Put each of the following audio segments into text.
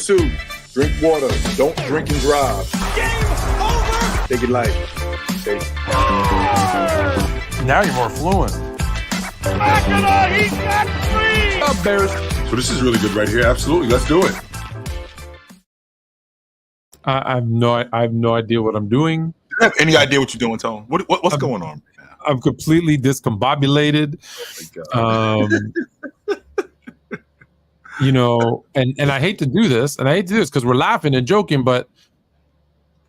2, drink water. Don't drink and drive. Game over. Take it light. Stay. Now you're more fluent. Mackinac, he's got 3. Up, Bears. So this is really good right here. Absolutely. Let's do it. I have no idea what I'm doing. Do you have any idea what you're doing, Tone? What's going on right now? I'm completely discombobulated. Oh my God. You know, and I hate to do this, because we're laughing and joking, but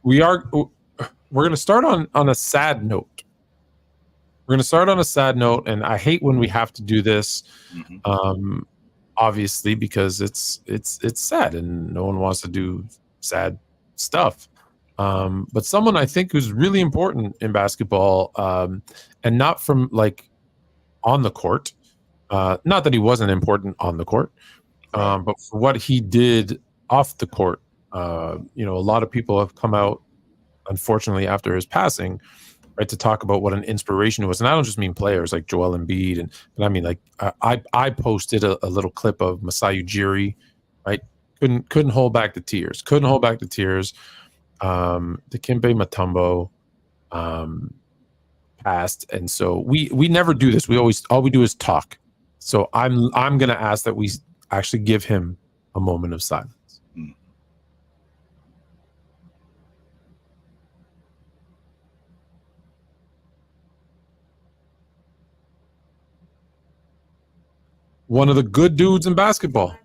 we're going to start on a sad note. We're going to start on a sad note, and I hate when we have to do this, obviously, because it's sad, and no one wants to do sad stuff. But someone I think who's really important in basketball, and not from like on the court, not that he wasn't important on the court, but for what he did off the court. You know, a lot of people have come out, unfortunately, after his passing, right, to talk about what an inspiration it was. And I don't just mean players like Joel Embiid, and I mean, like, I posted a little clip of Masai Ujiri, right? Couldn't hold back the tears. Dikembe Mutombo passed, and so we never do this. All we do is talk. So I'm going to ask that we actually give him a moment of silence. One of the good dudes in basketball.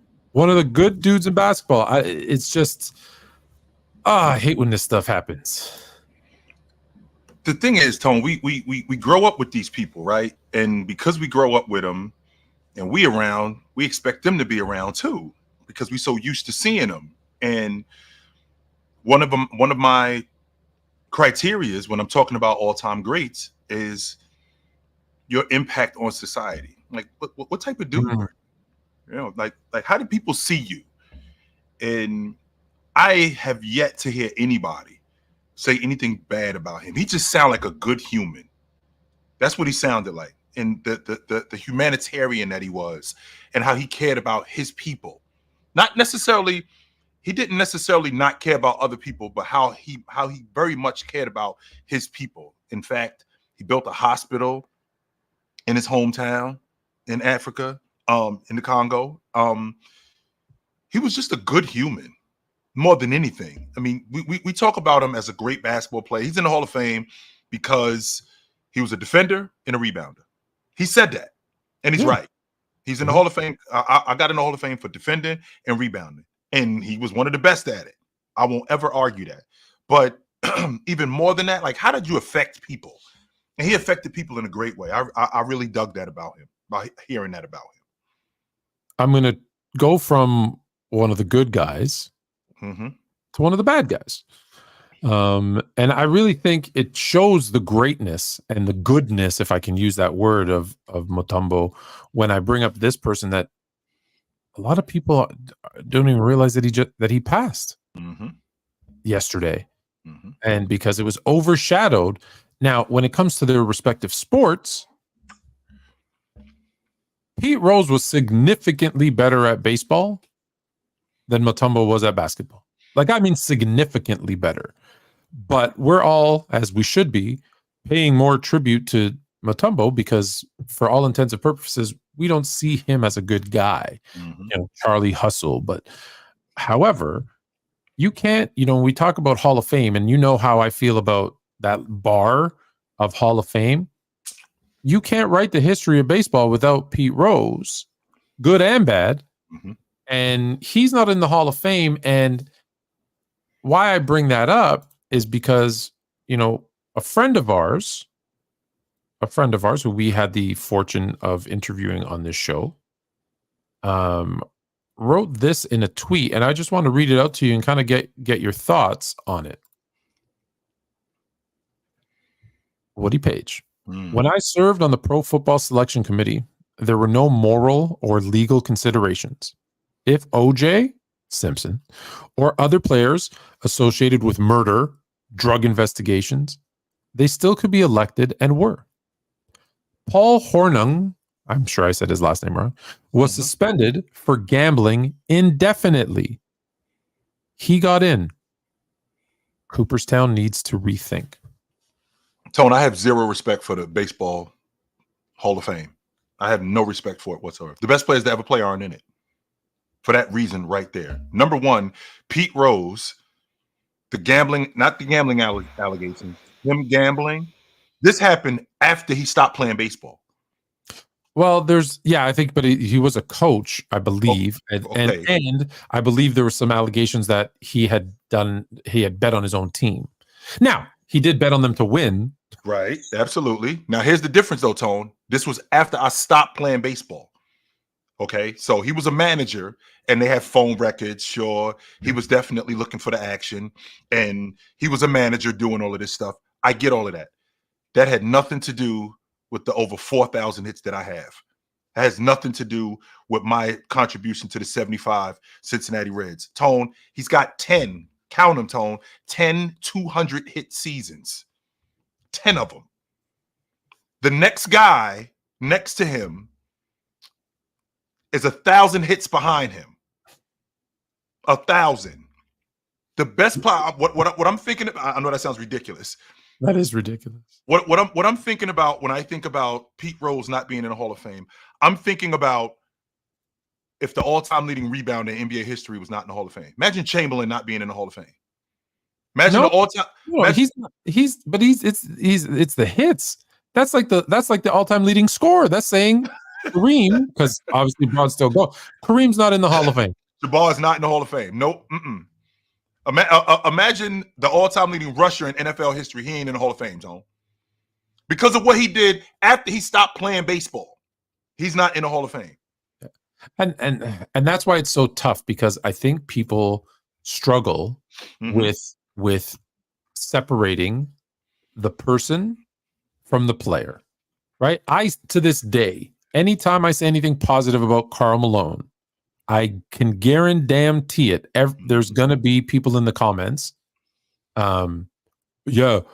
It's just, I hate when this stuff happens. The thing is, Tone, we grow up with these people, right? And because we grow up with them and we expect them to be around too, because we're so used to seeing them. And one of my criterias when I'm talking about all-time greats is your impact on society. Like, what type of dude? You know, like how do people see you? And I have yet to hear anybody say anything bad about him. He just sounded like a good human. That's what he sounded like, and the humanitarian that he was, and how he cared about his people. Not necessarily, he didn't necessarily not care about other people, but how he very much cared about his people. In fact, he built a hospital in his hometown in Africa, in the Congo. He was just a good human, more than anything. I mean, we talk about him as a great basketball player. He's in the Hall of Fame because he was a defender and a rebounder. He said that, and he's right. He's in the Hall of Fame. I got in the Hall of Fame for defending and rebounding, and he was one of the best at it. I won't ever argue that. But even more than that, like, how did you affect people? And he affected people in a great way. I really dug that about him, by hearing that about him. I'm going to go from one of the good guys to one of the bad guys. And I really think it shows the greatness and the goodness, if I can use that word, of Mutombo when I bring up this person that a lot of people don't even realize that he passed yesterday. And because it was overshadowed. Now, when it comes to their respective sports, Pete Rose was significantly better at baseball than Mutombo was at basketball. Like, I mean, significantly better. But we're all, as we should be, paying more tribute to Mutombo because, for all intents and purposes, we don't see him as a good guy. You know, Charlie Hustle. But, however, you can't, you know, when we talk about Hall of Fame, and you know how I feel about that bar of Hall of Fame, you can't write the history of baseball without Pete Rose, good and bad. And he's not in the Hall of Fame. And why I bring that up is because, you know, a friend of ours who we had the fortune of interviewing on this show, wrote this in a tweet, and I just want to read it out to you and kind of get your thoughts on it. Woody Page. When I served on the Pro Football Selection Committee, there were no moral or legal considerations. If O.J. Simpson or other players associated with murder, drug investigations, they still could be elected and were. Paul Hornung, I'm sure I said his last name wrong, was suspended for gambling indefinitely. He got in. Cooperstown needs to rethink. Tone, I have zero respect for the baseball Hall of Fame. I have no respect for it whatsoever. The best players to ever play aren't in it. For that reason right there. Number one, Pete Rose, the gambling, not the gambling allegations, him gambling. This happened after he stopped playing baseball. Well, I think, but he was a coach, I believe, okay. and I believe there were some allegations that he had bet on his own team. Now, he did bet on them to win. Right, absolutely. Now, here's the difference, though, Tone. This was after I stopped playing baseball. Okay, so he was a manager, and they had phone records. Sure, he was definitely looking for the action, and he was a manager doing all of this stuff. I get all of that. That had nothing to do with the over 4,000 hits that I have. It has nothing to do with my contribution to the 75 Cincinnati Reds. Tone, he's got 10, count them, Tone, 10 200 hit seasons. 10 of them. The next guy next to him is 1,000 hits behind him. 1,000. The best player. What I'm thinking about, I know that sounds ridiculous. That is ridiculous. What I'm thinking about when I think about Pete Rose not being in the Hall of Fame, I'm thinking about if the all-time leading rebounder in NBA history was not in the Hall of Fame. Imagine Chamberlain not being in the Hall of Fame. Imagine the all-time. No, it's the hits. That's like the all-time leading scorer. That's saying Kareem, because obviously Bron's still go. Kareem's not in the Hall of Fame. Jabbar is not in the Hall of Fame. Nope. Imagine the all-time leading rusher in NFL history. He ain't in the Hall of Fame, Tone. Because of what he did after he stopped playing baseball. He's not in the Hall of Fame. And that's why it's so tough, because I think people struggle with separating the person from the player. Right? To this day, anytime I say anything positive about Karl Malone, I can guarantee it. There's gonna be people in the comments. Why do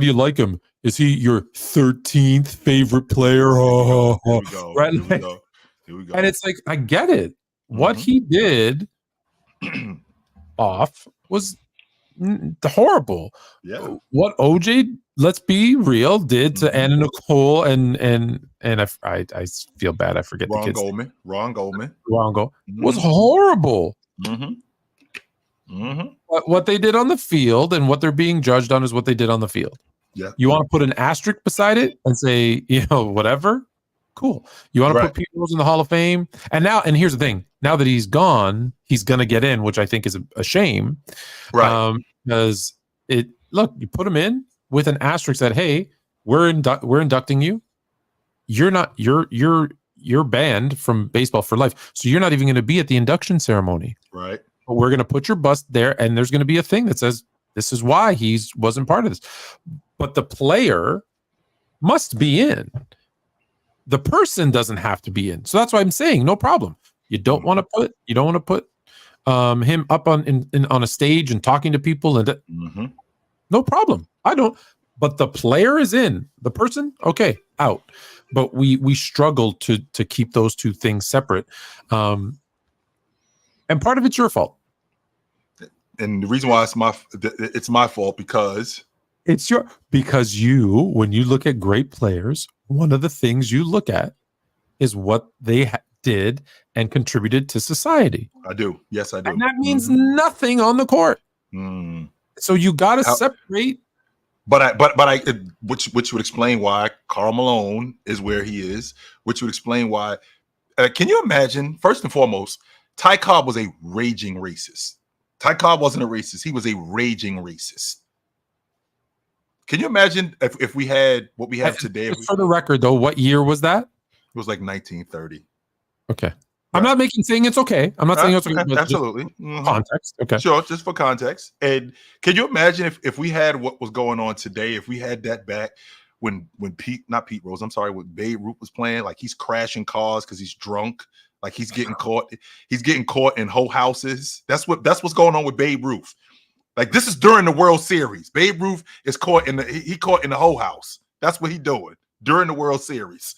you like him? Is he your 13th favorite player? Here we go. Right? Here we go. And it's like, I get it. What he did off was horrible. Yeah. What OJ, let's be real, did to Anna Nicole and I feel bad. I forget the kids. Ron Goldman was horrible. What they did on the field and what they're being judged on is what they did on the field. Yeah. You want to put an asterisk beside it and say, whatever? Cool. You want to put Pete Rose in the Hall of Fame? And here's the thing. Now that he's gone, he's going to get in, which I think is a shame. Right. Because you put him in with an asterisk that, hey, we're inducting you. You're banned from baseball for life. So you're not even going to be at the induction ceremony. Right. But we're going to put your bust there, and there's going to be a thing that says this is why he wasn't part of this. But the player must be in. The person doesn't have to be in. So that's why I'm saying no problem. You don't want to put him up on a stage and talking to people and no problem. I don't. But the player is in. The person, okay, out. But we struggle to keep those two things separate. And part of it's your fault. And the reason why it's my fault because when you look at great players, one of the things you look at is what they did and contributed to society. I do. Yes, I do. And that means nothing on the court. So you got to separate. Which would explain why Karl Malone is where he is, which would explain why. Can you imagine, first and foremost, Ty Cobb was a raging racist. Ty Cobb wasn't a racist. He was a raging racist. Can you imagine if we had what we have today? For the record, though, what year was that? It was like 1930. Okay. Right. I'm not saying it's okay. I'm not saying it's okay. Absolutely. Context. Okay. Sure, just for context. And can you imagine if we had what was going on today, if we had that back when when Babe Ruth was playing, like he's crashing cars because he's drunk, like he's getting caught in whole houses. That's what's going on with Babe Ruth. Like this is during the World Series. Babe Ruth is caught in the whole house. That's what he's doing during the World Series.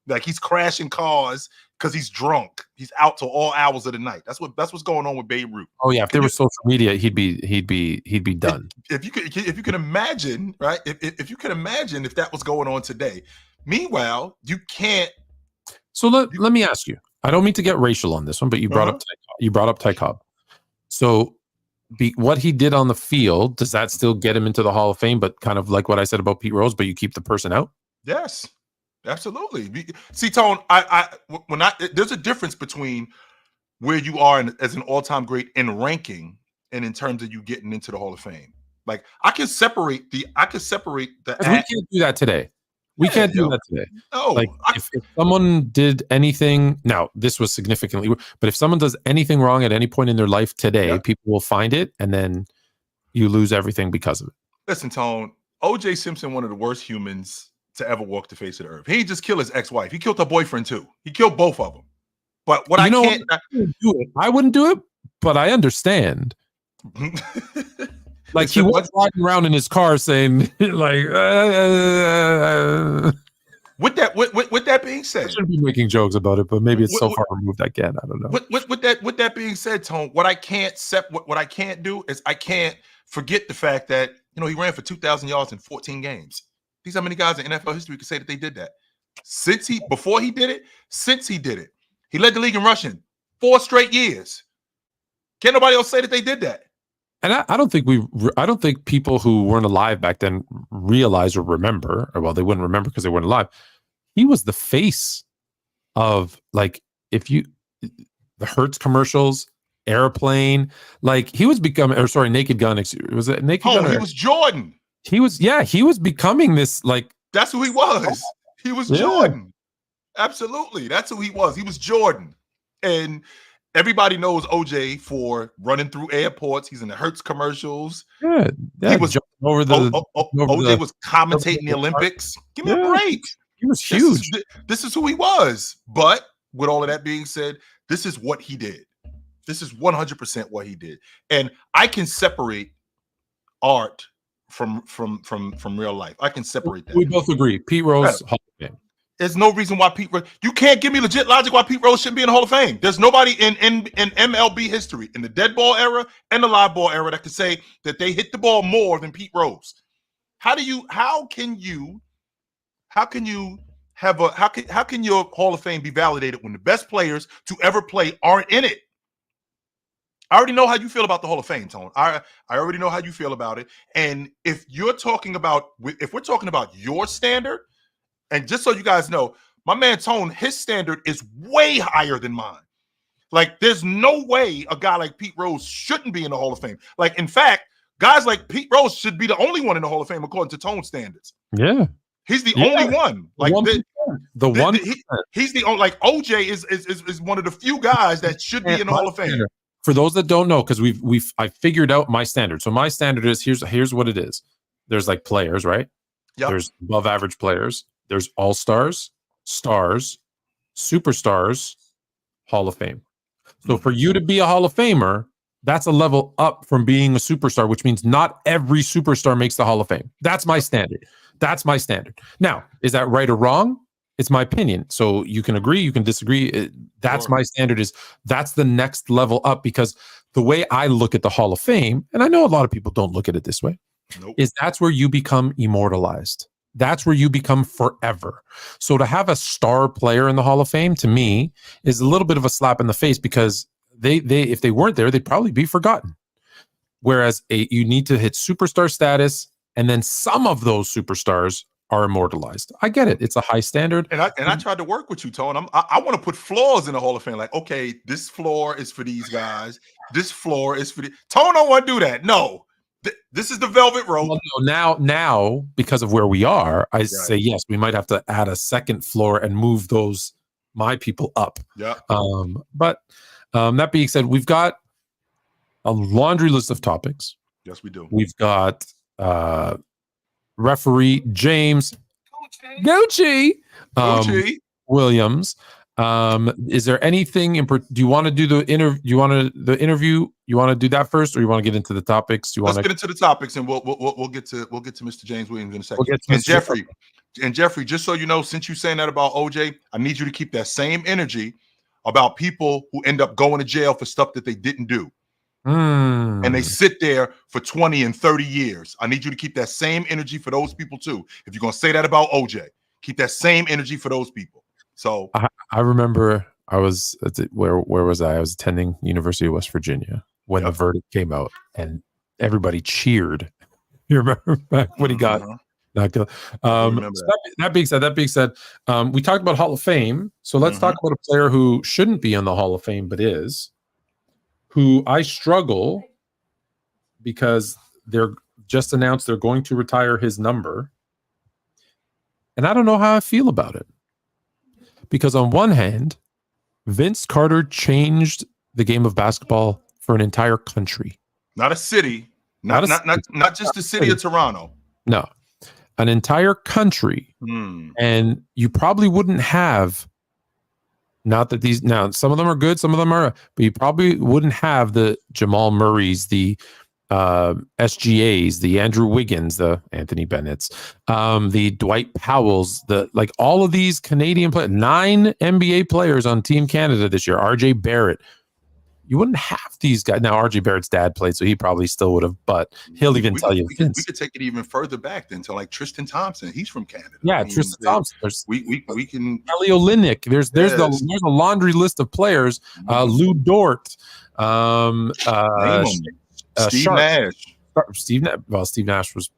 Like he's crashing cars because he's drunk. He's out till all hours of the night. That's what's going on with Babe Ruth. Oh yeah, if there was social media, he'd be done. If you can imagine, right? If you can imagine if that was going on today. Meanwhile, you can't. So let me ask you. I don't mean to get racial on this one, but you brought up Ty Cobb. So what he did on the field, does that still get him into the Hall of Fame? But kind of like what I said about Pete Rose, but you keep the person out? Yes, absolutely. See, Tone, there's a difference between where you are as an all-time great in ranking and in terms of you getting into the Hall of Fame. Like I can separate the. We can't do that today. We can't do that today. No, like if someone did anything, now this was significantly, but if someone does anything wrong at any point in their life today, people will find it, and then you lose everything because of it. Listen, Tone, O.J. Simpson, one of the worst humans to ever walk the face of the earth. He didn't just kill his ex-wife; he killed her boyfriend too. He killed both of them. But what I wouldn't do it, but I understand. Like he was riding around in his car saying, like, with that being said, I shouldn't be making jokes about it, but maybe it's so far removed I can't. I don't know. With that being said, Tone, what I can't do is I can't forget the fact that he ran for 2,000 yards in 14 games. These how many guys in NFL history could say that they did that? Since he did it, he led the league in rushing 4 straight years. Can't nobody else say that they did that. And I don't think people who weren't alive back then realize or remember, or well, they wouldn't remember because they weren't alive. He was the face of the Hertz commercials, Airplane. Like he was becoming, Naked Gun. Was it Naked Gun? He was Jordan. He was becoming this like. That's who he was. He was Jordan. Absolutely. That's who he was. He was Jordan. And everybody knows OJ for running through airports. He's in the Hertz commercials. Yeah, he was over the. OJ was commentating the Olympics. Give me a break. He was huge. This is who he was. But with all of that being said, this is what he did. This is 100% what he did, and I can separate art from real life. I can separate that. We both agree. Pete Rose, Hall of Fame. There's no reason why you can't give me legit logic why Pete Rose shouldn't be in the Hall of Fame. There's nobody in MLB history, in the dead ball era and the live ball era, that could say that they hit the ball more than Pete Rose. How can your Hall of Fame be validated when the best players to ever play aren't in it? I already know how you feel about the Hall of Fame, Tone. I already know how you feel about it. And if we're talking about your standard, and just so you guys know, my man Tone, his standard is way higher than mine. Like, there's no way a guy like Pete Rose shouldn't be in the Hall of Fame. Like, in fact, guys like Pete Rose should be the only one in the Hall of Fame according to Tone standards. Yeah, he's the only one. Like he's the only. Like OJ is one of the few guys that should be in the Hall of Fame. For those that don't know, because I figured out my standard. So my standard is here's what it is. There's like players, right? Yep. There's above average players. There's all-stars, stars, superstars, Hall of Fame. So for you to be a Hall of Famer, that's a level up from being a superstar, which means not every superstar makes the Hall of Fame. That's my standard. Now, is that right or wrong? It's my opinion. So you can agree, you can disagree. That's my standard. That's the next level up, because the way I look at the Hall of Fame, and I know a lot of people don't look at it this way, is that's where you become immortalized. That's where you become forever. So to have a star player in the Hall of Fame, to me, is a little bit of a slap in the face, because they if they weren't there, they'd probably be forgotten. Whereas you need to hit superstar status, and then some of those superstars are immortalized. I get it. It's a high standard. And I tried to work with you, Tone. I want to put floors in the Hall of Fame. Like, okay, this floor is for these guys. This floor is for the Tone. Don't want to do that. No. This is the velvet rope. Well, no, now, because of where we are, I say yes, we might have to add a second floor and move my people up. Yeah. But that being said, we've got a laundry list of topics. Yes, we do. We've got referee James Gucci Williams. Is there anything do you want to do the interview? You want to do that first, or you want to get into the topics? Let's get into the topics, and we'll get to Mr. James Williams in a second. We'll get to and Jeffrey, And Jeffrey, just so you know, since you're saying that about OJ, I need you to keep that same energy about people who end up going to jail for stuff that they didn't do. And they sit there for 20 and 30 years. I need you to keep that same energy for those people too. If you're going to say that about OJ, keep that same energy for those people. So I remember I was where was I? I was attending University of West Virginia when the verdict came out, and everybody cheered. You remember back when he got not killed? That being said, we talked about Hall of Fame. So let's talk about a player who shouldn't be in the Hall of Fame, but is, who I struggle because they're just announced they're going to retire his number. And I don't know how I feel about it. Because on one hand, Vince Carter changed the game of basketball for an entire country. Not a city. Not just the city of Toronto. No. An entire country. And you probably wouldn't have, not that these, now some of them are good, some of them are, but you probably wouldn't have the Jamal Murrays, the SGAs, the Andrew Wiggins, the Anthony Bennett's, the Dwight Powell's, the like all of these Canadian players, 9 NBA players on Team Canada this year, RJ Barrett. You wouldn't have these guys. Now, RJ Barrett's dad played, so he probably still would have, but he'll even tell you. We could take it even further back than to like Tristan Thompson. He's from Canada. Yeah, Tristan Thompson. We can Kelly Olynyk. There's a laundry list of players. Lou Dort. Steve Nash. Steve Nash was.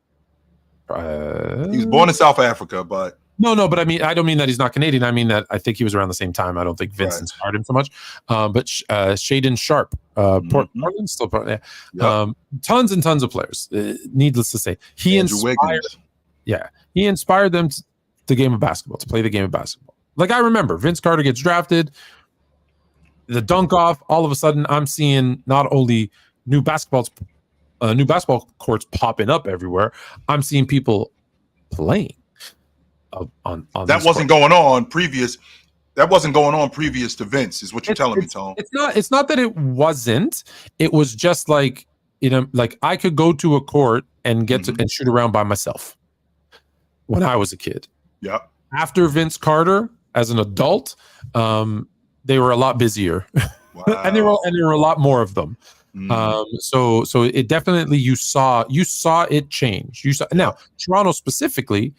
He was born in South Africa, but no. But I don't mean that he's not Canadian. I mean that I think he was around the same time. I don't think Vince inspired him so much. But Shaden Sharp, Portland, still part. Yeah. Tons and tons of players. Needless to say, he inspired them to the game of basketball, to play the game of basketball. Like I remember, Vince Carter gets drafted, the dunk off. All of a sudden, I'm seeing not only new basketball courts popping up everywhere. I'm seeing people playing on that wasn't going on previous. That wasn't going on previous to Vince, is what you're telling me, Tone. It's not that it wasn't. It was just like, like I could go to a court and get to and shoot around by myself when I was a kid. Yeah. After Vince Carter, as an adult, they were a lot busier. Wow. and there were a lot more of them. So it definitely, you saw it change. Now Toronto specifically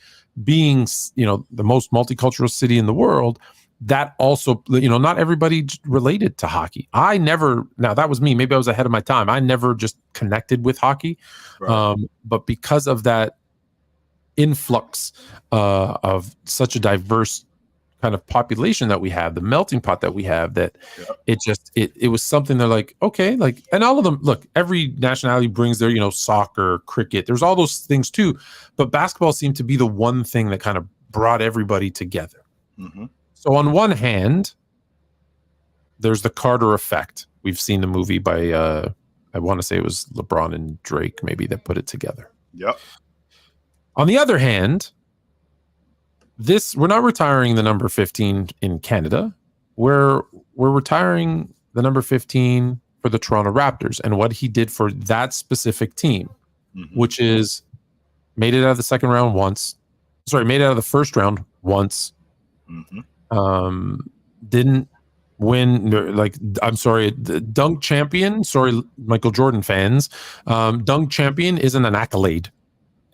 being, the most multicultural city in the world, that also, not everybody related to hockey. Now that was me, maybe I was ahead of my time. I never just connected with hockey. Right. But because of that influx of such a diverse kind of population that we have, the melting pot that we have, that it was something they're like, okay, like, and all of them, look, every nationality brings their, soccer, cricket, there's all those things too, but basketball seemed to be the one thing that kind of brought everybody together. So on one hand, there's the Carter effect. We've seen the movie by I want to say it was LeBron and Drake maybe that put it together. Yep. On the other hand, we're not retiring the number 15 in Canada. We're retiring the number 15 for the Toronto Raptors and what he did for that specific team, which is made it out of the second round once. Sorry, made it out of the first round once. Didn't win, I'm sorry, the dunk champion. Sorry, Michael Jordan fans. Dunk champion isn't an accolade.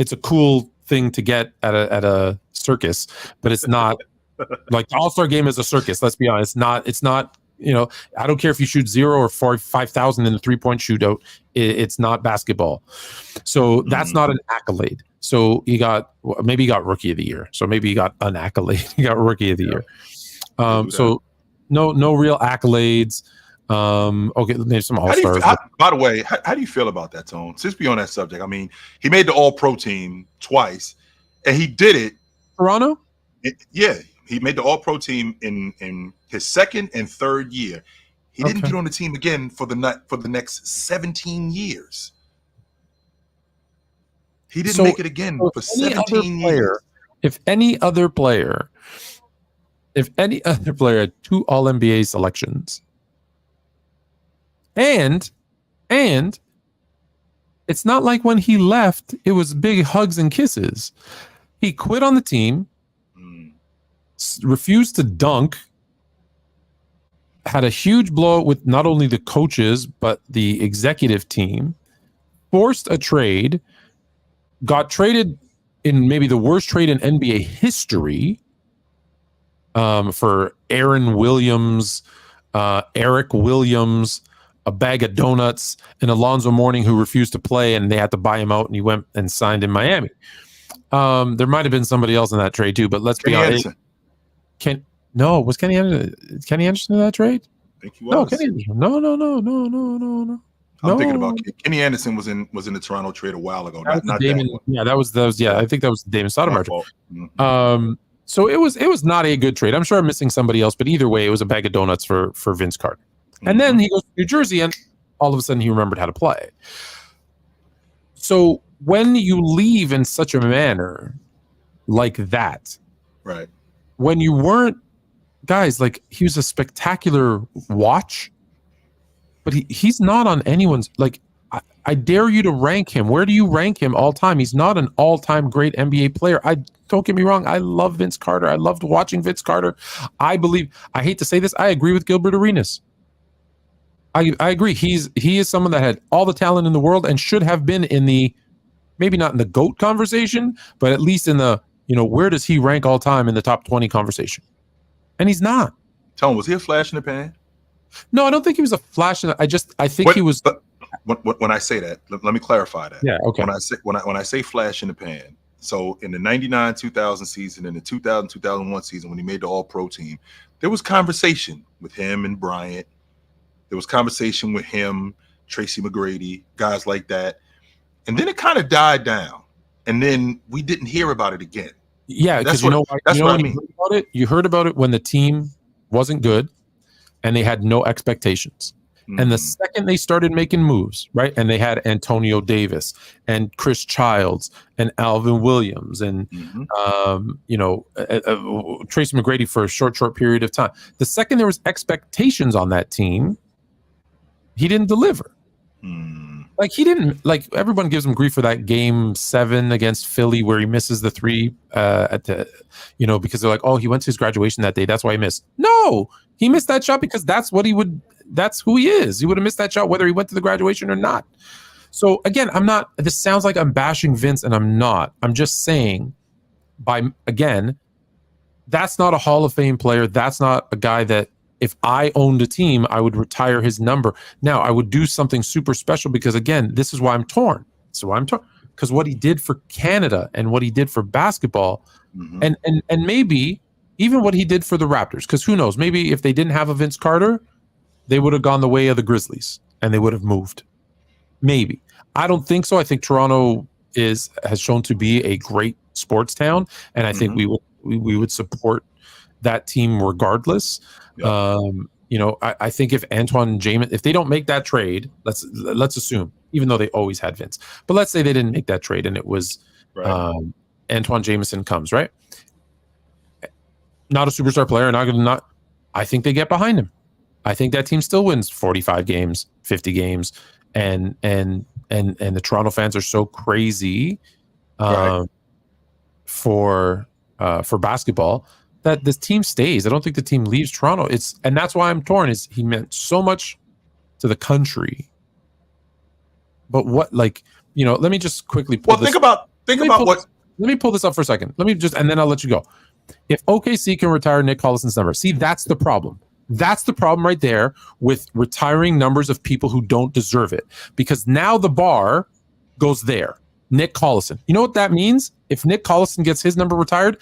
It's a cool thing to get at a circus, but it's not like the All-Star game is a circus. Let's be honest. It's not, I don't care if you shoot 0 or 5,000 in the 3-point shootout. It's not basketball. So that's not an accolade. So he got rookie of the year. So maybe he got an accolade. He got rookie of the year. So no real accolades. Okay, maybe some All-Stars. By the way, how do you feel about that, Tone? Since we're on that subject, I mean, he made the All-Pro team twice, and he did it. Toronto? He made the All-Pro team in his second and third year. He didn't get on the team again for the next 17 years. He didn't make it again for 17 years. If any other player had 2 All-NBA selections, and it's not like when he left, it was big hugs and kisses. He quit on the team. refused to dunk, had a huge blowout with not only the coaches, but the executive team, forced a trade, got traded in maybe the worst trade in NBA history for Aaron Williams, Eric Williams, a bag of donuts, and Alonzo Mourning, who refused to play, and they had to buy him out, and he went and signed in Miami. There might have been somebody else in that trade too, but let's be honest. Was Kenny Anderson in that trade? I think he was. No, Kenny Anderson. No. I'm thinking about Kenny Anderson was in the Toronto trade a while ago. Not Damon. that one. Yeah, that was. Yeah, I think that was the Damon Stoudemire trade. Mm-hmm. So it was not a good trade. I'm sure I'm missing somebody else, but either way, it was a bag of donuts for Vince Carter. Mm-hmm. And then he goes to New Jersey, and all of a sudden he remembered how to play. So when you leave in such a manner like that, right? When you weren't, guys, like, he was a spectacular watch, but he's not on anyone's, like, I dare you to rank him. Where do you rank him all time? He's not an all-time great NBA player. Don't get me wrong. I love Vince Carter. I loved watching Vince Carter. I hate to say this, I agree with Gilbert Arenas. I agree. He is someone that had all the talent in the world and should have been in the, maybe not in the GOAT conversation, but at least in the, where does he rank all time in the top 20 conversation? And he's not. Tone, was he a flash in the pan? No, I don't think he was a flash. I think he was. But when I say that, let me clarify that. Yeah. Okay. When I say flash in the pan, so in the 99-2000 season and the 2000-2001 season, when he made the All-Pro team, there was conversation with him and Bryant. There was conversation with him, Tracy McGrady, guys like that. And then it kind of died down. And then we didn't hear about it again. Yeah, because when you heard about it, you heard about it when the team wasn't good and they had no expectations. Mm-hmm. And the second they started making moves, right, and they had Antonio Davis and Chris Childs and Alvin Williams and Tracy McGrady for a short period of time. The second there was expectations on that team, he didn't deliver. Like, he didn't, like, everyone gives him grief for that game 7 against Philly where he misses the 3 because they're like, oh, he went to his graduation that day, that's why he missed. No, he missed that shot because that's who he is. He would have missed that shot whether he went to the graduation or not. So again, this sounds like I'm bashing Vince, and I'm not. I'm just saying, that's not a Hall of Fame player. That's not a guy that, if I owned a team, I would retire his number. Now, I would do something super special because, again, this is why I'm torn. Because what he did for Canada and what he did for basketball, and maybe even what he did for the Raptors, because who knows, maybe if they didn't have a Vince Carter, they would have gone the way of the Grizzlies and they would have moved. Maybe. I don't think so. I think Toronto has shown to be a great sports town, and I think we would support that team regardless. Yep. I think if Antoine Jameson, if they don't make that trade, let's assume, even though they always had Vince, but let's say they didn't make that trade and it was Antoine Jameson comes, right? Not a superstar player, I think they get behind him. I think that team still wins 45 games, 50 games, and the Toronto fans are so crazy for basketball that this team stays. I don't think the team leaves Toronto. And that's why I'm torn. Is he meant so much to the country, but what, let me just quickly pull this. Let me pull this up for a second. And then I'll let you go. If OKC can retire Nick Collison's number, see, that's the problem. That's the problem right there with retiring numbers of people who don't deserve it, because now the bar goes there. Nick Collison. You know what that means? If Nick Collison gets his number retired,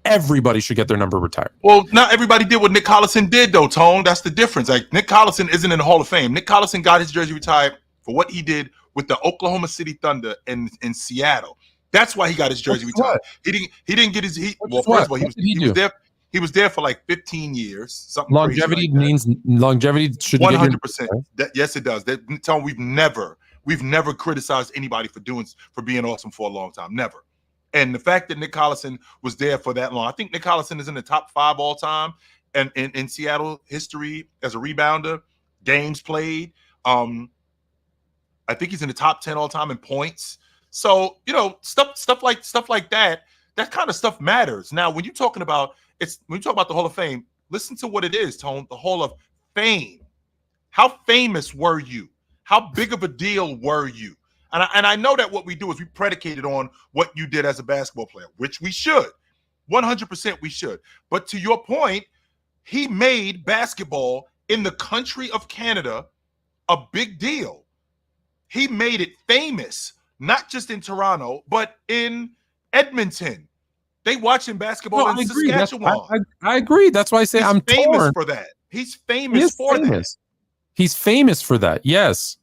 everybody should get their number retired. Well, not everybody did what Nick Collison did, though, Tone. That's the difference. Like, Nick Collison isn't in the Hall of Fame. Nick Collison got his jersey retired for what he did with the Oklahoma City Thunder in Seattle. That's why he got his jersey retired. He didn't get his. First of all, he was there for like 15 years. Longevity means longevity should 100%. Yes, it does. Tone, we've never criticized anybody for being awesome for a long time. Never. And the fact that Nick Collison was there for that long, I think Nick Collison is in the top 5 all time and in Seattle history as a rebounder, games played. I think he's in the top 10 all time in points. So, stuff like that kind of stuff matters. Now, when you're talking about It's when you talk about the Hall of Fame, listen to what it is, Tone. The Hall of Fame. How famous were you? How big of a deal were you? And I know that what we do is we predicate it on what you did as a basketball player, which we should. 100% we should. But to your point, he made basketball in the country of Canada a big deal. He made it famous, not just in Toronto, but in Edmonton. They watching basketball in Saskatchewan. I agree. That's why I say I'm famous torn. for that. He's famous for that. He's famous for that. Yes.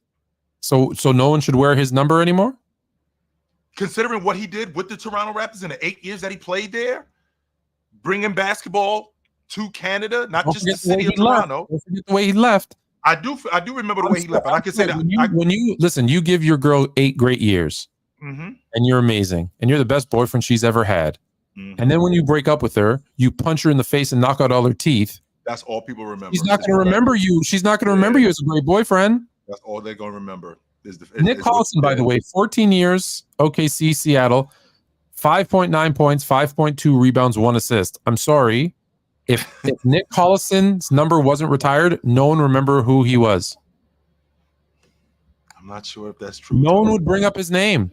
So no one should wear his number anymore? Considering what he did with the Toronto Raptors in the 8 years that he played there, bringing basketball to Canada, not just the city of Toronto. Don't forget the way he left. I do remember the way he left, and I can say that when you listen, you give your girl 8 great years, and you're amazing, and you're the best boyfriend she's ever had, and then when you break up with her, you punch her in the face and knock out all her teeth. That's all people remember. She's not going to remember you. She's not going to remember you as a great boyfriend. That's all they're going to remember. Nick Collison, by the way, 14 years, OKC, Seattle, 5.9 points, 5.2 rebounds, 1 assist. I'm sorry. If Nick Collison's number wasn't retired, no one remember who he was. I'm not sure if that's true. No one would bring up his name.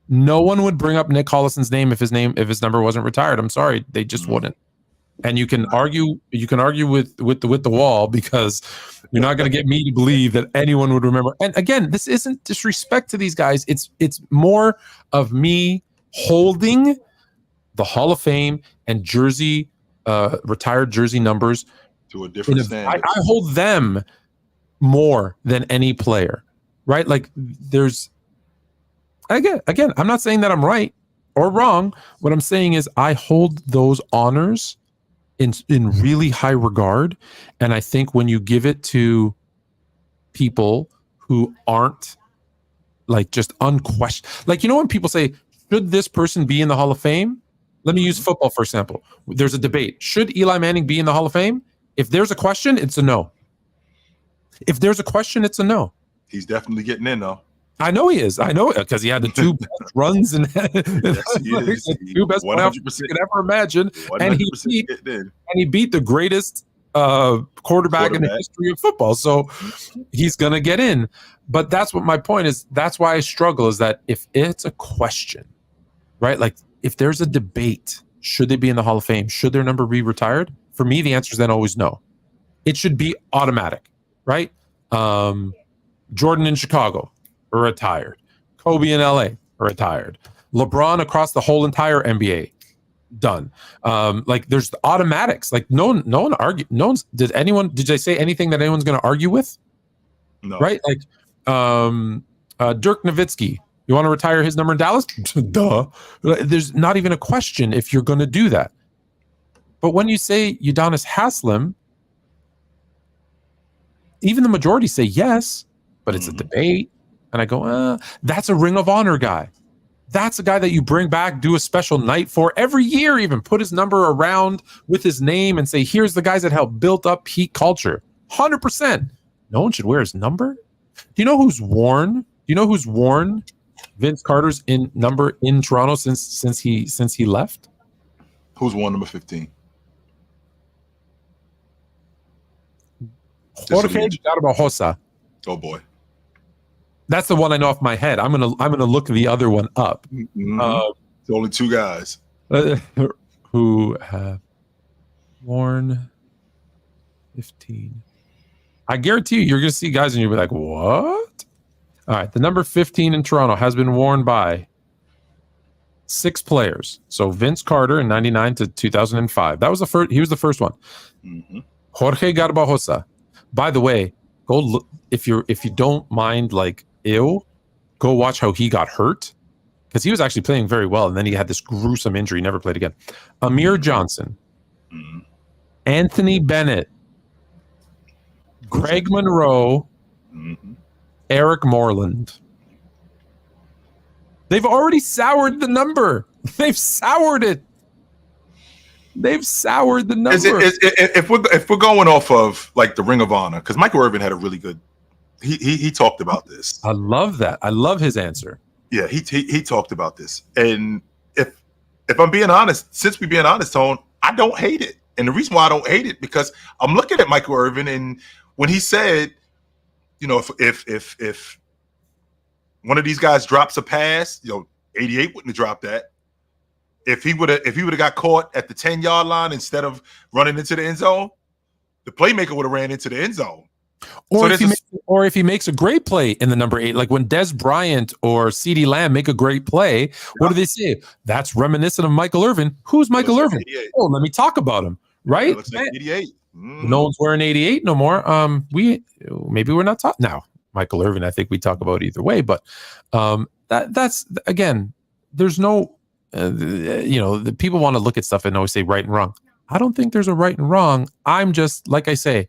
No one would bring up Nick Collison's name if his number wasn't retired. I'm sorry, they just wouldn't. And you can argue with the wall, because you're not going to get me to believe that anyone would remember. And again, this isn't disrespect to these guys. It's more of me holding the Hall of Fame and jersey, retired jersey numbers to a different standard. I hold them more than any player, right? Like there's again, I'm not saying that I'm right or wrong. What I'm saying is I hold those honors in really high regard, and I think when you give it to people who aren't like just unquestioned, like, you know, when people say, should this person be in the Hall of Fame? Let me use football for example. There's a debate. Should Eli Manning be in the Hall of Fame? If there's a question, it's a no. If there's a question, it's a no. He's definitely getting in though. I know he is. I know it because he had the 2 best runs and yes, the 2 best playoffs you could ever imagine, and he beat the greatest quarterback in the history of football. So he's gonna get in. But that's what my point is. That's why I struggle. Is that if it's a question, right? Like if there's a debate, should they be in the Hall of Fame? Should their number be retired? For me, the answer is then always no. It should be automatic, right? Jordan in Chicago, retired. Kobe in LA, retired. LeBron across the whole entire NBA, done. Like there's the automatics. Like no one argue. No one's did they say anything that anyone's going to argue with? No. Right? Like Dirk Nowitzki. You want to retire his number in Dallas? Duh. There's not even a question if you're going to do that. But when you say Udonis Haslem, even the majority say yes, but it's a debate. And I go, that's a Ring of Honor guy. That's a guy that you bring back, do a special night for every year, even put his number around with his name and say, here's the guys that helped build up Heat culture. 100%. No one should wear his number. Do you know who's worn Vince Carter's number in Toronto since he left? Who's worn number 15? Jorge Garbajosa. Oh boy. That's the one I know off my head. I'm gonna look the other one up. It's only 2 guys who have worn 15. I guarantee you're gonna see guys and you'll be like, what? All right, the number 15 in Toronto has been worn by 6 players. So Vince Carter in 99 to 2005. That was the first. He was the first one. Jorge Garbajosa. By the way, go look if you don't mind like go watch how he got hurt, because he was actually playing very well, and then he had this gruesome injury, never played again. Amir Johnson, Anthony Bennett, Greg Monroe, Eric Moreland. They've already soured the number. They've soured it. They've soured the number. If we're going off of like the Ring of Honor, because Michael Irvin had a really good. He talked about this. I love that. I love his answer. Yeah, he talked about this. And if I'm being honest, since we're being honest, Tone, I don't hate it. And the reason why I don't hate it, because I'm looking at Michael Irvin, and when he said, if one of these guys drops a pass, 88 wouldn't have dropped that. If he would have got caught at the 10-yard line instead of running into the end zone, the playmaker would have ran into the end zone. Or if he makes a great play in the number 8, like when Des Bryant or CeeDee Lamb make a great play, what do they say? That's reminiscent of Michael Irvin. Who's Michael Irvin? Like, oh, let me talk about him. Right? It looks like 88. No one's wearing 88 no more. Maybe we're not talking now. Michael Irvin, I think we talk about either way, but that's again, there's no the people want to look at stuff and always say right and wrong. I don't think there's a right and wrong. I'm just, like I say,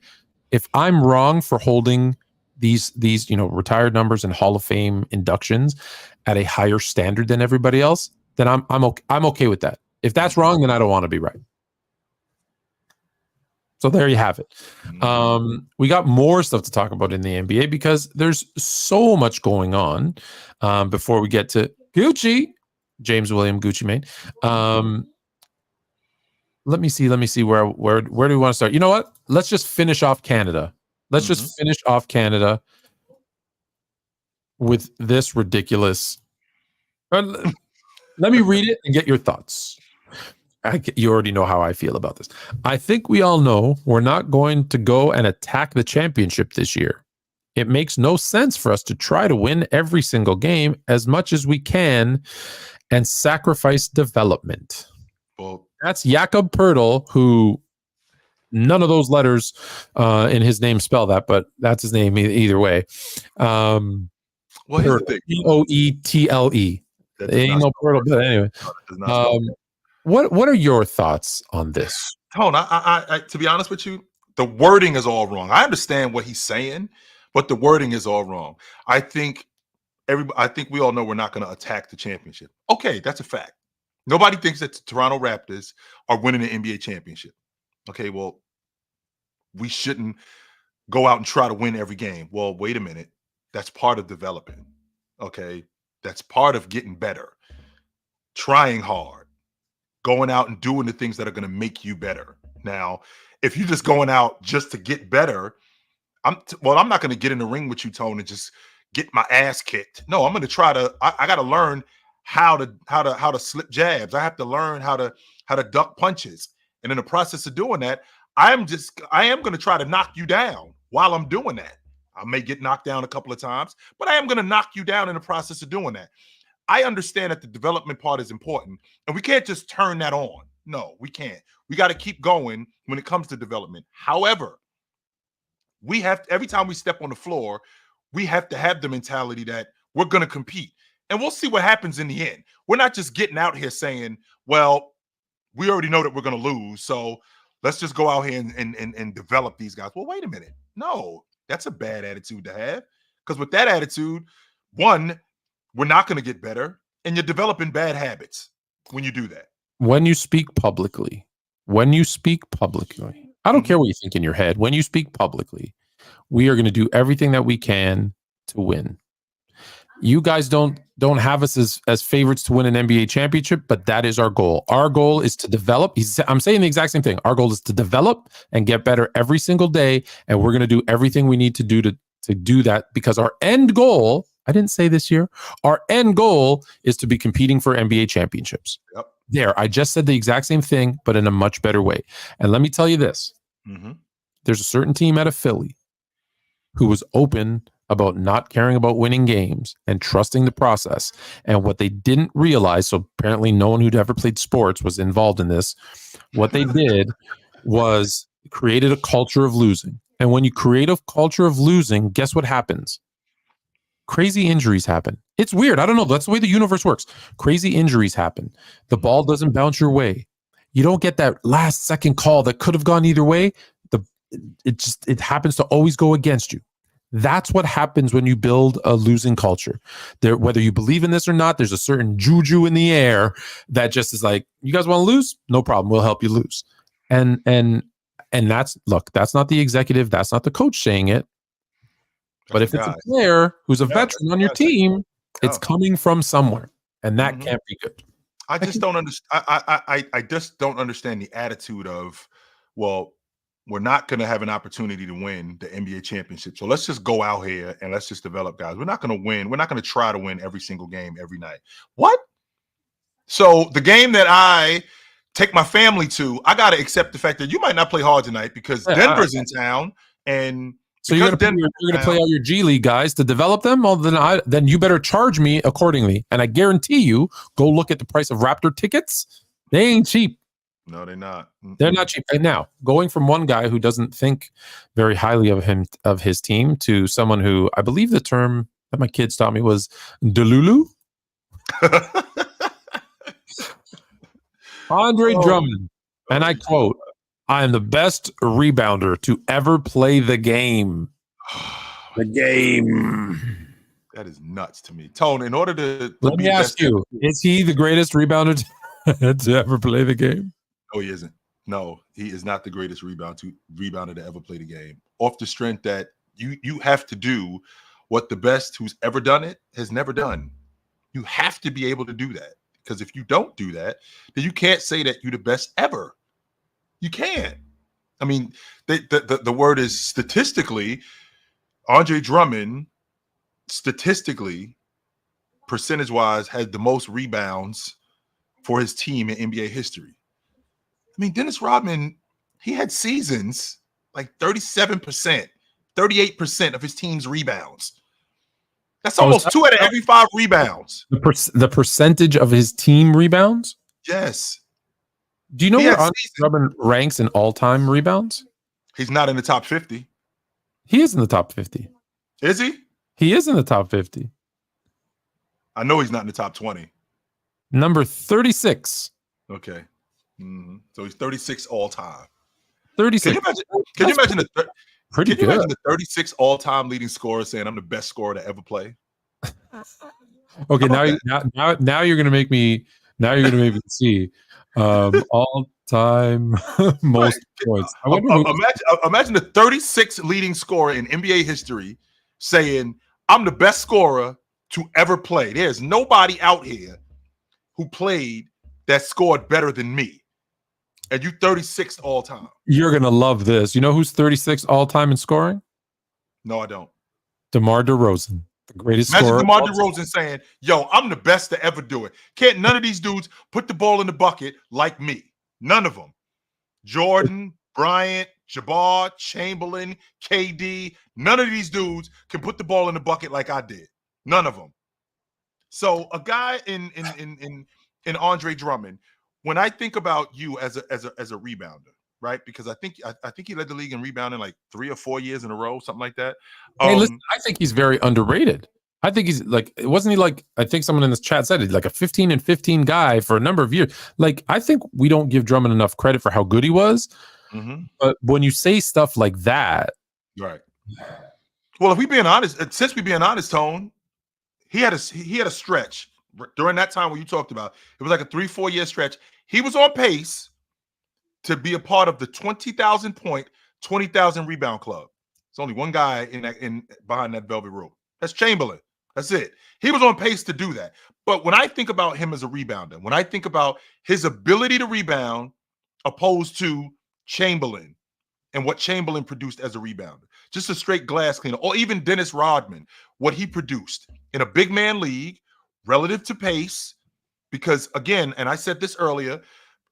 if I'm wrong for holding these retired numbers and Hall of Fame inductions at a higher standard than everybody else, then I'm okay with that. If that's wrong, then I don't want to be right. So there you have it. We got more stuff to talk about in the NBA because there's so much going on. Before we get to Gucci, James William Gucci Mane. Let me see where do we want to start? You know what? Let's just finish off Canada. Let's just finish off Canada with this ridiculous. Let me read it and get your thoughts. You already know how I feel about this. I think we all know we're not going to go and attack the championship this year. It makes no sense for us to try to win every single game as much as we can and sacrifice development. Well, that's Jakob Poeltl, who none of those letters in his name spell that, but that's his name either way. Well, here's the thing. Poetle. Ain't no Poeltl, but anyway. What are your thoughts on this? Tone, I to be honest with you, the wording is all wrong. I understand what he's saying, but the wording is all wrong. I think we all know we're not going to attack the championship. Okay, that's a fact. Nobody thinks that the Toronto Raptors are winning the NBA championship. Okay, well, we shouldn't go out and try to win every game. Well, wait a minute. That's part of developing. Okay, that's part of getting better, trying hard, going out and doing the things that are going to make you better. Now, if you're just going out just to get better, I'm not going to get in the ring with you, Tone, and just get my ass kicked. No, I'm going to try to. I got to learn how to slip jabs. I have to learn how to duck punches, and in the process of doing that, I am going to try to knock you down while I'm doing that. I may get knocked down a couple of times, but I am going to knock you down in the process of doing that. I understand that the development part is important, and we can't just turn that on. No, we can't. We got to keep going when it comes to development. However, we have to, every time we step on the floor, we have to have the mentality that we're going to compete, and we'll see what happens in the end. We're not just getting out here saying, well, we already know that we're going to lose, so let's just go out here and develop these guys. Well, wait a minute. No, that's a bad attitude to have, because with that attitude, one, we're not going to get better, and you're developing bad habits when you do that. When you speak publicly, I don't care what you think in your head. When you speak publicly, we are going to do everything that we can to win. You guys don't have us as favorites to win an NBA championship, but that is our goal. Our goal is to develop. I'm saying the exact same thing. Our goal is to develop and get better every single day, and we're going to do everything we need to do to do that, because our end goal, I didn't say this year, our end goal is to be competing for NBA championships. Yep. There, I just said the exact same thing, but in a much better way. And let me tell you this. There's a certain team out of Philly who was open about not caring about winning games and trusting the process. And what they didn't realize, so apparently no one who'd ever played sports was involved in this, what they did was created a culture of losing. And when you create a culture of losing, guess what happens? Crazy injuries happen. It's weird. I don't know. That's the way the universe works. Crazy injuries happen. The ball doesn't bounce your way. You don't get that last second call that could have gone either way. It happens to always go against you. That's what happens when you build a losing culture. Whether you believe in this or not, there's a certain juju in the air that just is like, you guys want to lose? No problem. We'll help you lose. And that's not the executive. That's not the coach saying it. But if it's a player who's a veteran on your team, it's coming from somewhere, and that can't be good. I just don't understand. I just don't understand the attitude of, well, we're not going to have an opportunity to win the NBA championship. So let's just go out here and let's just develop guys. We're not going to win. We're not going to try to win every single game every night. What? So the game that I take my family to, I got to accept the fact that you might not play hard tonight because Denver's in town. And so you're going to play all your G League guys to develop them? Well, then you better charge me accordingly. And I guarantee you, go look at the price of Raptor tickets. They ain't cheap. No, they're not. They're not cheap. And now, going from one guy who doesn't think very highly of his team to someone who, I believe the term that my kids taught me was Delulu. Andre Drummond, and I quote, "I am the best rebounder to ever play the game." The game. That is nuts to me. Tone, in order to let me ask you, is he the greatest rebounder to ever play the game? No, he isn't. No, he is not the greatest rebounder to ever play the game. Off the strength that you have to do what the best who's ever done it has never done. You have to be able to do that. Because if you don't do that, then you can't say that you're the best ever. You can't. I mean, the word is statistically, Andre Drummond, statistically, percentage-wise, had the most rebounds for his team in NBA history. I mean, Dennis Rodman, he had seasons like 37%, 38% of his team's rebounds. That's almost 2 out of every 5 rebounds. The percentage of his team rebounds? Yes. Do you know where Andre Drummond ranks in all-time rebounds? He's not in the top 50. He is in the top 50. Is he? He is in the top 50. I know he's not in the top 20. Number 36. Okay. So he's 36 all-time. 36. Can you imagine pretty good. Imagine the 36 all-time leading scorer saying, "I'm the best scorer to ever play"? Okay, now you're gonna make me see all-time most points. Imagine the 36 leading scorer in NBA history saying, "I'm the best scorer to ever play." There's nobody out here who played that scored better than me. And you 36th all time. You're going to love this. You know who's 36th all time in scoring? No, I don't. DeMar DeRozan, the greatest scorer. Imagine DeMar DeRozan saying, "Yo, I'm the best to ever do it. Can't none of these dudes put the ball in the bucket like me. None of them. Jordan, Bryant, Jabbar, Chamberlain, KD, none of these dudes can put the ball in the bucket like I did. None of them." So a guy in Andre Drummond, when I think about you as a rebounder, right? Because I think he led the league in rebounding like 3 or 4 years in a row, something like that. Hey, listen, I think he's very underrated. I think he's like, wasn't he like, I think someone in this chat said it, like a 15 and 15 guy for a number of years. Like, I think we don't give Drummond enough credit for how good he was. But when you say stuff like that, right? Well, if we being honest, since we being honest, Tone, he had a stretch during that time when you talked about. It was like a 3-4 year stretch. He was on pace to be a part of the 20,000 point, 20,000 rebound club. There's only one guy in behind that velvet rope. That's Chamberlain. That's it. He was on pace to do that. But when I think about him as a rebounder, when I think about his ability to rebound opposed to Chamberlain and what Chamberlain produced as a rebounder, just a straight glass cleaner, or even Dennis Rodman, what he produced in a big man league relative to pace, because again, and I said this earlier,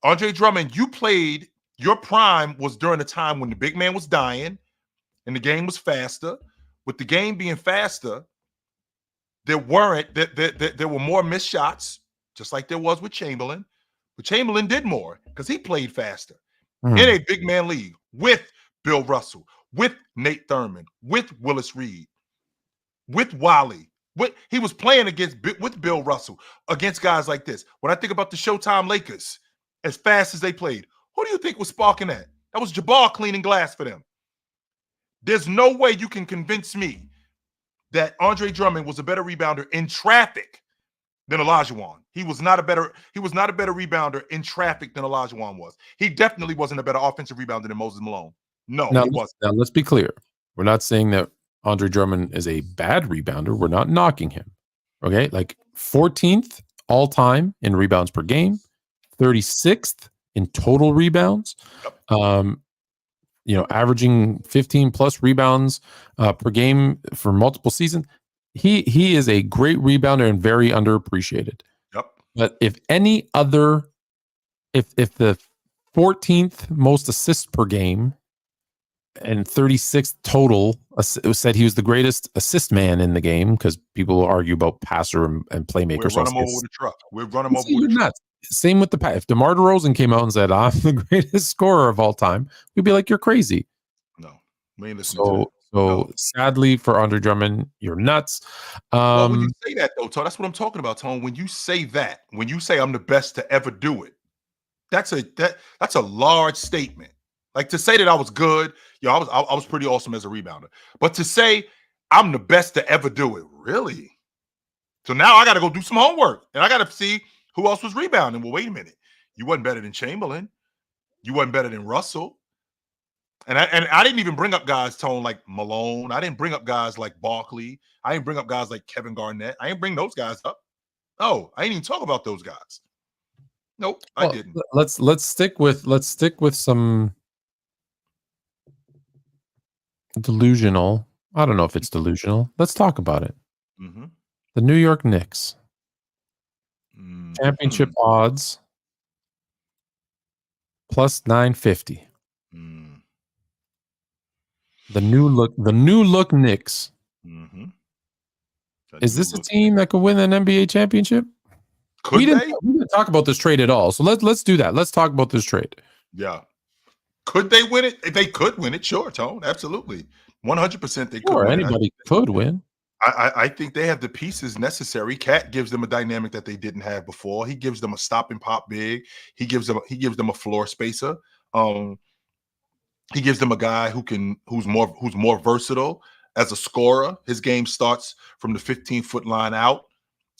Andre Drummond, your prime was during the time when the big man was dying and the game was faster. With the game being faster, there were more missed shots, just like there was with Chamberlain. But Chamberlain did more because he played faster in a big man league with Bill Russell, with Nate Thurman, with Willis Reed, with Wally. He was playing with Bill Russell against guys like this. When I think about the Showtime Lakers, as fast as they played, who do you think was sparking that? That was Jabbar cleaning glass for them. There's no way you can convince me that Andre Drummond was a better rebounder in traffic than Olajuwon. He was not a better rebounder in traffic than Olajuwon was. He definitely wasn't a better offensive rebounder than Moses Malone. No, he wasn't. Now let's be clear. We're not saying that Andre Drummond is a bad rebounder. We're not knocking him. Okay? Like 14th all time in rebounds per game, 36th in total rebounds. Averaging 15 plus rebounds per game for multiple seasons. He is a great rebounder and very underappreciated. Yep. But if the 14th most assists per game and 36th total said he was the greatest assist man in the game, because people will argue about passer and playmaker. We'll run him over with a truck. We'll run him over with a truck. Same with if DeMar DeRozan came out and said, I'm the greatest scorer of all time, we'd be like, you're crazy. No, we ain't listening to that. So sadly for Andre Drummond, you're nuts. Well, when you say that though, Tone, that's what I'm talking about, Tone. When you say that, when you say I'm the best to ever do it, that's a large statement. Like, to say that I was good, I was pretty awesome as a rebounder. But to say I'm the best to ever do it, really? So now I got to go do some homework, and I got to see who else was rebounding. Well, wait a minute. You wasn't better than Chamberlain. You wasn't better than Russell. And I didn't even bring up guys, Tone, like Malone. I didn't bring up guys like Barkley. I didn't bring up guys like Kevin Garnett. I didn't bring those guys up. No, I didn't even talk about those guys. Nope, I didn't. Let's stick with some delusional. I don't know if it's delusional. Let's talk about it. Mm-hmm. The New York Knicks. Championship odds plus 950. The new look Knicks. Mm-hmm. Is this a team that could win an NBA championship? We didn't talk about this trade at all. So let's do that. Let's talk about this trade. Yeah. Could they win it? If they could win it, sure, Tone. Absolutely. 100% they could win. Anybody could win. I think they have the pieces necessary. Cat gives them a dynamic that they didn't have before. He gives them a stop and pop big. He gives them a floor spacer. He gives them a guy who's more versatile as a scorer. His game starts from the 15-foot line out,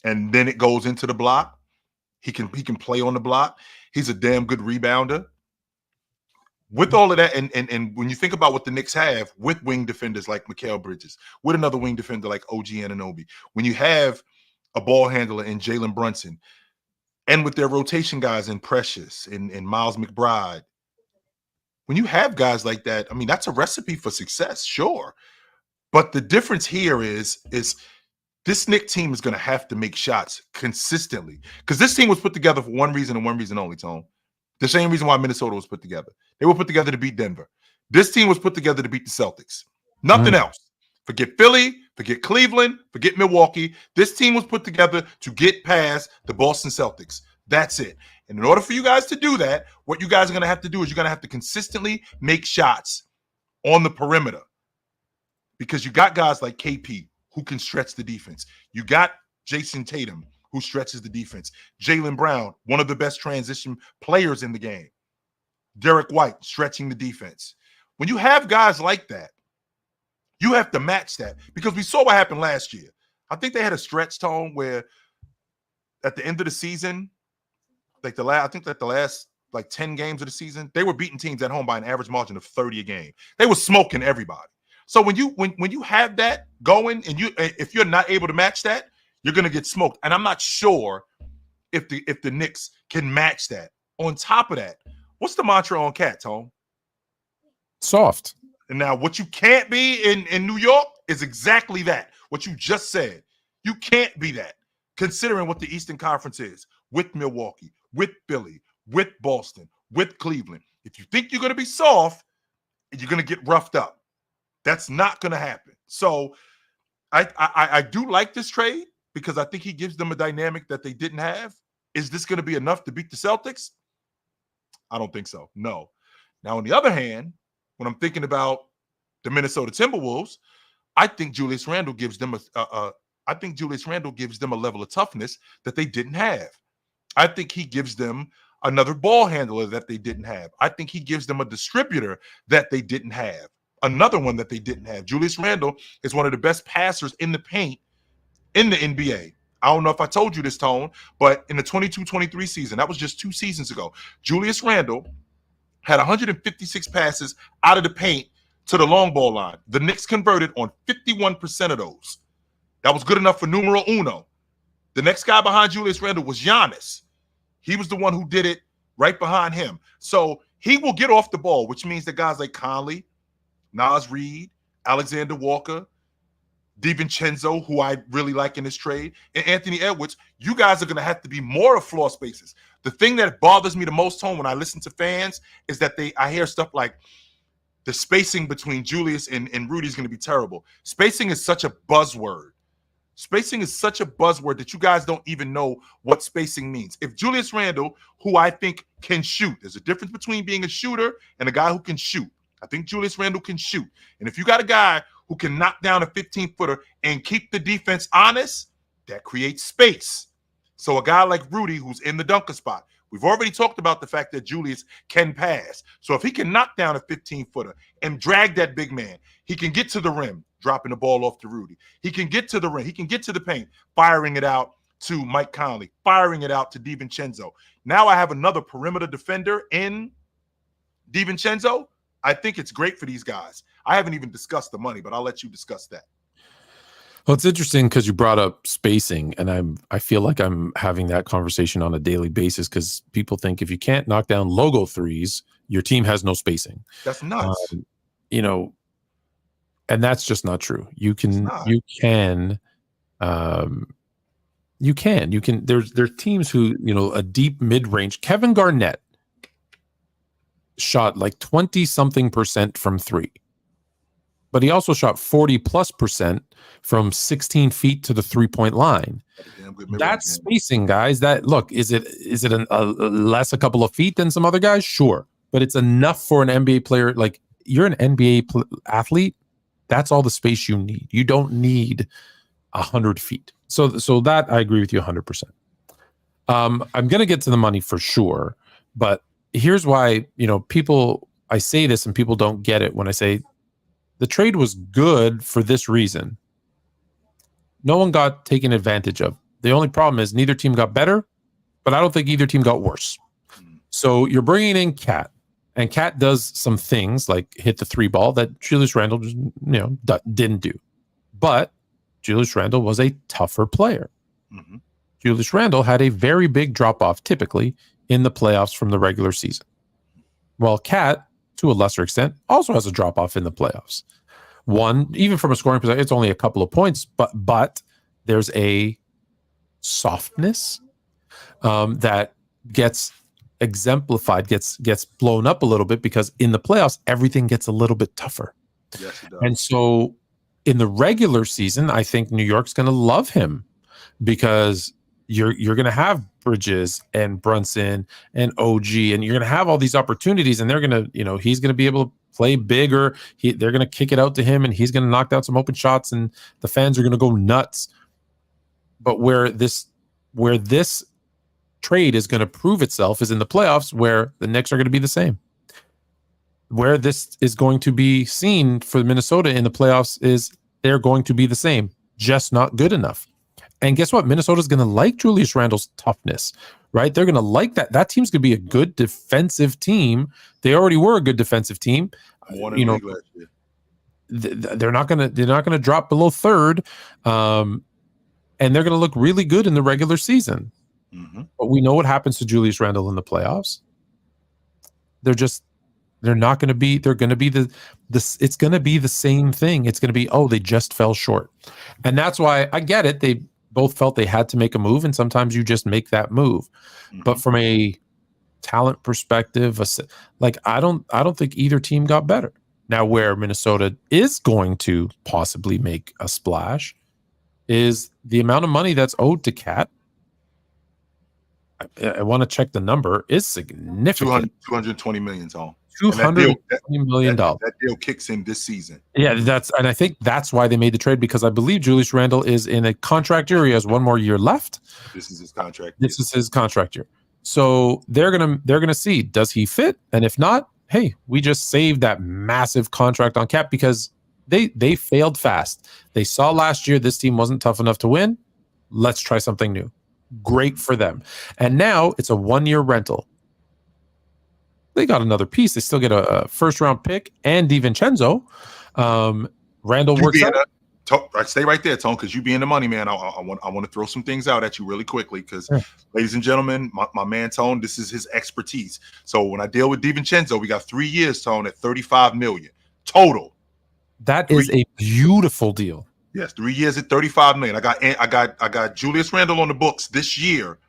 and then it goes into the block. He can play on the block. He's a damn good rebounder. With all of that, and when you think about what the Knicks have with wing defenders like Mikal Bridges, with another wing defender like OG Anunoby, when you have a ball handler in Jalen Brunson, and with their rotation guys in Precious and Miles McBride, when you have guys like that, I mean, that's a recipe for success, sure. But the difference here is this Knicks team is going to have to make shots consistently, because this team was put together for one reason and one reason only, Tone. The same reason why Minnesota was put together. They were put together to beat Denver. This team was put together to beat the Celtics. Nothing else. Forget Philly, forget Cleveland, forget Milwaukee. This team was put together to get past the Boston Celtics. That's it. And in order for you guys to do that, what you guys are going to have to do is you're going to have to consistently make shots on the perimeter, because you got guys like KP who can stretch the defense. You got Jason Tatum who stretches the defense. Jaylen Brown, one of the best transition players in the game. Derek White stretching the defense. When you have guys like that, you have to match that, because we saw what happened last year. I think they had a stretch, Tone, where at the end of the season, like the last 10 games of the season, they were beating teams at home by an average margin of 30 a game. They were smoking everybody. So when you have that going, and if you're not able to match that, you're going to get smoked. And I'm not sure if the Knicks can match that. On top of that, what's the mantra on Cat, Tone? Soft. And now what you can't be in New York is exactly that. What you just said. You can't be that, considering what the Eastern Conference is, with Milwaukee, with Philly, with Boston, with Cleveland. If you think you're going to be soft, you're going to get roughed up. That's not going to happen. So I do like this trade, because I think he gives them a dynamic that they didn't have. Is this going to be enough to beat the Celtics? I don't think so. No. Now, on the other hand, when I'm thinking about the Minnesota Timberwolves, I think Julius Randle gives them a level of toughness that they didn't have. I think he gives them another ball handler that they didn't have. I think he gives them a distributor that they didn't have. Another one that they didn't have. Julius Randle is one of the best passers in the paint in the NBA. I don't know if I told you this, Tone, but in the 22-23 season, that was just 2 seasons ago, Julius Randle had 156 passes out of the paint to the long ball line. The Knicks converted on 51% of those. That was good enough for numero uno. The next guy behind Julius Randle was Giannis. He was the one who did it right behind him. So he will get off the ball, which means that guys like Conley, Nas Reed, Alexander Walker, DiVincenzo, who I really like in this trade, and Anthony Edwards, you guys are going to have to be more of floor spacers. The thing that bothers me the most, Tone, when I listen to fans is that I hear stuff like the spacing between Julius and Rudy is going to be terrible. Spacing is such a buzzword. Spacing is such a buzzword that you guys don't even know what spacing means. If Julius Randle, who I think can shoot, there's a difference between being a shooter and a guy who can shoot. I think Julius Randle can shoot. And if you got a guy who can knock down a 15-footer and keep the defense honest, that creates space. So a guy like Rudy, who's in the dunker spot, we've already talked about the fact that Julius can pass. So if he can knock down a 15-footer and drag that big man, he can get to the rim, dropping the ball off to Rudy. He can get to the rim. He can get to the paint, firing it out to Mike Conley, firing it out to DiVincenzo. Now I have another perimeter defender in DiVincenzo. I think it's great for these guys. I haven't even discussed the money, but I'll let you discuss that. Well, it's interesting because you brought up spacing, and I feel like I'm having that conversation on a daily basis because people think if you can't knock down logo threes, your team has no spacing. That's nuts. And that's just not true. You can. There's teams who, a deep mid-range. Kevin Garnett shot like 20-something% from three. But he also shot 40+% from 16 feet to the 3-point line. That's spacing, guys. Is it a couple of feet than some other guys? Sure. But it's enough for an NBA player. Like, you're an NBA athlete. That's all the space you need. You don't need 100 feet. So that I agree with you 100%. I'm going to get to the money for sure. But here's why, I say this and people don't get it when I say, the trade was good for this reason. No one got taken advantage of. The only problem is neither team got better, but I don't think either team got worse. So you're bringing in Cat, and Cat does some things like hit the three ball that Julius Randle just, didn't do. But Julius Randle was a tougher player. Mm-hmm. Julius Randle had a very big drop-off typically in the playoffs from the regular season. While Cat, to a lesser extent, also has a drop-off in the playoffs. One, even from a scoring perspective, it's only a couple of points, but there's a softness that gets exemplified, gets blown up a little bit because in the playoffs, everything gets a little bit tougher. Yes, it does. And so in the regular season, I think New York's going to love him because you're going to have Bridges and Brunson and OG, and you're going to have all these opportunities, and they're going to, he's going to be able to play bigger. They're going to kick it out to him, and he's going to knock down some open shots, and the fans are going to go nuts. But where this trade is going to prove itself is in the playoffs, where the Knicks are going to be the same. Where this is going to be seen for Minnesota in the playoffs is they're going to be the same, just not good enough. And guess what? Minnesota's going to like Julius Randle's toughness, right? They're going to like that. That team's going to be a good defensive team. They already were a good defensive team. They're not going to drop below third, and they're going to look really good in the regular season. Mm-hmm. But we know what happens to Julius Randle in the playoffs. They're not going to be. They're going to be it's going to be the same thing. It's going to be, they just fell short, and that's why I get it. They both felt they had to make a move, and sometimes you just make that move. Mm-hmm. But from a talent perspective, I don't think either team got better. Now, where Minnesota is going to possibly make a splash is the amount of money that's owed to Cat. I want to check the number, is significant. $220 million, Tom. $220 million. That deal kicks in this season. Yeah, and I think that's why they made the trade, because I believe Julius Randle is in a contract year. He has one more year left. This is his contract. This is his contract year. So they're gonna see, does he fit? And if not, hey, we just saved that massive contract on Cap because they failed fast. They saw last year this team wasn't tough enough to win. Let's try something new. Great for them. And now it's a 1-year rental. They got another piece. They still get a first-round pick and DiVincenzo. Randle works out. Stay right there, Tone, because you being the money man. I want to throw some things out at you really quickly because, ladies and gentlemen, my man Tone, this is his expertise. So when I deal with DiVincenzo, we got 3 years, Tone, at $35 million total. That is a beautiful deal. Yes, 3 years at $35 million. I got Julius Randle on the books this year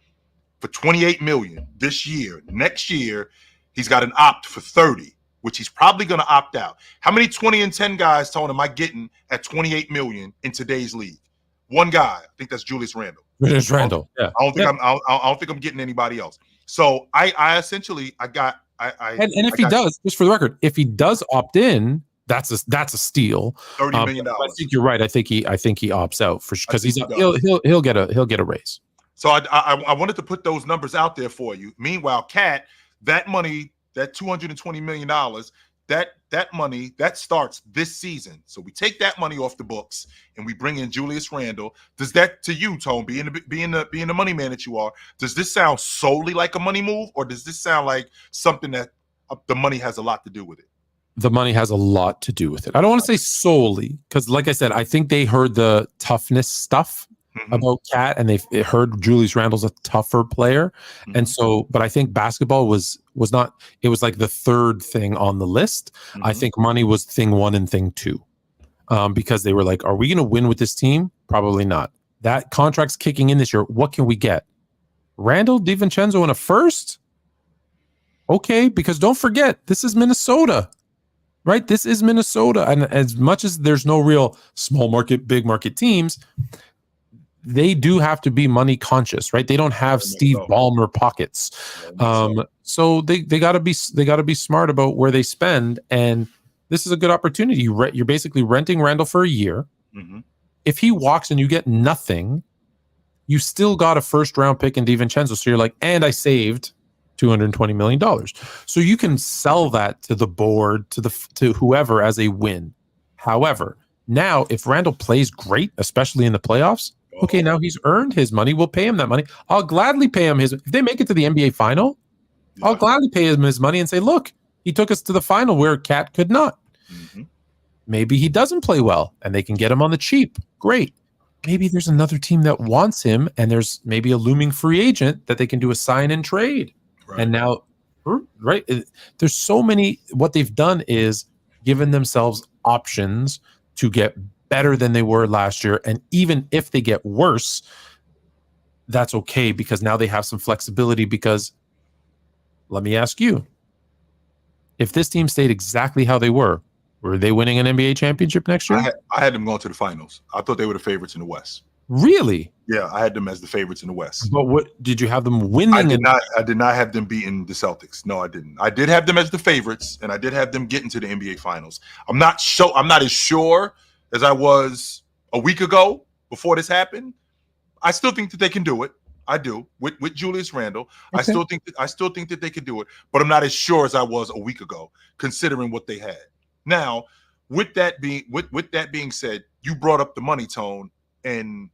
for $28 million. This year, next year, he's got an opt for 30. Which he's probably going to opt out. How many 20 and 10 guys, Tone, am I getting at $28 million in today's league? One guy. I think that's Julius Randle. Julius Randle. I don't think I'm getting anybody else. So I essentially got. And if he does, just for the record, if he does opt in, that's a steal. $30 million. I think you're right. I think he opts out for sure because he'll get a raise. So I wanted to put those numbers out there for you. Meanwhile, Cat, that money. That $220 million, that money, that starts this season. So we take that money off the books and we bring in Julius Randle. Does that, to you, Tone, being the money man that you are, does this sound solely like a money move, or does this sound like something that the money has a lot to do with it? The money has a lot to do with it. I don't want to say solely, because like I said, I think they heard the toughness stuff about Cat, and they heard Julius Randle's a tougher player, and so. But I think basketball was not. It was like the third thing on the list. I think money was thing 1 and thing 2, because they were like, "Are we going to win with this team? Probably not." That contract's kicking in this year. What can we get? Randle, DiVincenzo, and a first. Okay, because don't forget, this is Minnesota. Right? This is Minnesota, and as much as there's no real small market, big market teams, they do have to be money conscious, right? They don't have Steve Ballmer pockets, so they got to be smart about where they spend. And this is a good opportunity. You're basically renting Randle for a year. If he walks and you get nothing, you still got a first round pick in DiVincenzo. So you're like, and I saved $220 million. So you can sell that to the board, to whoever as a win. However, now if Randle plays great, especially in the playoffs. Okay, now he's earned his money. We'll pay him that money. I'll gladly pay him his. If they make it to the NBA final, I'll gladly pay him his money and say, look, he took us to the final where Cat could not. Maybe he doesn't play well and they can get him on the cheap. Great. Maybe there's another team that wants him and there's maybe a looming free agent that they can do a sign and trade. Right. And now, right, there's so many. What they've done is given themselves options to get better than they were last year, and even if they get worse, that's okay because now they have some flexibility. Because let me ask you, if this team stayed exactly how they were they winning an NBA championship next year? I had them going to the finals. I thought they were the favorites in the West. Really? Yeah, I had them as the favorites in the West. But what did you have them winning? I did not have them beating the Celtics. No, I didn't. I did have them as the favorites, and I did have them getting to the NBA finals. I'm not as sure as I was a week ago before this happened. I still think that they can do it. I do with Julius Randle. Okay. I still think that they can do it, but I'm not as sure as I was a week ago, considering what they had. Now, with that being said, you brought up the money, Tone, and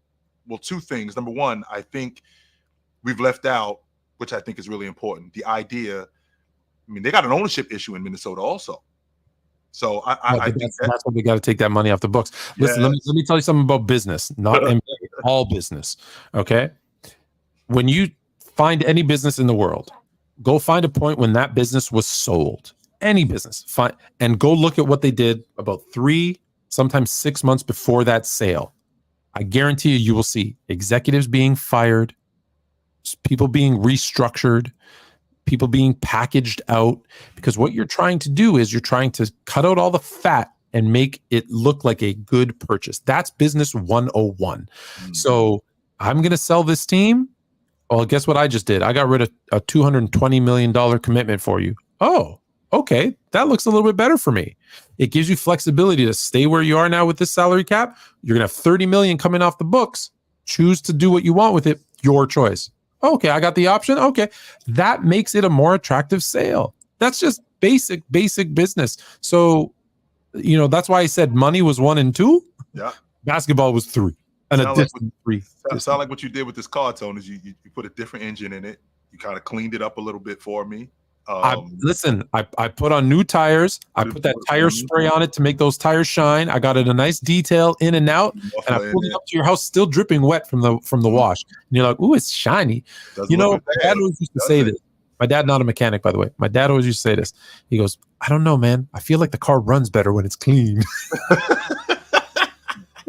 well, two things. Number one, I think we've left out, which I think is really important, the idea. I mean, they got an ownership issue in Minnesota also. So I think that's why we got to take that money off the books. Listen, let me tell you something about business, not NBA, all business. Okay, when you find any business in the world, go find a point when that business was sold. Any business, fine, and go look at what they did about 3, sometimes 6 months before that sale. I guarantee you will see executives being fired, people being restructured, people being packaged out, because what you're trying to do is you're trying to cut out all the fat and make it look like a good purchase. That's business 101. So I'm going to sell this team. Well, guess what I just did? I got rid of a $220 million commitment for you. Oh, okay. That looks a little bit better for me. It gives you flexibility to stay where you are now with this salary cap. You're going to have $30 million coming off the books. Choose to do what you want with it. Your choice. Okay, I got the option. Okay. That makes it a more attractive sale. That's just basic business. So, that's why I said money was 1 and 2. Yeah. Basketball was 3. And a different 3. Sound like what you did with this car, Tone, is you put a different engine in it. You kind of cleaned it up a little bit for me. Listen, I put on new tires. I put that tire spray on it to make those tires shine. I got it a nice detail in and out, and I pulled it up to your house, still dripping wet from the wash. And you're like, "Ooh, it's shiny." You know, my dad always used to say this. My dad, not a mechanic, by the way. My dad always used to say this. He goes, "I don't know, man. I feel like the car runs better when it's clean."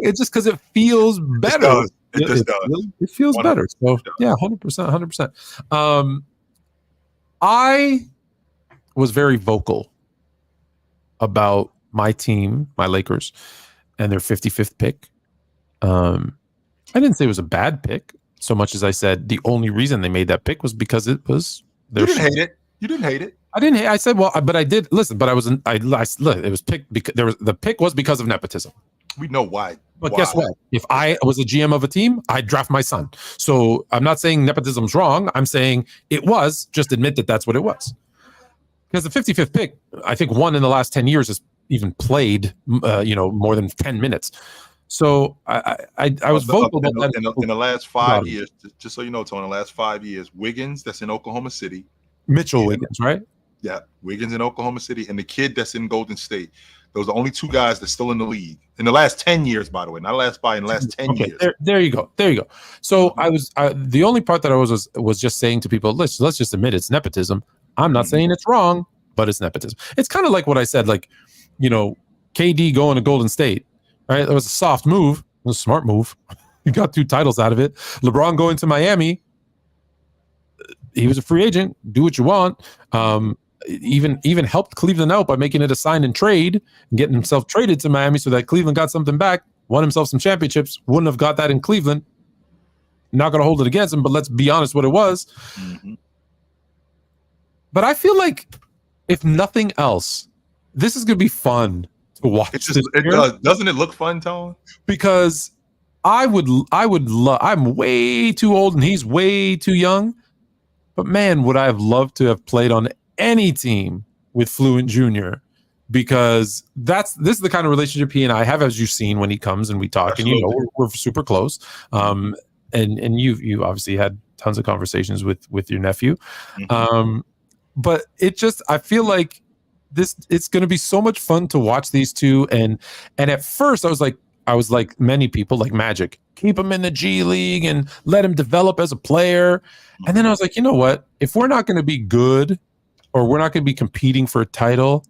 It's just because it feels better. It feels better. So yeah, 100%, 100%. I was very vocal about my team, my Lakers, and their 55th pick. I didn't say it was a bad pick so much as I said the only reason they made that pick was because it was their. You didn't hate it. You didn't hate it. I didn't hate. I said, well, but I did listen. But I wasn't. It was picked because the pick was because of nepotism. We know why. But guess what? If I was a GM of a team, I'd draft my son. So I'm not saying nepotism's wrong. I'm saying it was. Just admit that that's what it was. Because the 55th pick, I think one in the last 10 years has even played, more than 10 minutes. So I was vocal about that. In the last 5 years, just so you know, Tony, in the last 5 years, Wiggins, that's in Oklahoma City. Mitchell Wiggins, right? Yeah, Wiggins in Oklahoma City, and the kid that's in Golden State. Those are the only two guys that's still in the league in the last 10 years, by the way, not the last 5, in the last 10 years. There you go. So the only part that I was just saying to people, let's just admit it's nepotism. I'm not saying it's wrong, but it's nepotism. It's kind of like what I said, like, KD going to Golden State, right? That was a soft move. It was a smart move. You got 2 titles out of it. LeBron going to Miami. He was a free agent. Do what you want. Even helped Cleveland out by making it a sign and trade and getting himself traded to Miami so that Cleveland got something back, won himself some championships. Wouldn't have got that in Cleveland. Not going to hold it against him, but let's be honest what it was. Mm-hmm. But I feel like, if nothing else, this is going to be fun to watch. It does. Doesn't it look fun, Tone? Because I would love. I'm way too old and he's way too young. But man, would I have loved to have played on any team with Fluent Jr. Because this is the kind of relationship he and I have, as you've seen when he comes and we talk. Absolutely. And we're super close. And you obviously had tons of conversations with your nephew. Mm-hmm. But I feel like it's going to be so much fun to watch these two. And at first I was like many people, like Magic, keep him in the G League and let him develop as a player. And then I was like, you know what? If we're not going to be good or we're not going to be competing for a title,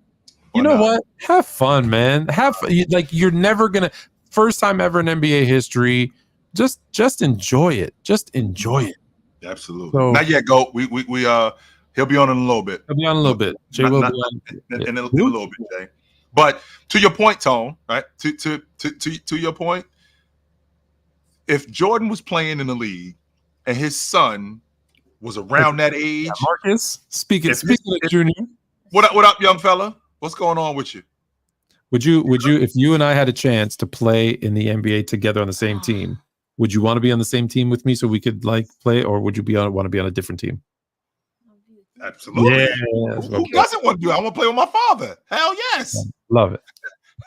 what? Have fun, man. You're never going to, first time ever in NBA history, just enjoy it. Just enjoy it. Absolutely. So, not yet, go. We he'll be on in a little bit. He'll be on a little bit. Jay will be on in a little bit, Jay. But to your point, Tone, right? To your point, if Jordan was playing in the league and his son was around that age, Marcus, speaking of Junior, what up, young fella? What's going on with you? Would you, if you and I had a chance to play in the NBA together on the same team, would you want to be on the same team with me so we could play, or would you want to be on a different team? Absolutely. Yeah. Who doesn't want to do it? I want to play with my father. Hell yes. Love it.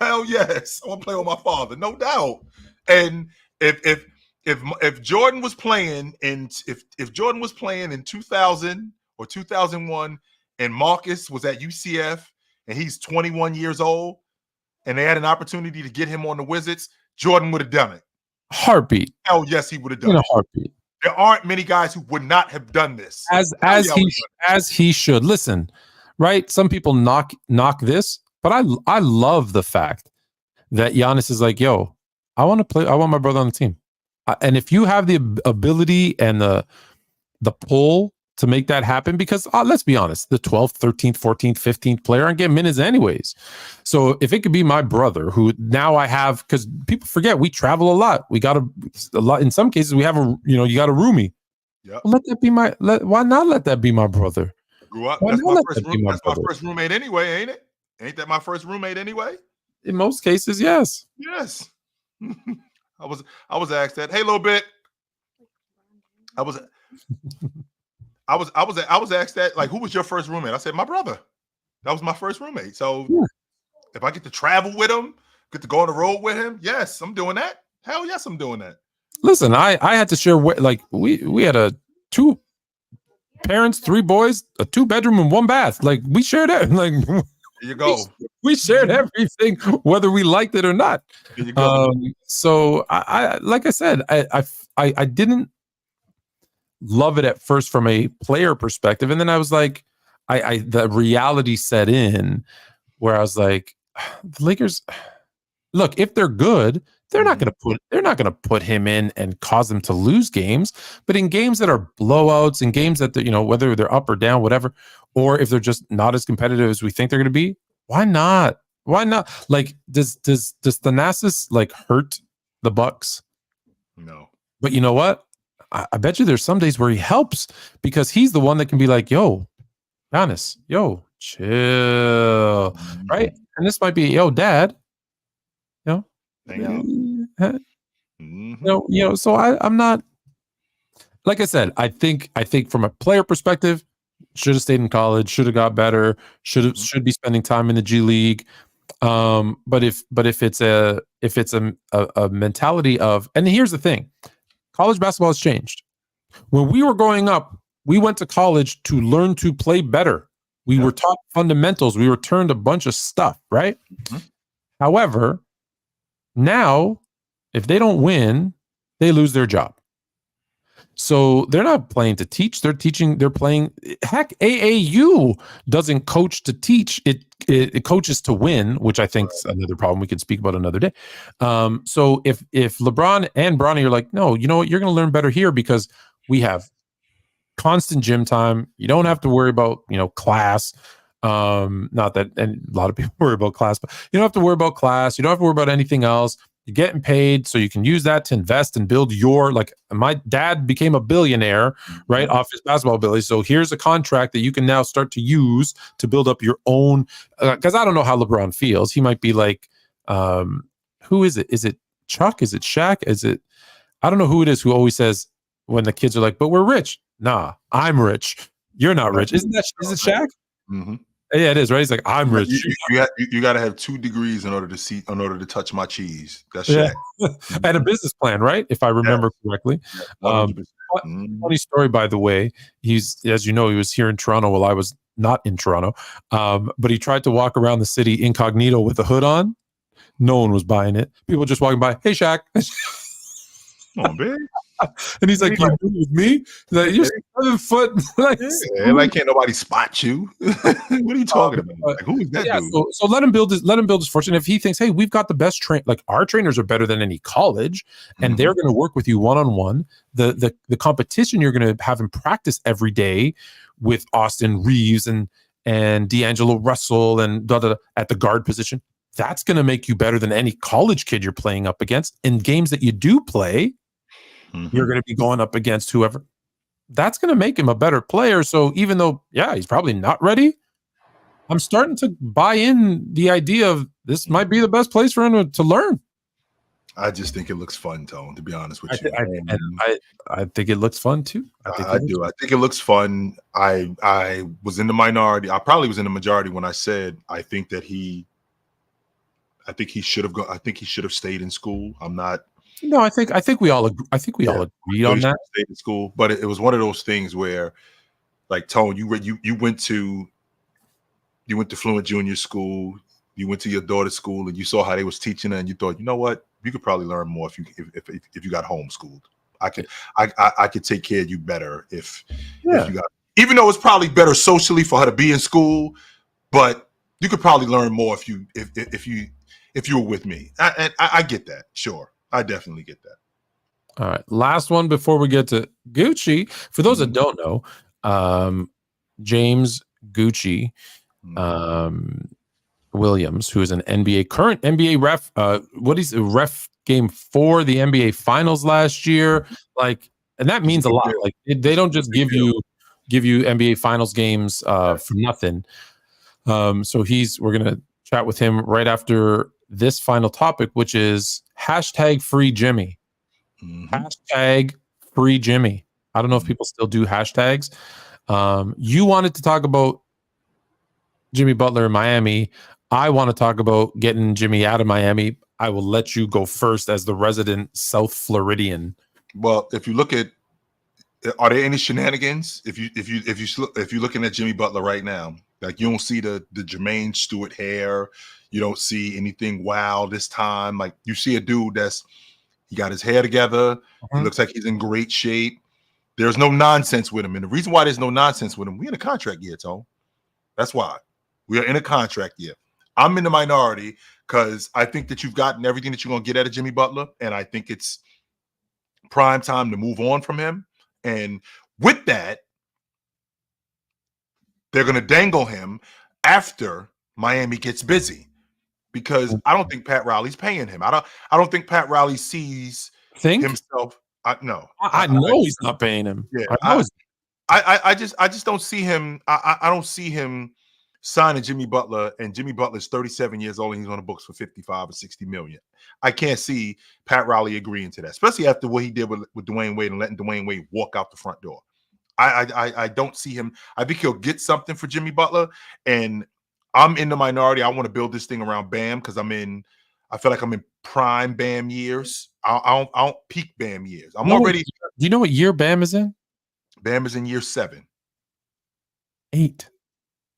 Hell yes. I want to play with my father, no doubt. And if Jordan was playing if Jordan was playing in 2000 or 2001 and Marcus was at UCF and he's 21 years old and they had an opportunity to get him on the Wizards, Jordan would have done it. Heartbeat. Hell yes, he would have done it. In a heartbeat. There aren't many guys who would not have done this. As he should. Listen, right? Some people knock this, but I love the fact that Giannis is like, yo, I want to play. I want my brother on the team. And if you have the ability and the pull to make that happen, because let's be honest, the 12th, 13th, 14th, 15th player aren't getting minutes anyways. So if it could be my brother, who now I have, because people forget we travel a lot. We got a lot. In some cases, we have you got a roomie. Yeah. Well, why not let that be my brother? Grew up. That's my first roommate anyway, ain't it? Ain't that my first roommate anyway? In most cases, yes. Yes. I was asked that. Hey, little bit. I was asked that, like, who was your first roommate? I said, my brother. That was my first roommate. So if I get to travel with him, get to go on the road with him, yes, I'm doing that. Hell yes, I'm doing that. Listen, I had to share, like, we had parents, 3 boys, a 2-bedroom and 1 bath. Like we shared it. Like There you go. we shared everything, whether we liked it or not. There you go. So I like I said, I didn't love it at first from a player perspective, and then I was like, the reality set in where I was like, the Lakers. Look, if they're good, they're not going to put him in and cause them to lose games. But in games that are blowouts, in games that whether they're up or down, whatever, or if they're just not as competitive as we think they're going to be, why not? Why not? Like, does Thanasis like hurt the Bucks? No. But you know what? I bet you there's some days where he helps because he's the one that can be like, yo, Giannis, yo, chill, right? And this might be, yo, Dad, Thank you. So I'm not, like I said, I think from a player perspective, should have stayed in college, should have got better, should be spending time in the G League. But if it's a mentality of, and here's the thing, college basketball has changed. When we were growing up, we went to college to learn to play better. We were taught fundamentals. We were turned a bunch of stuff, right? Mm-hmm. However, now, if they don't win, they lose their job. So they're not playing to teach. They're teaching. They're playing. Heck, AAU doesn't coach to teach. It coaches to win, which I think is another problem we can speak about another day. So if LeBron and Bronny are like, no, you know what, you're going to learn better here because we have constant gym time. You don't have to worry about class. Not that, and a lot of people worry about class, but you don't have to worry about class. You don't have to worry about anything else. You're getting paid, so you can use that to invest and build your, like my dad became a billionaire, right, off his basketball ability. So here's a contract that you can now start to use to build up your own, because I don't know how LeBron feels. He might be like, who is it? Is it Chuck? Is it Shaq? Is it, I don't know who it is who always says when the kids are like, but we're rich. Nah, I'm rich. You're not rich. Is it Shaq? Mm-hmm. Yeah, it is, right? He's like, I'm rich. You got to have 2 degrees in order to touch my cheese. That's Shaq. And a business plan, right? If I remember correctly. Funny story, by the way. He's, as you know, he was here in Toronto while I was not in Toronto. But he tried to walk around the city incognito with a hood on. No one was buying it. People just walking by. Hey, Shaq. Come on, big. And he's like, you do with me? Like, you're 7 foot. Like can't nobody spot you. What are you talking about? Like, who is that dude? So let him build his fortune. If he thinks, hey, we've got the best like our trainers are better than any college, and they're going to work with you one-on-one. The competition you're going to have in practice every day with Austin Reeves and D'Angelo Russell and at the guard position, that's going to make you better than any college kid you're playing up against. In games that you do play, you're going to be going up against whoever. That's going to make him a better player. So even though, he's probably not ready, I'm starting to buy in the idea of this might be the best place for him to learn. I just think it looks fun, Tone, to be honest with you. I think it looks fun too. I do. I think it looks fun. I was in the minority. I probably was in the majority when I said I think he should have gone. I think he should have stayed in school. I'm not. No, I think we all agree. I think we all agreed on that. Stayed in school, but it was one of those things where, like, Tone, you went to Fluent Junior School, you went to your daughter's school, and you saw how they was teaching her, and you thought, you know what, you could probably learn more if you got homeschooled. I could take care of you better if you got. Even though it's probably better socially for her to be in school, but you could probably learn more if you were with me. I get that. Sure. I definitely get that. All right. Last one before we get to Gucci. For those that don't know, James Gucci Williams, who is an current NBA ref, ref game 4 the NBA finals last year. Like, and that means a lot. Like they don't just give you NBA finals games for nothing. So we're going to chat with him right after this final topic, which is #free Jimmy. #free Jimmy. I don't know if people still do hashtags. You wanted to talk about Jimmy Butler in Miami. I want to talk about getting Jimmy out of Miami. I will let you go first as the resident South Floridian. Well, if you look at Are there any shenanigans? If you're looking at Jimmy Butler right now, like you don't see the Jermaine Stewart hair, you don't see anything wow this time. Like you see a dude he got his hair together. He Mhm. looks like he's in great shape. There's no nonsense with him, and the reason why there's no nonsense with him, we're in a contract year, Tone. That's why we are in a contract year. I'm in the minority because I think that you've gotten everything that you're gonna get out of Jimmy Butler, and I think it's prime time to move on from him. And with that, they're going to dangle him after Miami gets busy because I don't think Pat Riley's paying him. I don't think Pat Riley sees Think? himself. No, I know he's not paying him. yeah, I know. I just don't see him. I don't see him signing Jimmy Butler, and Jimmy Butler's 37 years old and he's on the books for 55 or 60 million. I can't see Pat Riley agreeing to that, especially after what he did with Dwayne Wade and letting Dwayne Wade walk out the front door. I don't see him. I think he'll get something for Jimmy Butler, and I'm in the minority. I want to build this thing around Bam because I feel like I'm in prime Bam years. I don't peak Bam years. I'm already. Do you know what year Bam is in? Bam is in year 7. 8.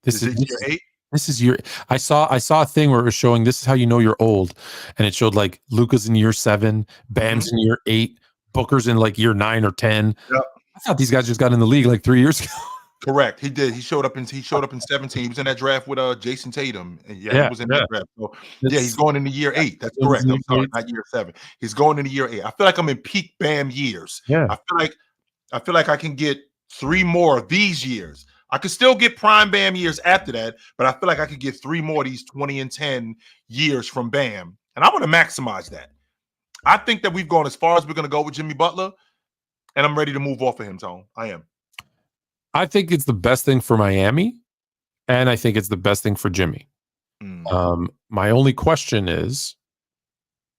Is it year 8? This is year. I saw a thing where it was showing this is how you know you're old, and it showed like Luka's in year 7, Bam's in year 8, Booker's in like year 9 or 10. Yep. I thought these guys just got in the league like 3 years ago. Correct. He did. He showed up in 17. He was in that draft with Jason Tatum. And he was in that draft. So he's going into year 8. That's correct. I'm sorry, not year 7. He's going into year 8. I feel like I'm in peak Bam years. Yeah. I feel like I can get 3 more of these years. I could still get prime Bam years after that, but I feel like I could get 3 more of these 20 and 10 years from Bam. And I want to maximize that. I think that we've gone as far as we're going to go with Jimmy Butler, and I'm ready to move off of him, Tone. I am. I think it's the best thing for Miami, and I think it's the best thing for Jimmy. My only question is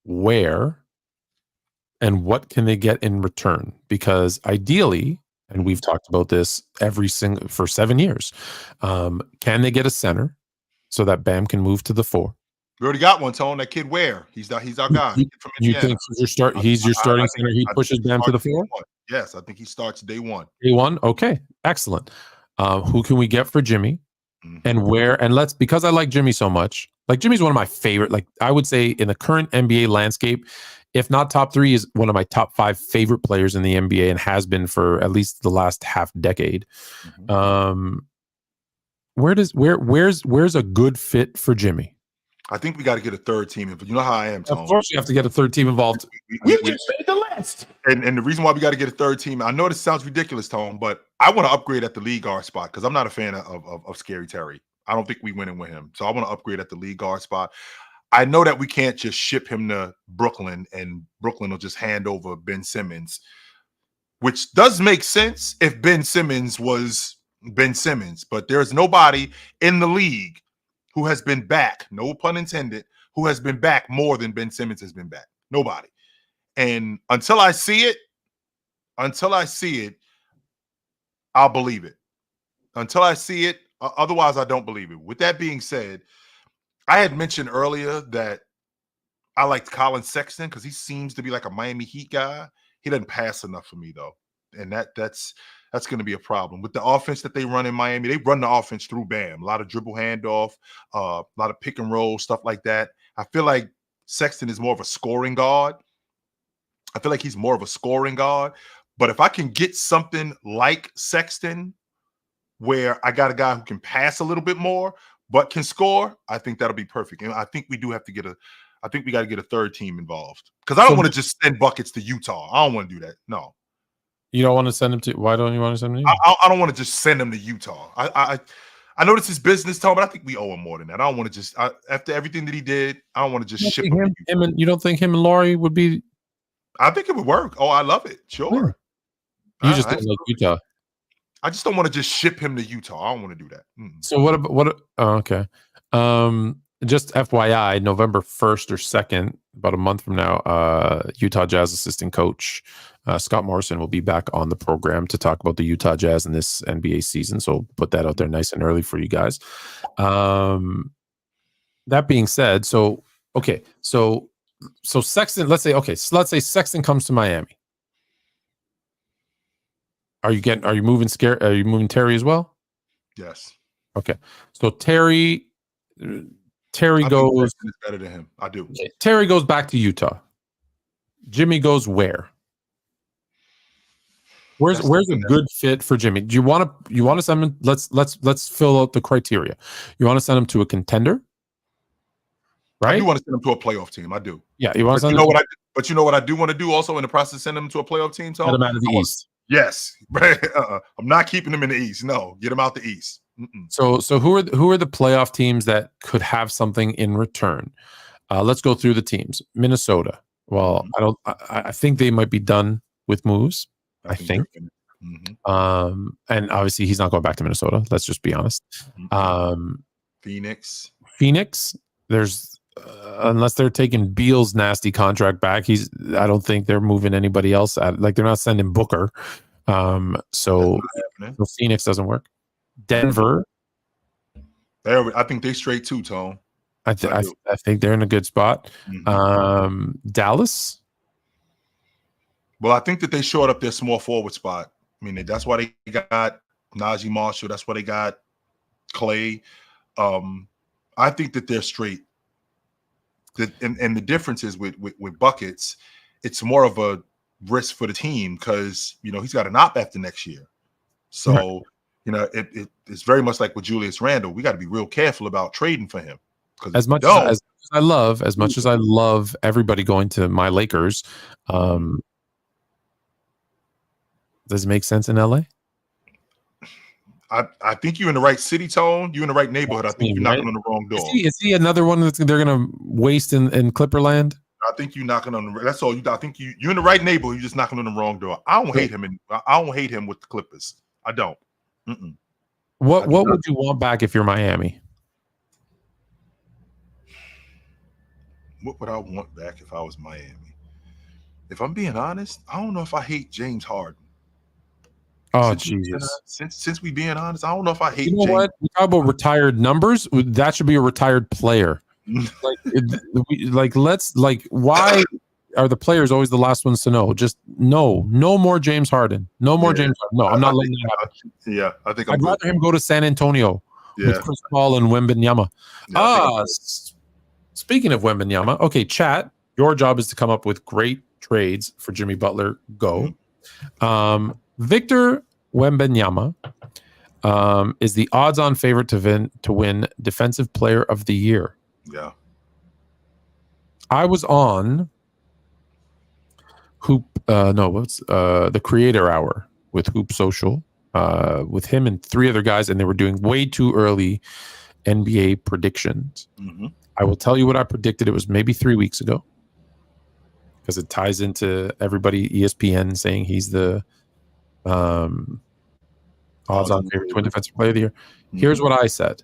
where and what can they get in return? Because ideally, and we've talked about this for 7 years, can they get a center so that Bam can move to the 4? We already got one, Tone. That kid Ware. He's our guy. You think he's your starting center? He pushes Bam to the 4? Yes, I think he starts day 1. Day 1? Okay, excellent. Who can we get for Jimmy? And where? And because I like Jimmy so much, like Jimmy's one of my favorite, like I would say in the current NBA landscape, if not top 3, is one of my top 5 favorite players in the NBA and has been for at least the last half decade. Where's a good fit for Jimmy? I think we got to get a third team involved. You know how I am, Tone. Of course, you have to get a third team involved. We just made the list. And the reason why we got to get a third team, I know this sounds ridiculous, Tone, but I want to upgrade at the league guard spot because I'm not a fan of Scary Terry. I don't think we winning with him. So I want to upgrade at the league guard spot. I know that we can't just ship him to Brooklyn and Brooklyn will just hand over Ben Simmons, which does make sense if Ben Simmons was Ben Simmons, but there's nobody in the league who has been back, no pun intended, who has been back more than Ben Simmons has been back. Nobody. And until I see it, I'll believe it. Until I see it, otherwise I don't believe it. With that being said, I had mentioned earlier that I liked Colin Sexton because he seems to be like a Miami Heat guy. He doesn't pass enough for me, though. And that's going to be a problem. With the offense that they run in Miami, they run the offense through Bam. A lot of dribble handoff, a lot of pick and roll, stuff like that. I feel like Sexton is more of a scoring guard. But if I can get something like Sexton where I got a guy who can pass a little bit more but can score, I think that'll be perfect. And I think we do have to get I think we got to get a third team involved because I don't want to just send buckets to Utah. I don't want to do that. No. You don't want to send him to? Why don't you want to send him to? I don't want to just send him to Utah. I know this is business talk, but I think we owe him more than that. I don't want to just after everything that he did, I don't want to just ship him. You don't think him and Laurie would be? I think it would work. Oh, I love it. Sure. You just don't like Utah. I just don't want to just ship him to Utah. I don't want to do that. So what about what? Oh, okay. Just FYI, November 1st or 2nd, about a month from now, Utah Jazz assistant coach Scott Morrison will be back on the program to talk about the Utah Jazz in this NBA season. So put that out there nice and early for you guys. That being said, so Sexton, let's say Sexton comes to Miami. Are you moving Terry as well? Yes. Okay. So Terry I think goes Preston is better than him. I do. okay, Terry goes back to Utah. Jimmy goes where? Where's a good fit for Jimmy? Do you want to send him? Let's fill out the criteria. You want to send him to a contender, right? I do want to send him to a playoff team. I do. Yeah, you want to send him. him. But you know what I do want to do also in the process of sending him to a playoff team. So Get him out of the East. Yes, I'm not keeping him in the East. No, get him out the East. Mm-mm. So who are the playoff teams that could have something in return? Let's go through the teams. Minnesota. Well, I think they might be done with moves. I think. Mm-hmm. And obviously he's not going back to Minnesota. Let's just be honest. Mm-hmm. Phoenix. There's unless they're taking Beal's nasty contract back, I don't think they're moving anybody else they're not sending Booker. So Phoenix doesn't work. Denver. I think they straight too, Tone. I think they're in a good spot. Mm-hmm. Dallas. Well, I think that they shored up their small forward spot. I mean, that's why they got Najee Marshall. That's why they got Clay. I think that they're straight. And the difference is with buckets, it's more of a risk for the team because he's got an op after next year. So it's very much like with Julius Randle. We got to be real careful about trading for him. As much as I love everybody going to my Lakers, does it make sense in LA? I think you're in the right city, Tone. You're in the right neighborhood. I think you're knocking on the wrong door. Is he another one that they're going to waste in Clipperland? I think you're knocking on the. That's all. I think you're in the right neighborhood. You're just knocking on the wrong door. I don't hate him, I don't hate him with the Clippers. I don't. Mm-mm. What would you want back if you're Miami? What would I want back if I was Miami? If I'm being honest, I don't know if I hate James Harden. Oh, Jesus. Since we being honest, I don't know if I hate James. What? We talk about retired numbers. That should be a retired player. Why are the players always the last ones to know? Just no more James Harden. No more James Harden. No, I'm not letting that happen. Yeah, I think I'd rather him go to San Antonio with Chris Paul and Wembanyama. Speaking of Wembanyama, okay, chat, your job is to come up with great trades for Jimmy Butler. Go. Mm-hmm. Victor Wembanyama is the odds-on favorite to win Defensive Player of the Year. Yeah. I was on the Creator Hour with Hoop Social with him and three other guys, and they were doing way too early NBA predictions. Mm-hmm. I will tell you what I predicted. It was maybe 3 weeks ago because it ties into everybody, ESPN, saying he's the odds-on favorite to win Defensive Player of the Year. Mm-hmm. Here's what I said.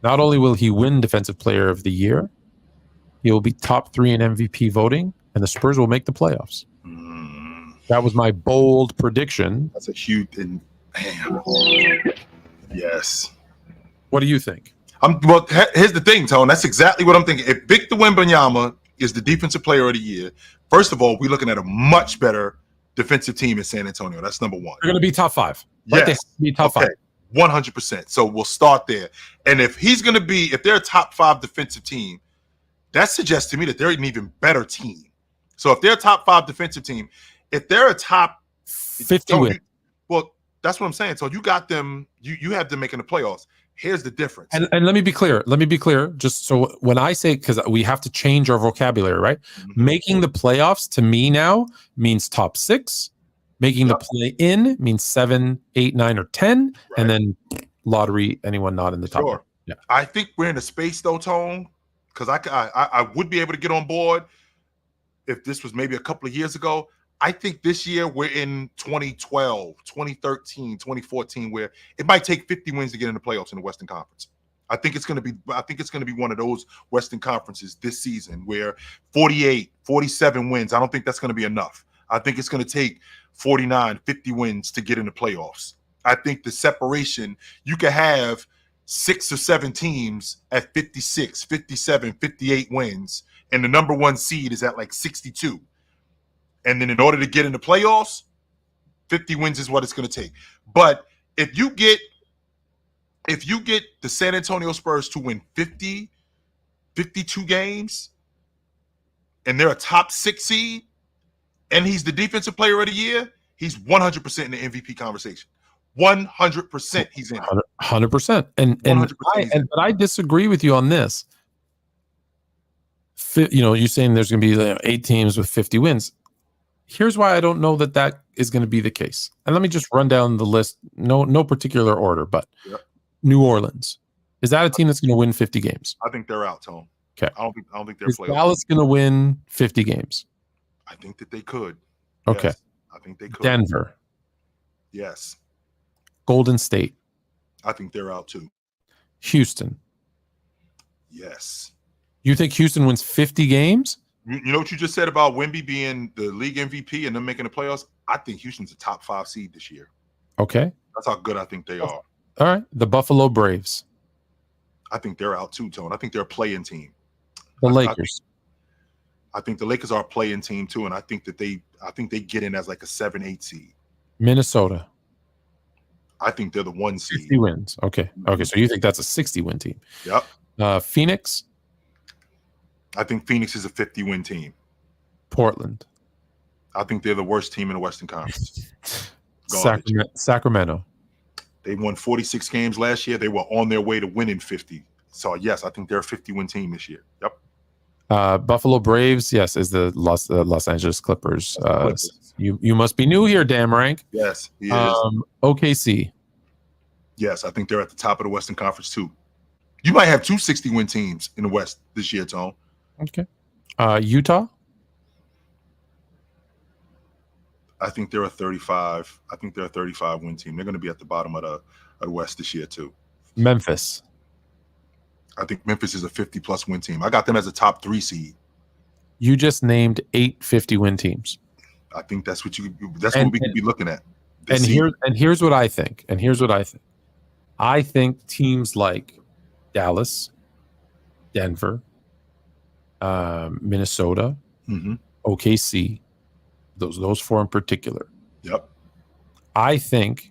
Not only will he win Defensive Player of the Year, he will be top 3 in MVP voting, and the Spurs will make the playoffs. That was my bold prediction. That's a huge and yes. What do you think? Well, here's the thing, Tone. That's exactly what I'm thinking. If Victor Wembanyama is the Defensive Player of the Year, first of all, we're looking at a much better defensive team in San Antonio. That's number one. They're going to be top 5. Yes. Right? Be top 5. 100%. So we'll start there. And if they're a top 5 defensive team, that suggests to me that they're an even better team. So if they're a top 5 defensive team, if they're a top 50 win. Well, that's what I'm saying. So you got them, you have them making the playoffs. Here's the difference. And let me be clear. Just so when I say, because we have to change our vocabulary, right? Mm-hmm. Making the playoffs to me now means top 6. Making the play in means 7, 8, 9, or 10. Right. And then lottery, anyone not in the top. Sure. Yeah. I think we're in a space though, Tone, because I would be able to get on board if this was maybe a couple of years ago. I think this year we're in 2012, 2013, 2014, where it might take 50 wins to get in the playoffs in the Western Conference. I think it's going to be one of those Western Conferences this season where 48, 47 wins. I don't think that's going to be enough. I think it's going to take 49, 50 wins to get in the playoffs. I think the separation, you could have 6 or 7 teams at 56, 57, 58 wins, and the number 1 seed is at like 62. And then in order to get in the playoffs, 50 wins is what it's going to take. But if you get the San Antonio Spurs to win 50, 52 games, and they're a top 6 seed, and he's the defensive player of the year, he's 100% in the MVP conversation. 100% he's in. 100%. And 100% but I disagree with you on this. You're saying there's going to be 8 teams with 50 wins. Here's why I don't know that is going to be the case. And let me just run down the list. No particular order, but New Orleans. Is that a team that's going to win 50 games? I think they're out, Tone. Okay. I don't think they're Is Dallas going to win 50 games? I think that they could. Okay. Yes, I think they could. Denver. Yes. Golden State. I think they're out too. Houston. Yes. You think Houston wins 50 games? You know what you just said about Wemby being the league MVP and them making the playoffs? I think Houston's a top 5 seed this year. Okay. That's how good I think they are. All right. The Buffalo Braves. I think they're out too, Tone. I think they're a play-in team. The Lakers. I think the Lakers are a play-in team too, and I think they get in as like a 7-8 seed. Minnesota. I think they're the 1 seed. 50 wins. Okay. So you think that's a 60-win team? Yep. Phoenix. I think Phoenix is a 50-win team. Portland. I think they're the worst team in the Western Conference. Sacramento. They won 46 games last year. They were on their way to winning 50. So, yes, I think they're a 50-win team this year. Yep. Buffalo Braves, yes, is the Los Angeles Clippers. You must be new here, Dan Rank. Yes, he is. OKC. Yes, I think they're at the top of the Western Conference too. You might have 2 60-win teams in the West this year, Tone. Okay. Utah. I think they're a 35. I think they're a 35-win team. They're going to be at the bottom of the West this year too. Memphis. I think Memphis is a 50+ win team. I got them as a top 3 seed. You just named 8 50-win teams. I think that's what we could be looking at. Here's what I think. I think teams like Dallas, Denver, Minnesota, OKC, those 4 in particular. Yep. I think,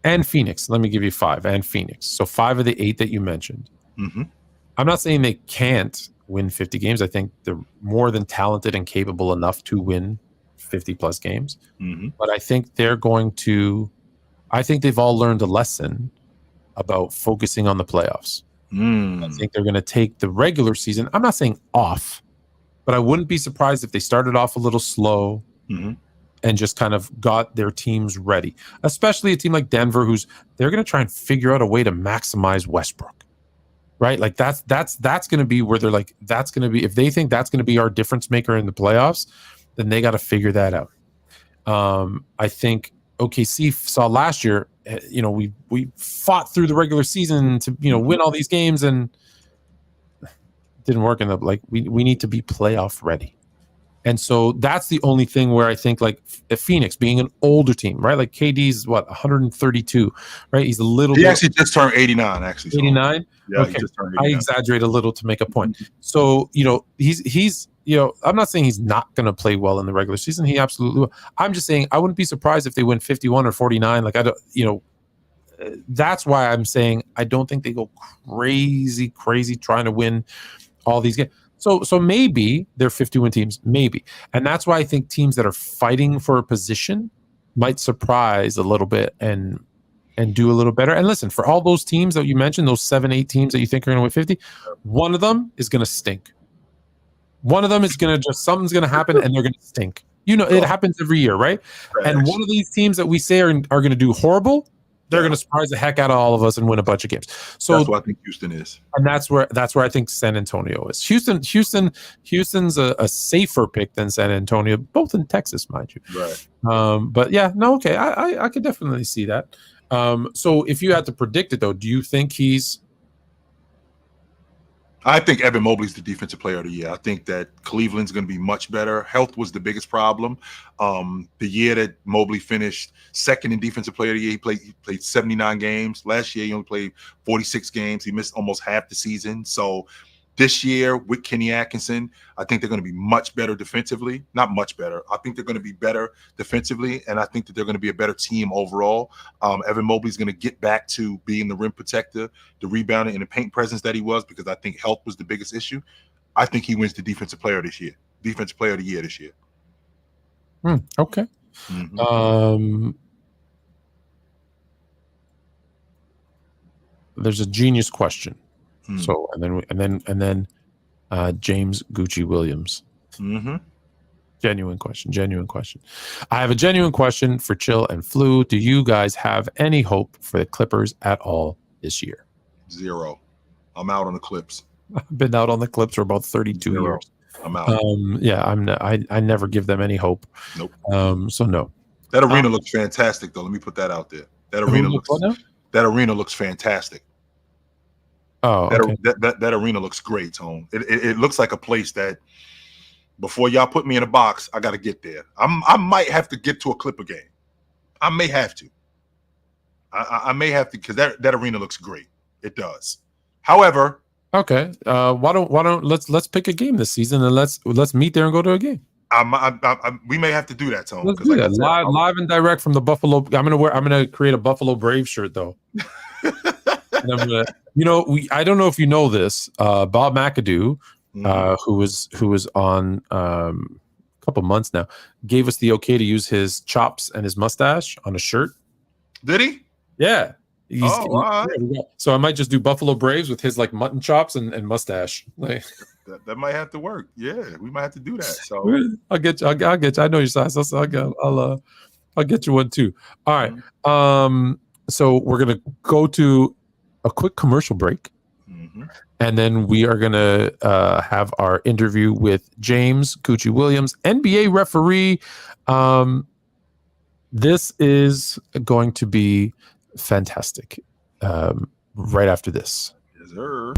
and Phoenix. Let me give you 5 and Phoenix. So 5 of the 8 that you mentioned. I'm not saying they can't win 50 games. I think they're more than talented and capable enough to win 50+ games. But I think they're going to. I think they've all learned a lesson about focusing on the playoffs. I think they're going to take the regular season. I'm not saying off, but I wouldn't be surprised if they started off a little slow and just kind of got their teams ready. Especially a team like Denver, they're going to try and figure out a way to maximize Westbrook. Right? Like that's going to be where they're like, that's going to be, if they think that's going to be our difference maker in the playoffs, then they got to figure that out. I think OKC saw last year, we fought through the regular season to, win all these games, and didn't work in we need to be playoff ready. And so that's the only thing where I think like Phoenix being an older team, right? Like KD's 132, right? He's a little. He actually just turned 89. Actually, 89. Yeah, okay. He just turned 89. I exaggerate a little to make a point. So he's I'm not saying he's not going to play well in the regular season. He absolutely will. I'm just saying I wouldn't be surprised if they win 51 or 49. Like I don't, that's why I'm saying I don't think they go crazy trying to win all these games. So maybe they're 50-win teams, maybe. And that's why I think teams that are fighting for a position might surprise a little bit and do a little better. And listen, for all those teams that you mentioned, those 7-8 teams that you think are going to win 50, one of them is going to stink. One of them is going to something's going to happen and they're going to stink. It happens every year, right? And one of these teams that we say are going to do horrible, they're going to surprise the heck out of all of us and win a bunch of games. So that's what I think Houston is, and that's where I think San Antonio is. Houston's a safer pick than San Antonio, both in Texas, mind you. Right. But yeah, no, okay, I could definitely see that. So if you had to predict it, though, do you think he's? I think Evan Mobley's the defensive player of the year. I think that Cleveland's going to be much better. Health was the biggest problem. The year that Mobley finished second in defensive player of the year, he played 79 games. Last year, he only played 46 games. He missed almost half the season. So This year with Kenny Atkinson, I think they're going to be much better defensively. Not much better. I think they're going to be better defensively, and I think that they're going to be a better team overall. Evan Mobley's going to get back to being the rim protector, the rebounder, and the paint presence that he was, because I think health was the biggest issue. I think he wins the defensive player of the year this year. Okay. Mm-hmm. There's a genius question. So and then James Gucci Williams. Mm-hmm. Genuine question. I have a genuine question for Chill and Flu. Do you guys have any hope for the Clippers at all this year? 0. I'm out on the Clips. I've been out on the Clips for about 32 years. I'm out. I never give them any hope. Nope. So no. That arena looks fantastic, though. Let me put that out there. That arena looks fantastic. Oh, okay. That arena looks great, Tone. It looks like a place that before y'all put me in a box, I got to get there. I might have to get to a Clipper game. I may have to. I may have to, because that arena looks great. It does. However, okay. Why don't let's pick a game this season and let's meet there and go to a game. We may have to do that, Tone. Let's do that. Live and direct from the Buffalo. I'm gonna create a Buffalo Brave shirt though. And I don't know if you know this. Bob McAdoo, who was on a couple months now, gave us the okay to use his chops and his mustache on a shirt. Did he? Yeah. Wow. So I might just do Buffalo Braves with his like mutton chops and mustache. Like that might have to work. Yeah, we might have to do that. So I'll get you. I know your size. I'll get you one too. All right. So we're gonna go to a quick commercial break, and then we are gonna have our interview with James Gucci Williams, NBA referee. This is going to be fantastic. Right after this. Yes, sir.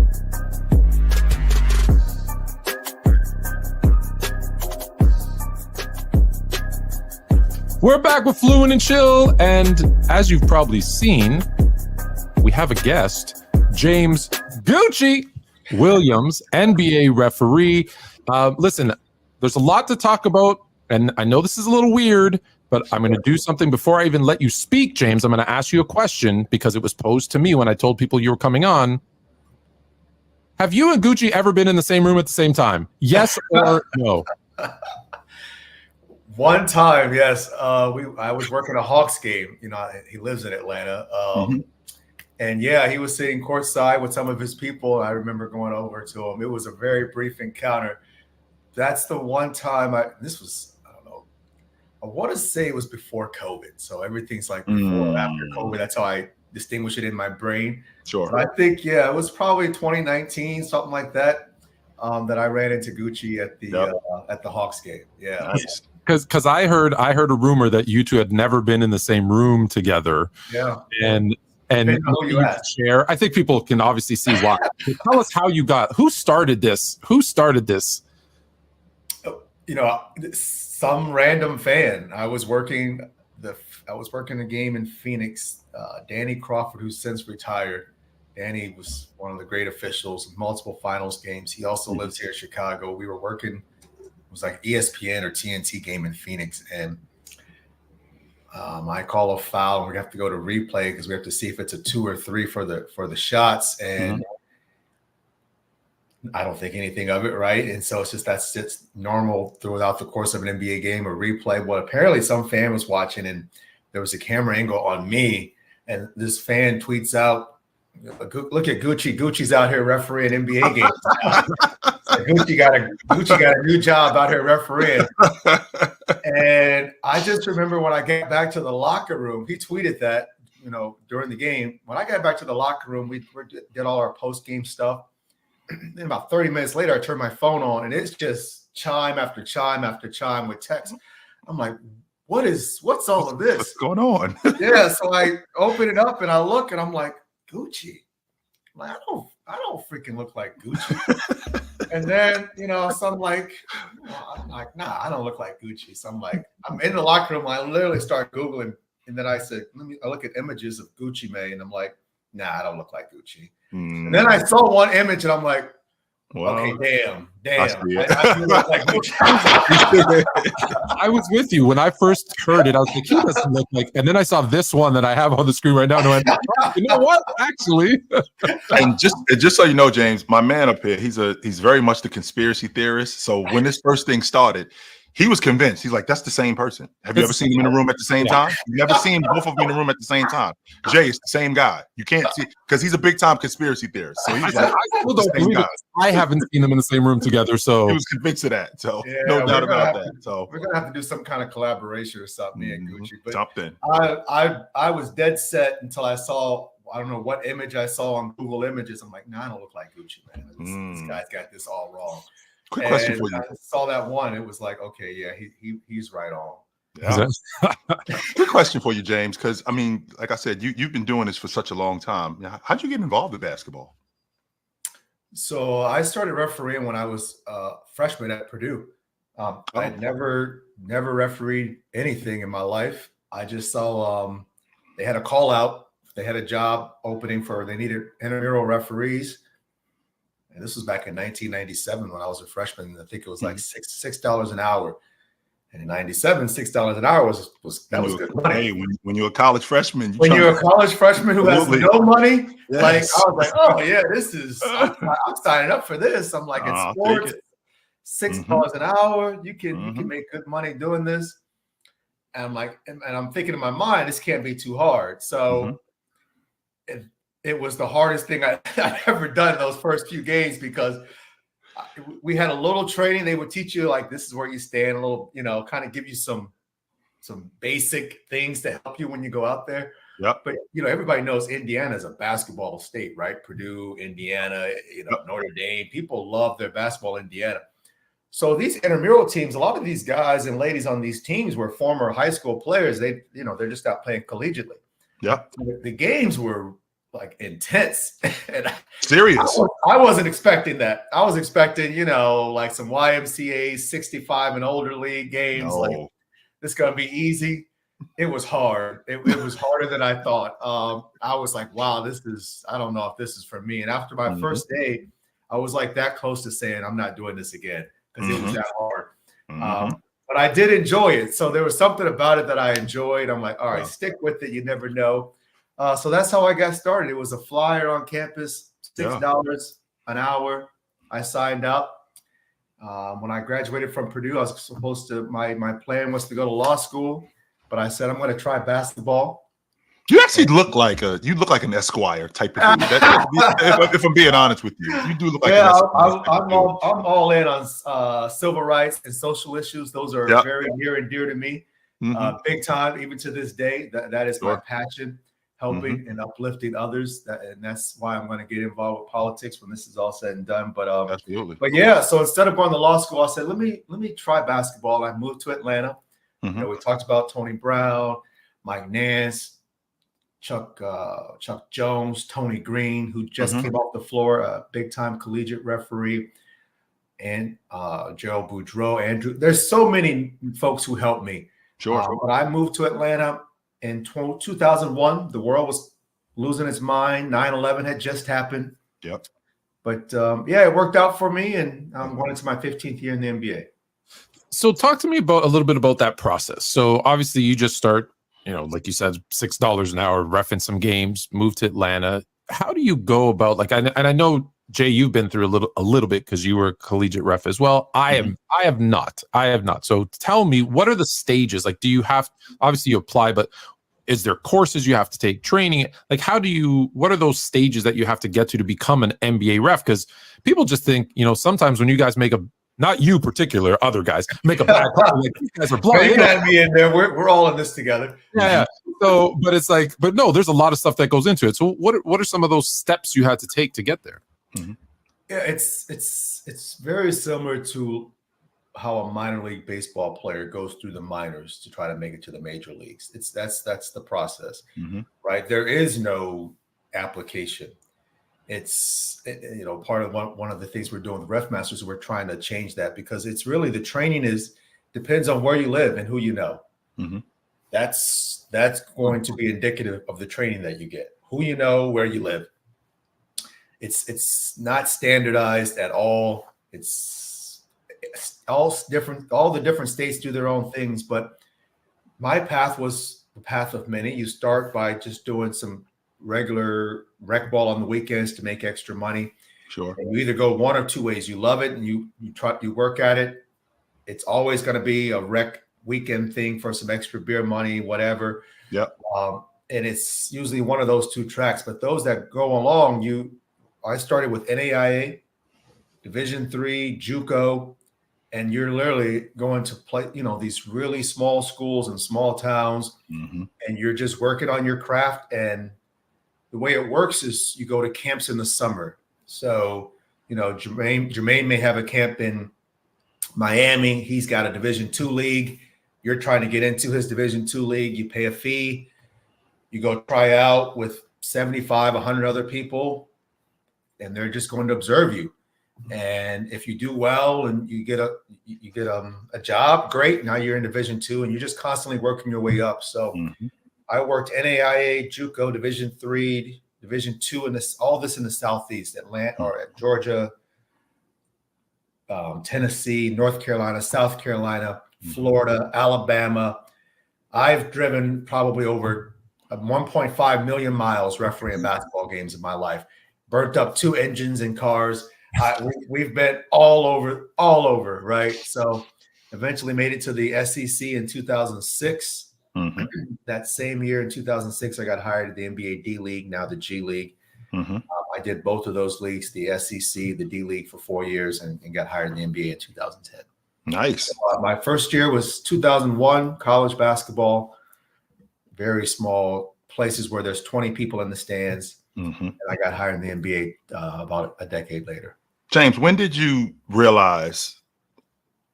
We're back with Fluent and Chill, and as you've probably seen, we have a guest, James Gucci Williams, NBA referee. Listen, there's a lot to talk about, and I know this is a little weird, but I'm going to do something before I even let you speak, James. I'm going to ask you a question because it was posed to me when I told people you were coming on. Have you and Gucci ever been in the same room at the same time? Yes or no? One time, yes. I was working a Hawks game. He lives in Atlanta. And yeah, he was sitting courtside with some of his people. I remember going over to him. It was a very brief encounter. That's the one time I want to say it was before COVID. So everything's like before or after COVID. That's how I distinguish it in my brain. Sure. So I think, it was probably 2019, something like that, that I ran into Gucci at the Hawks game. Yeah. Nice. Because I heard a rumor that you two had never been in the same room together. Yeah. And you share. I think people can obviously see why. Tell us how you who started this? Some random fan. I was working a game in Phoenix. Danny Crawford, who's since retired. Danny was one of the great officials, multiple finals games. He also lives here in Chicago. We were working, it was like ESPN or TNT game in Phoenix, and I call a foul, and we have to go to replay because we have to see if it's a 2 or 3 for the shots, and I don't think anything of it, right? And so that's just normal throughout the course of an NBA game or replay. Well, apparently some fan was watching, and there was a camera angle on me, and this fan tweets out, "Look at Gucci. Gucci's out here refereeing NBA games now." So Gucci got a new job out here refereeing. And I just remember when I got back to the locker room, he tweeted that, during the game. When I got back to the locker room, we did all our post-game stuff. Then about 30 minutes later, I turned my phone on, and it's just chime after chime after chime with text. I'm like, what's all of this? What's going on? Yeah, so I open it up and I look, and I'm like, Gucci. I'm like, I don't freaking look like Gucci. And then, so I'm like, nah, I don't look like Gucci. So I'm in the locker room. I literally start Googling, and then I said, I look at images of Gucci Mane, and I'm like, nah, I don't look like Gucci. And then I saw one image, and I'm like, Well, Okay, damn. I see it. I do look like Gucci. I was with you when I first heard it. I was like, he doesn't look like. And then I saw this one that I have on the screen right now, and I went, oh, you know what? Actually, And just so you know, James, my man up here, he's very much the conspiracy theorist. So when this first thing started, he was convinced. He's like, that's the same person. Have you ever seen them in a room at the same time? You've never seen both of them in a room at the same time. Jay is the same guy. You can't see because he's a big time conspiracy theorist. So he's like, I still don't believe it. I haven't seen them in the same room together. So he was convinced of that. So Yeah, no doubt about that. So we're gonna have to do some kind of collaboration or something, me and Gucci. But something. I was dead set until I saw, I don't know what image I saw on Google Images. I'm like, I don't look like Gucci, man. This guy's got this all wrong. Quick question for you. I saw that one. It was like, okay, yeah, he's right on. Yeah. Good question for you, James, because I mean, like I said, you've been doing this for such a long time. How'd you get involved with basketball? So I started refereeing when I was a freshman at Purdue. I had never refereed anything in my life. I just saw they had a call out. They had a job opening they needed intramural referees. And this was back in 1997 when I was a freshman. I think it was like $6 an hour. And in 97, $6 an hour was good money. Hey, when you're a college freshman, when you're a college freshman who has no money, yes. like I was like, oh yeah, this is I'm signing up for this. I'm like, it's sports, $6 an hour. You can make good money doing this. And I'm like, and I'm thinking in my mind, this can't be too hard. So it was the hardest thing I'd ever done in those first few games because we had a little training. They would teach you like, this is where you stand, a little, kind of give you some basic things to help you when you go out there. Yep. But, everybody knows Indiana is a basketball state, right? Purdue, Indiana, Notre Dame. People love their basketball in Indiana. So these intramural teams, a lot of these guys and ladies on these teams were former high school players. They're just out playing collegiately. Yeah. The games were like intense and serious. I wasn't expecting that. I was expecting, like some YMCA 65 and older league games. No. Like this gonna be easy. It was hard. It was harder than I thought. I was like, wow, I don't know if this is for me. And after my first day, I was like that close to saying I'm not doing this again because it was that hard. But I did enjoy it. So there was something about it that I enjoyed. I'm like, all right, stick with it. You never know. So that's how I got started. It was a flyer on campus, $6 an hour. I signed up. When I graduated from Purdue, I was supposed to, my plan was to go to law school, but I said, I'm going to try basketball. You actually look like an Esquire type of dude. If I'm being honest with you, you do look like an Esquire. I'm all in on civil rights and social issues. Those are very near and dear to me, big time, even to this day. That is my passion. Helping and uplifting others, and that's why I'm going to get involved with politics when this is all said and done. But absolutely. But yeah, so instead of going to law school, I said, let me try basketball. I moved to Atlanta. We talked about Tony Brown, Mike Nance, Chuck Jones, Tony Green, who just came off the floor, a big time collegiate referee, and Gerald Boudreau, Andrew. There's so many folks who helped me. Sure. But I moved to Atlanta. In 2001, the world was losing its mind. 9/11 had just happened. Yep. But it worked out for me, and I'm going into my 15th year in the NBA. So talk to me a little bit about that process. So obviously you just start, like you said, $6 an hour, reffing some games, move to Atlanta. How do you go about and I know, Jay, you've been through a little bit because you were a collegiate ref as well. I have not. So tell me, what are the stages? Like, do you have, obviously you apply, but is there courses you have to take, training? Like, what are those stages that you have to get to become an NBA ref? Because people just think, sometimes when you guys make not you particular, other guys make a bad call, like, these guys are blind. You got me in there. We're all in this together. Yeah. So, but it's like, but no, there's a lot of stuff that goes into it. So what are some of those steps you had to take to get there? Yeah, it's very similar to how a minor league baseball player goes through the minors to try to make it to the major leagues. That's the process, right? There is no application. It's part of one of the things we're doing with Ref Masters. We're trying to change that because it's really the training depends on where you live and who you know. That's going to be indicative of the training that you get. Who you know, where you live. It's not standardized at all. It's all different. All the different states do their own things, but my path was the path of many. You start by just doing some regular rec ball on the weekends to make extra money. Sure. And you either go one or two ways. You love it and you work at it. It's always going to be a rec weekend thing for some extra beer money, whatever. Yep. And it's usually one of those two tracks. But those that go along, I started with NAIA, Division III, JUCO, and you're literally going to play, these really small schools and small towns, and you're just working on your craft. And the way it works is you go to camps in the summer. So, Jermaine may have a camp in Miami. He's got a Division II league. You're trying to get into his Division II league. You pay a fee. You go try out with 75, 100 other people, and they're just going to observe you. And if you do well and you get a job, great. Now you're in Division II, and you're just constantly working your way up. So I worked NAIA, JUCO, Division III, Division II, and all this in the Southeast, Atlanta or at Georgia, Tennessee, North Carolina, South Carolina, Florida, Alabama. I've driven probably over 1.5 million miles refereeing basketball games in my life. Burnt up 2 engines in cars. We've been all over, right? So eventually made it to the SEC in 2006. That same year in 2006, I got hired at the NBA D League, now the G League. I did both of those leagues, the SEC, the D League for 4 years, and got hired in the NBA in 2010. Nice. So, my first year was 2001, college basketball, very small places where there's 20 people in the stands. And I got hired in the NBA about a decade later. James, when did you realize,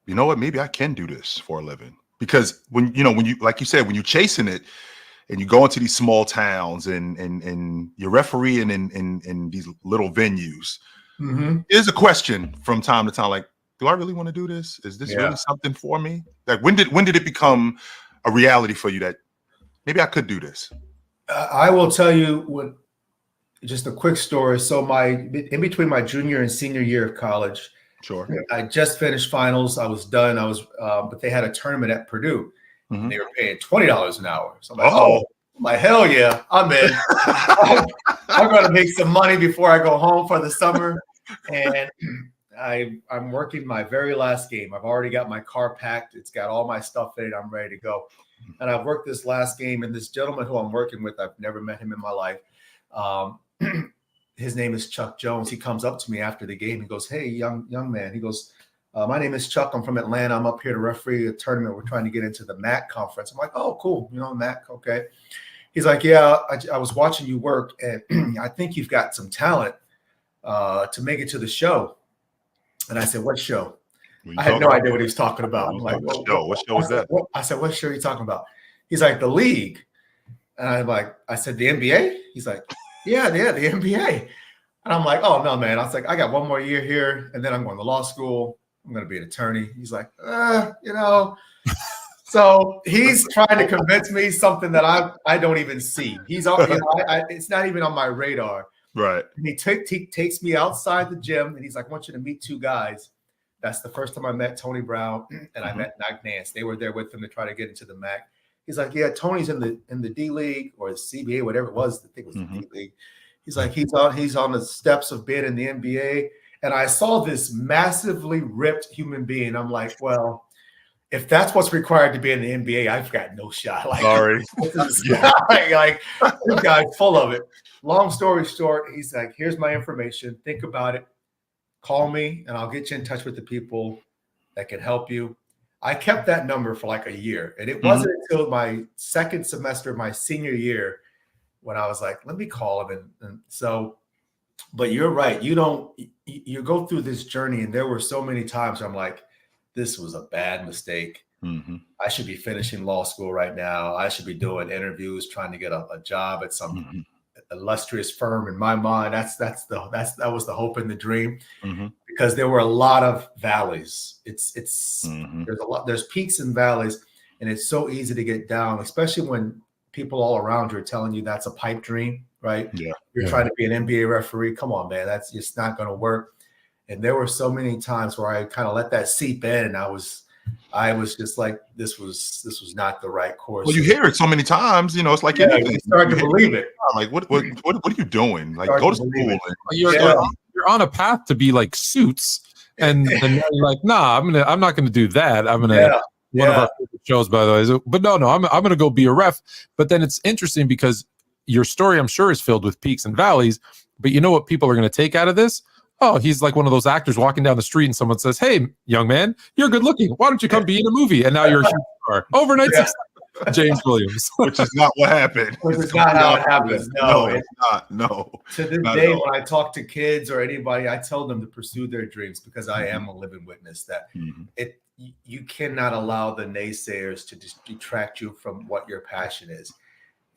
you know what, maybe I can do this for a living? Because when you, like you said, when you're chasing it and you go into these small towns and you're refereeing in these little venues, there's a question from time to time, like, do I really want to do this? Is this really something for me? Like, when did it become a reality for you that maybe I could do this? I will tell you just a quick story. So in between my junior and senior year of college, sure, I just finished finals. I was done. But they had a tournament at Purdue. And they were paying $20 an hour. So I'm like, hell yeah, I'm in. I'm going to make some money before I go home for the summer. And I'm working my very last game. I've already got my car packed. It's got all my stuff in it. I'm ready to go. And I've worked this last game. And this gentleman who I'm working with, I've never met him in my life. His name is Chuck Jones. He comes up to me after the game. He goes, "Hey, young man." He goes, "My name is Chuck. I'm from Atlanta. I'm up here to referee a tournament. We're trying to get into the MAC conference." I'm like, "Oh, cool. MAC. Okay." He's like, "Yeah, I was watching you work, and I think you've got some talent to make it to the show." And I said, "What show?" I had no idea what he was talking about. I'm like, "What show was that?" I said, "What show are you talking about?" He's like, "The league." And I said, "The NBA?" He's like, yeah, the NBA. And I'm like, "Oh, no, man." I was like, "I got one more year here, and then I'm going to law school. I'm going to be an attorney." He's like, So he's trying to convince me something that I don't even see. He's it's not even on my radar. Right. And he takes me outside the gym, and he's like, "I want you to meet 2 guys." That's the first time I met Tony Brown, and I met Mike Nance. They were there with him to try to get into the MAC. He's like, "Yeah, Tony's in the D League or the CBA, whatever it was. I think it was the D League." He's like, he's on the steps of being in the NBA. And I saw this massively ripped human being. I'm like, well, if that's what's required to be in the NBA, I've got no shot. Like, sorry. This guy's full of it. Long story short, he's like, "Here's my information. Think about it. Call me, and I'll get you in touch with the people that can help you." I kept that number for like a year. And it wasn't until my second semester of my senior year when I was like, let me call him. And so, but you're right. You go through this journey, and there were so many times where I'm like, this was a bad mistake. I should be finishing law school right now. I should be doing interviews, trying to get a job at some illustrious firm. In my mind, that was the hope and the dream, because there were a lot of valleys. There's peaks and valleys, and it's so easy to get down, especially when people all around you are telling you that's a pipe dream, right? Yeah. You're Yeah. trying to be an NBA referee. Come on, man. That's just not going to work. And there were so many times where I kind of let that seep in, and I was just like, this was not the right course. Well, you hear it so many times, you know, it's like Yeah, anything. you start to You hear believe it. like, what are you doing? Like, Start go to to believe school. it. And You're, Yeah. you're on a path to be like Suits, and then you're like, nah, I'm not gonna do that. I'm gonna Yeah. one of Yeah. our favorite shows, by the way. But no, I'm gonna go be a ref. But then it's interesting because your story, I'm sure, is filled with peaks and valleys. But you know what people are gonna take out of this? Oh, he's like one of those actors walking down the street and someone says, "Hey, young man, you're good looking. Why don't you come be in a movie?" And now you're a huge star. Overnight Yeah. success. James Williams. which is not what happened. Which It's is not how it completely happens. opposite. No, It's not. No. To this Not at day, all. when I talk to kids or anybody, I tell them to pursue their dreams because I am a living witness that you cannot allow the naysayers to just detract you from what your passion is.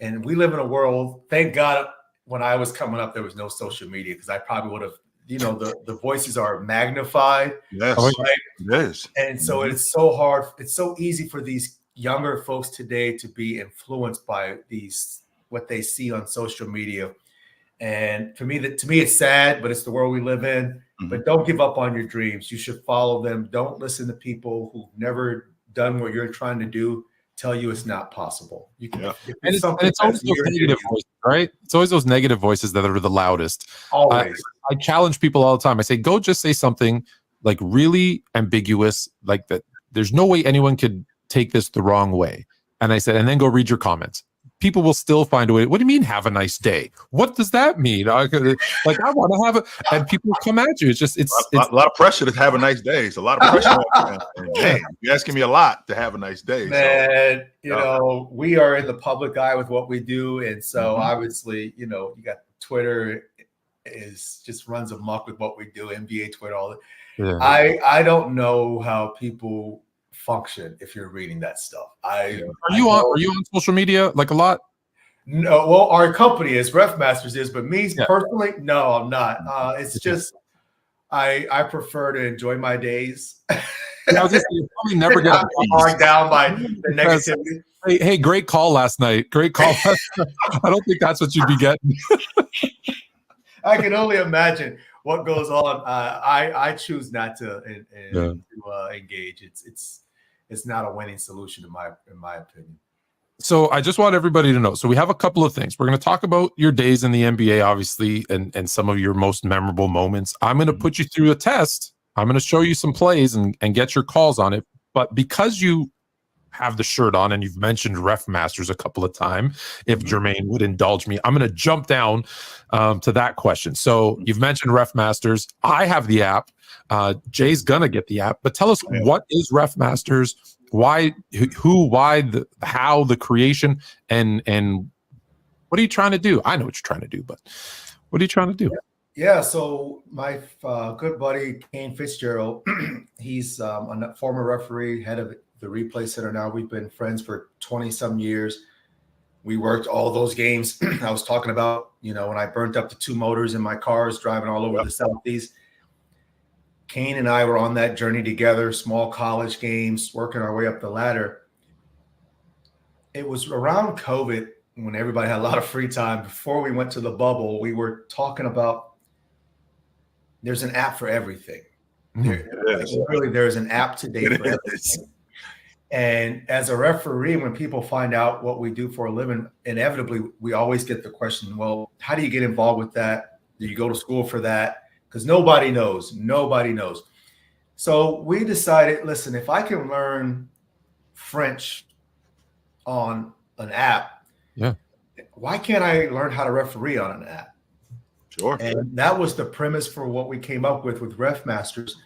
And we live in a world, thank God, when I was coming up, there was no social media because I probably would have, the voices are magnified. Yes, Oh, right? it is. And so it's so hard. It's so easy for these younger folks today to be influenced by what they see on social media. And to me, it's sad, but it's the world we live in. But don't give up on your dreams. You should follow them. Don't listen to people who've never done what you're trying to do tell you it's not possible. You can, And it's always those negative voices, right? It's always those negative voices that are the loudest. Always. I challenge people all the time. I say, go just say something like really ambiguous, like that. There's no way anyone could take this the wrong way. And I said, and then go read your comments. People will still find a way. What do you mean, have a nice day? What does that mean? Like, I want to have a, and people come at you. It's a lot of pressure to have a nice day. It's a lot of pressure. And man, you're asking me a lot to have a nice day. Man, we are in the public eye with what we do. And so obviously, you got Twitter just runs amok with what we do, NBA Twitter, all that. Yeah. I don't know how people function if you're reading that stuff. Are you on social media like a lot? No, well, our company is Ref Masters is, but me personally, no, I'm not. It's just I prefer to enjoy my days. I was just saying, probably never get bogged down by the negativity. Hey, great call last night. Great call. I don't think that's what you'd be getting. I can only imagine what goes on. I choose not to engage. It's not a winning solution in my opinion. So I just want everybody to know. So we have a couple of things. We're going to talk about your days in the NBA, obviously, and some of your most memorable moments. I'm going to put you through a test. I'm going to show you some plays and get your calls on it. But because you have the shirt on and you've mentioned Ref Masters a couple of times, if Jermaine would indulge me, I'm going to jump down to that question. So you've mentioned Ref Masters. I have the app. Jay's going to get the app. But tell us, what is Ref Masters? Why, how, the creation, and what are you trying to do? I know what you're trying to do, but what are you trying to do? Yeah, so my good buddy Kane Fitzgerald, he's a former referee, head of the replay center now. We've been friends for 20-some years. We worked all those games I was talking about, when I burnt up the 2 motors in my cars driving all over the Southeast. Kane and I were on that journey together, small college games, working our way up the ladder. It was around COVID when everybody had a lot of free time. Before we went to the bubble, we were talking about there's an app for everything. There's an app today for everything. And as a referee, when people find out what we do for a living, inevitably, we always get the question, well, how do you get involved with that? Do you go to school for that? Because nobody knows. So we decided, listen, if I can learn French on an app, why can't I learn how to referee on an app? Sure. And that was the premise for what we came up with Ref Masters.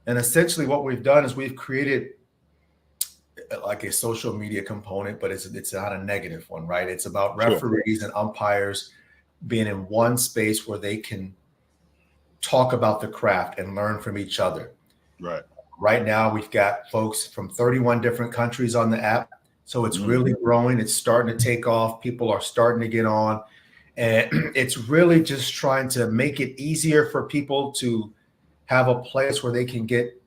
And essentially what we've done is we've created like a social media component, but it's not a negative one, right? It's about referees and umpires being in one space where they can talk about the craft and learn from each other. Right now, we've got folks from 31 different countries on the app. So it's really growing. It's starting to take off. People are starting to get on. And it's really just trying to make it easier for people to have a place where they can get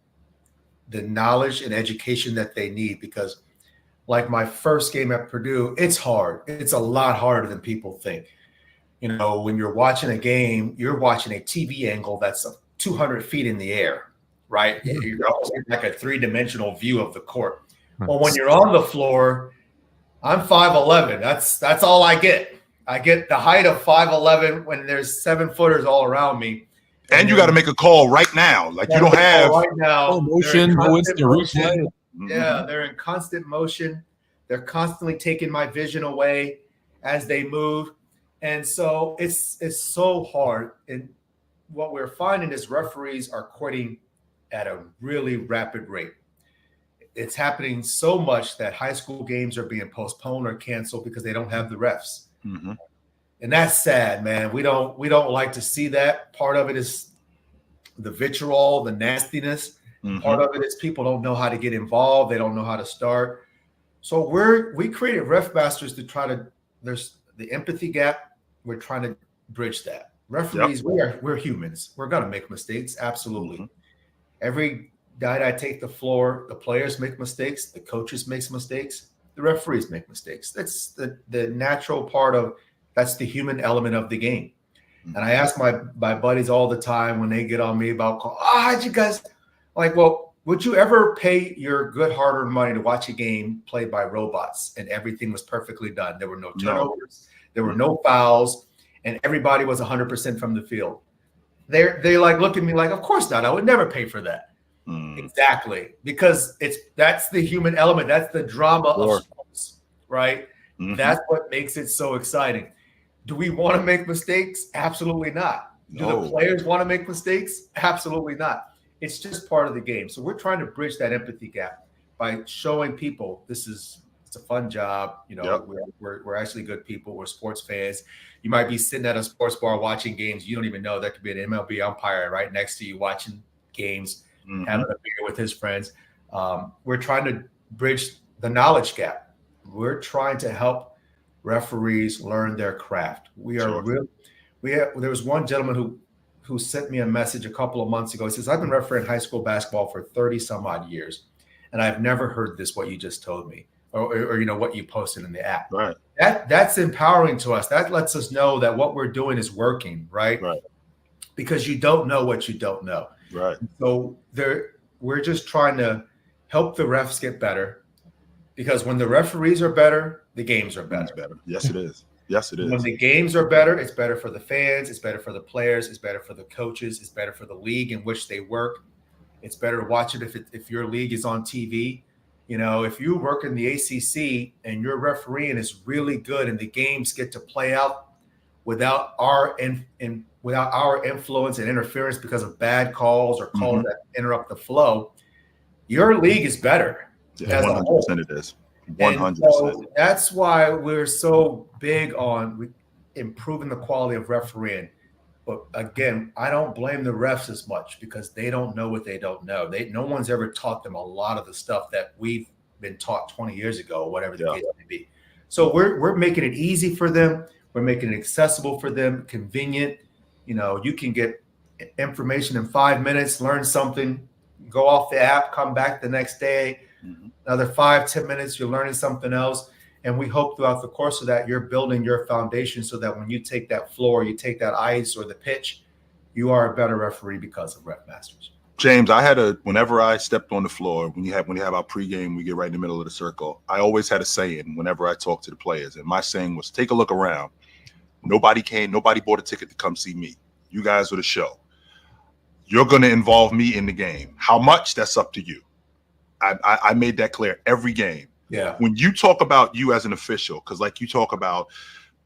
the knowledge and education that they need. Because like my first game at Purdue, it's hard. It's a lot harder than people think. You know, when you're watching a game, you're watching a TV angle that's 200 feet in the air, right? You're almost like a three-dimensional view of the court. Well, when you're on the floor, I'm 5'11". That's all I get. I get the height of 5'11" when there's 7-footers all around me. And you got to make a call right now. Like you don't have right now. Motion, no instant replay. Yeah, they're in constant motion. They're constantly taking my vision away as they move. And so it's so hard. And what we're finding is referees are quitting at a really rapid rate. It's happening so much that high school games are being postponed or canceled because they don't have the refs. Mm-hmm. And that's sad, man. We don't like to see that. Part of it is the vitriol, the nastiness. Mm-hmm. Part of it is people don't know how to get involved. They don't know how to start. So we created Ref Masters to try to, there's the empathy gap. We're trying to bridge that. Referees, we're humans. We're going to make mistakes. Absolutely. Mm-hmm. Every night I take the floor, the players make mistakes. The coaches make mistakes. The referees make mistakes. That's the natural part of, that's the human element of the game. And I ask my buddies all the time when they get on me about, how'd you guys, like, well, would you ever pay your good hard-earned money to watch a game played by robots and everything was perfectly done? There were no turnovers, there were no fouls, and everybody was 100% from the field. They like look at me like, of course not. I would never pay for that. Exactly, because that's the human element. That's the drama of sports, right? Mm-hmm. That's what makes it so exciting. Do we want to make mistakes? Absolutely not. Do the players want to make mistakes? Absolutely not. It's just part of the game. So we're trying to bridge that empathy gap by showing people it's a fun job. You know, we're actually good people. We're sports fans. You might be sitting at a sports bar watching games. You don't even know there could be an MLB umpire right next to you watching games, having a beer with his friends. We're trying to bridge the knowledge gap. We're trying to help referees learn their craft. There was one gentleman who sent me a message a couple of months ago. He says, I've been refereeing high school basketball for 30 some odd years, and I've never heard this, what you just told me, or you know, what you posted in the app. Right. That's empowering to us. That lets us know that what we're doing is working, right? Right. Because you don't know what you don't know. Right. So we're just trying to help the refs get better, because when the referees are better, the games are better. Yes, it is. Yes, it is. When the games are better, it's better for the fans. It's better for the players. It's better for the coaches. It's better for the league in which they work. It's better to watch it if your league is on TV. You know, if you work in the ACC and your refereeing is really good and the games get to play out without our influence and interference because of bad calls or calls that interrupt the flow, your league is better. Yeah, 100% it is. 100%. So that's why we're so big on improving the quality of refereeing. But again, I don't blame the refs as much because they don't know what they don't know. No one's ever taught them a lot of the stuff that we've been taught 20 years ago, or whatever the case may be. So we're making it easy for them. We're making it accessible for them, convenient. You know, you can get information in 5 minutes, learn something, go off the app, come back the next day. Another 5-10 minutes, you're learning something else. And we hope throughout the course of that, you're building your foundation so that when you take that floor, you take that ice or the pitch, you are a better referee because of Ref Masters. James, whenever I stepped on the floor, when you have our pregame, we get right in the middle of the circle. I always had a saying whenever I talk to the players. And my saying was, take a look around. Nobody bought a ticket to come see me. You guys are the show. You're going to involve me in the game. How much? That's up to you. I made that clear every game. Yeah. When you talk about you as an official, because like you talk about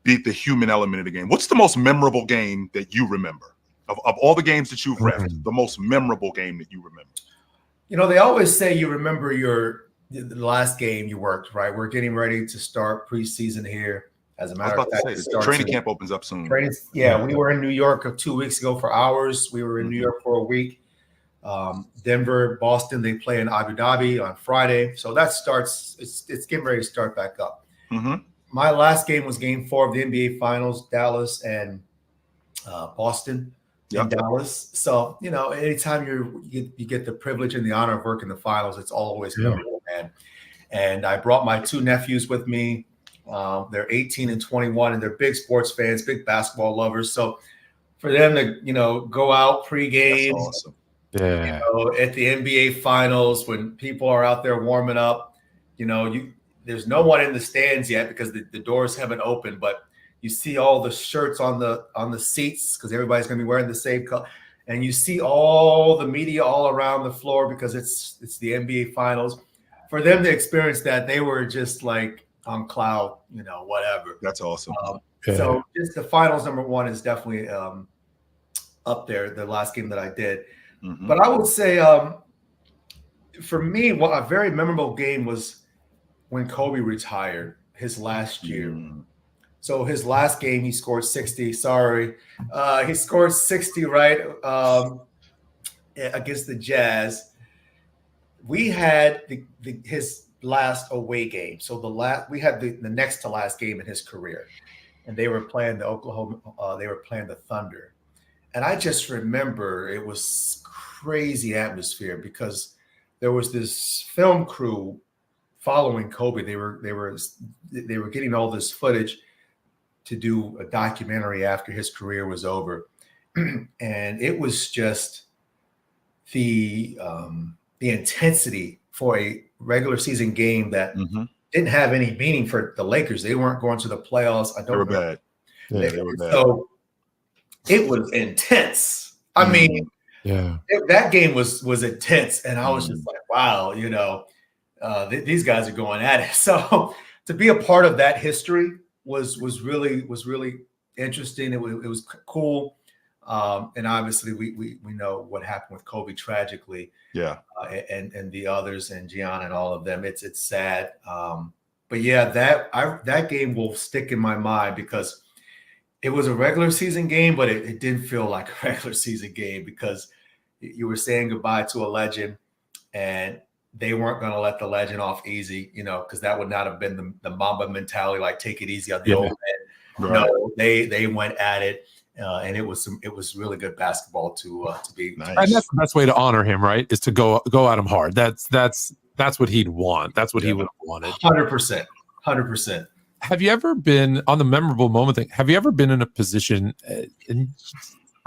the human element of the game, what's the most memorable game that you remember of all the games that you've refed? The most memorable game that you remember? You know, they always say you remember the last game you worked, right? We're getting ready to start preseason here. As a matter of fact, the training camp opens up soon. We were in New York 2 weeks ago for hours. We were in New York for a week. Denver, Boston, they play in Abu Dhabi on Friday. So that starts, it's getting ready to start back up. My last game was game 4 of the NBA Finals, Dallas and Boston in Dallas. So, you know, anytime you get the privilege and the honor of working the finals, it's always memorable, man. And I brought my 2 nephews with me. They're 18 and 21, and they're big sports fans, big basketball lovers. So for them to, go out That's pregame, awesome. Yeah. at the NBA Finals when people are out there warming up, there's no one in the stands yet because the doors haven't opened, but you see all the shirts on the seats because everybody's going to be wearing the same color, and you see all the media all around the floor because it's the NBA Finals. For them to experience that, they were just like on cloud, whatever. That's awesome. So just the Finals #1 is definitely up there. The last game that I did. Mhm. But I would say, for me, a very memorable game was when Kobe retired his last year. Mm. So his last game, he scored 60. Sorry, he scored 60 right against the Jazz. We had his last away game. So we had the next to last game in his career, and they were playing they were playing the Thunder. And I just remember it was crazy atmosphere because there was this film crew following Kobe. They were getting all this footage to do a documentary after his career was over, and it was just the intensity for a regular season game that didn't have any meaning for the Lakers. They weren't going to the playoffs. They were bad. Yeah, they were bad. So it was intense. I mean, that game was intense, and I was just like, wow, these guys are going at it. So to be a part of that history was really interesting. It was cool, and obviously we know what happened with Kobe tragically. Yeah, and the others and Gianna and all of them. It's sad, but yeah, that game will stick in my mind because it was a regular season game, but it didn't feel like a regular season game because you were saying goodbye to a legend, and they weren't going to let the legend off easy, because that would not have been the Mamba mentality, like take it easy on the old man. Right. No, they went at it, and it was really good basketball to be. Nice. And that's the best way to honor him, right? Is to go at him hard. That's what he'd want. That's what he would have wanted. 100%. Have you ever been on the memorable moment thing? Have you ever been in a position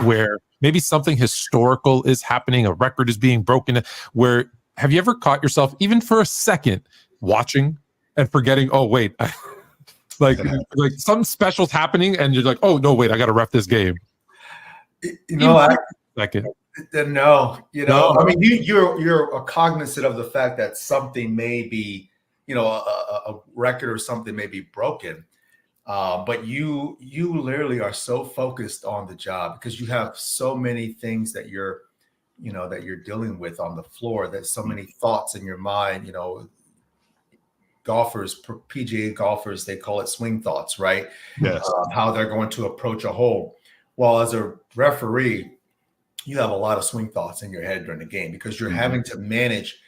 where maybe something historical is happening, a record is being broken, where have you ever caught yourself even for a second watching and forgetting, oh wait, like something special's happening and you're like, oh no, wait, I got to ref this game. No, I mean, you're cognizant of the fact that something may be, a record or something may be broken, but you literally are so focused on the job because you have so many things that you're dealing with on the floor. There's so many thoughts in your mind. Golfers, PGA golfers, they call it swing thoughts, right? Yes. How they're going to approach a hole. Well, as a referee, you have a lot of swing thoughts in your head during the game because you're having to manage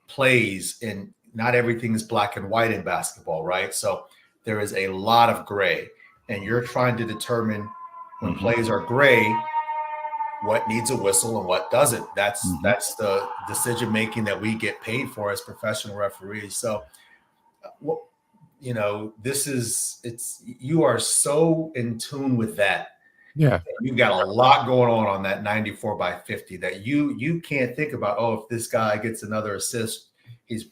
plays, and not everything is black and white in basketball, right? So there is a lot of gray, and you're trying to determine when plays are gray, what needs a whistle and what doesn't. That's the decision making that we get paid for as professional referees. So, you are so in tune with that. Yeah, you've got a lot going on that 94/50 that you can't think about. Oh, if this guy gets another assist, he's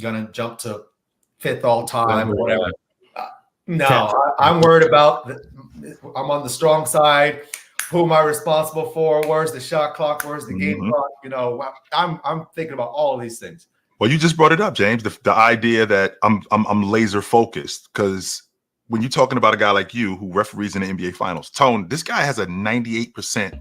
gonna jump to 5th all time or whatever. I'm worried about. I'm on the strong side. Who am I responsible for? Where's the shot clock? Where's the game clock? I'm thinking about all of these things. Well, you just brought it up, James. The idea that I'm laser focused, because when you're talking about a guy like you who referees in the NBA Finals, Tone, this guy has a 98%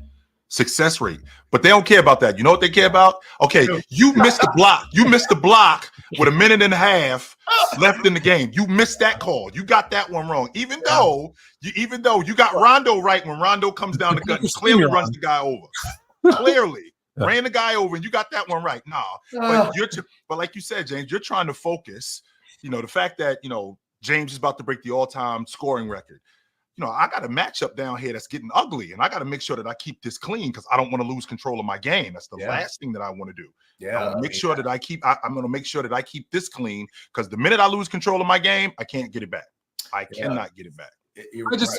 success rate, but they don't care about that. You know what they care about? Okay, you missed the block. You missed the block with 1.5 minutes left in the game. You missed that call. You got that one wrong. Even though you got Rondo right when Rondo comes down the gut and clearly runs the guy over. Clearly ran the guy over, and you got that one right. But but like you said, James, you're trying to focus. The fact that James is about to break the all-time scoring record. I got a matchup down here that's getting ugly, and I got to make sure that I keep this clean because I don't want to lose control of my game. That's the last thing that I want to do. Yeah, I want to make sure that I'm going to make sure that I keep this clean because the minute I lose control of my game, I can't get it back. I cannot get it back.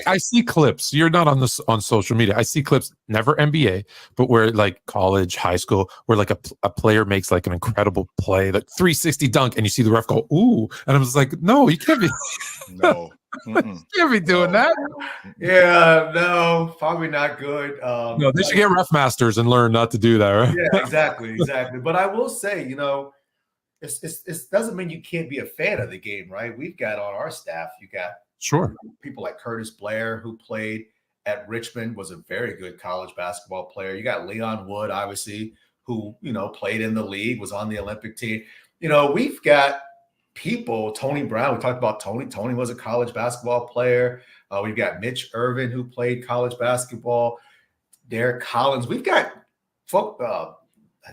I see clips. You're not on social media. I see clips, never NBA, but where like college, high school, where like a player makes like an incredible play, like 360 dunk, and you see the ref go, ooh. And I was like, no, you can't be no. You can't be doing that. Yeah, no, probably not good. No, they should get ref masters and learn not to do that, right? Yeah, exactly. But I will say, it doesn't mean you can't be a fan of the game, right? We've got on our staff, you got people like Curtis Blair, who played at Richmond, was a very good college basketball player. You got Leon Wood, obviously, who, played in the league, was on the Olympic team. We've got people, Tony Brown, we talked about Tony. Tony was a college basketball player. We've got Mitch Irvin, who played college basketball. Derek Collins. We've got folk, I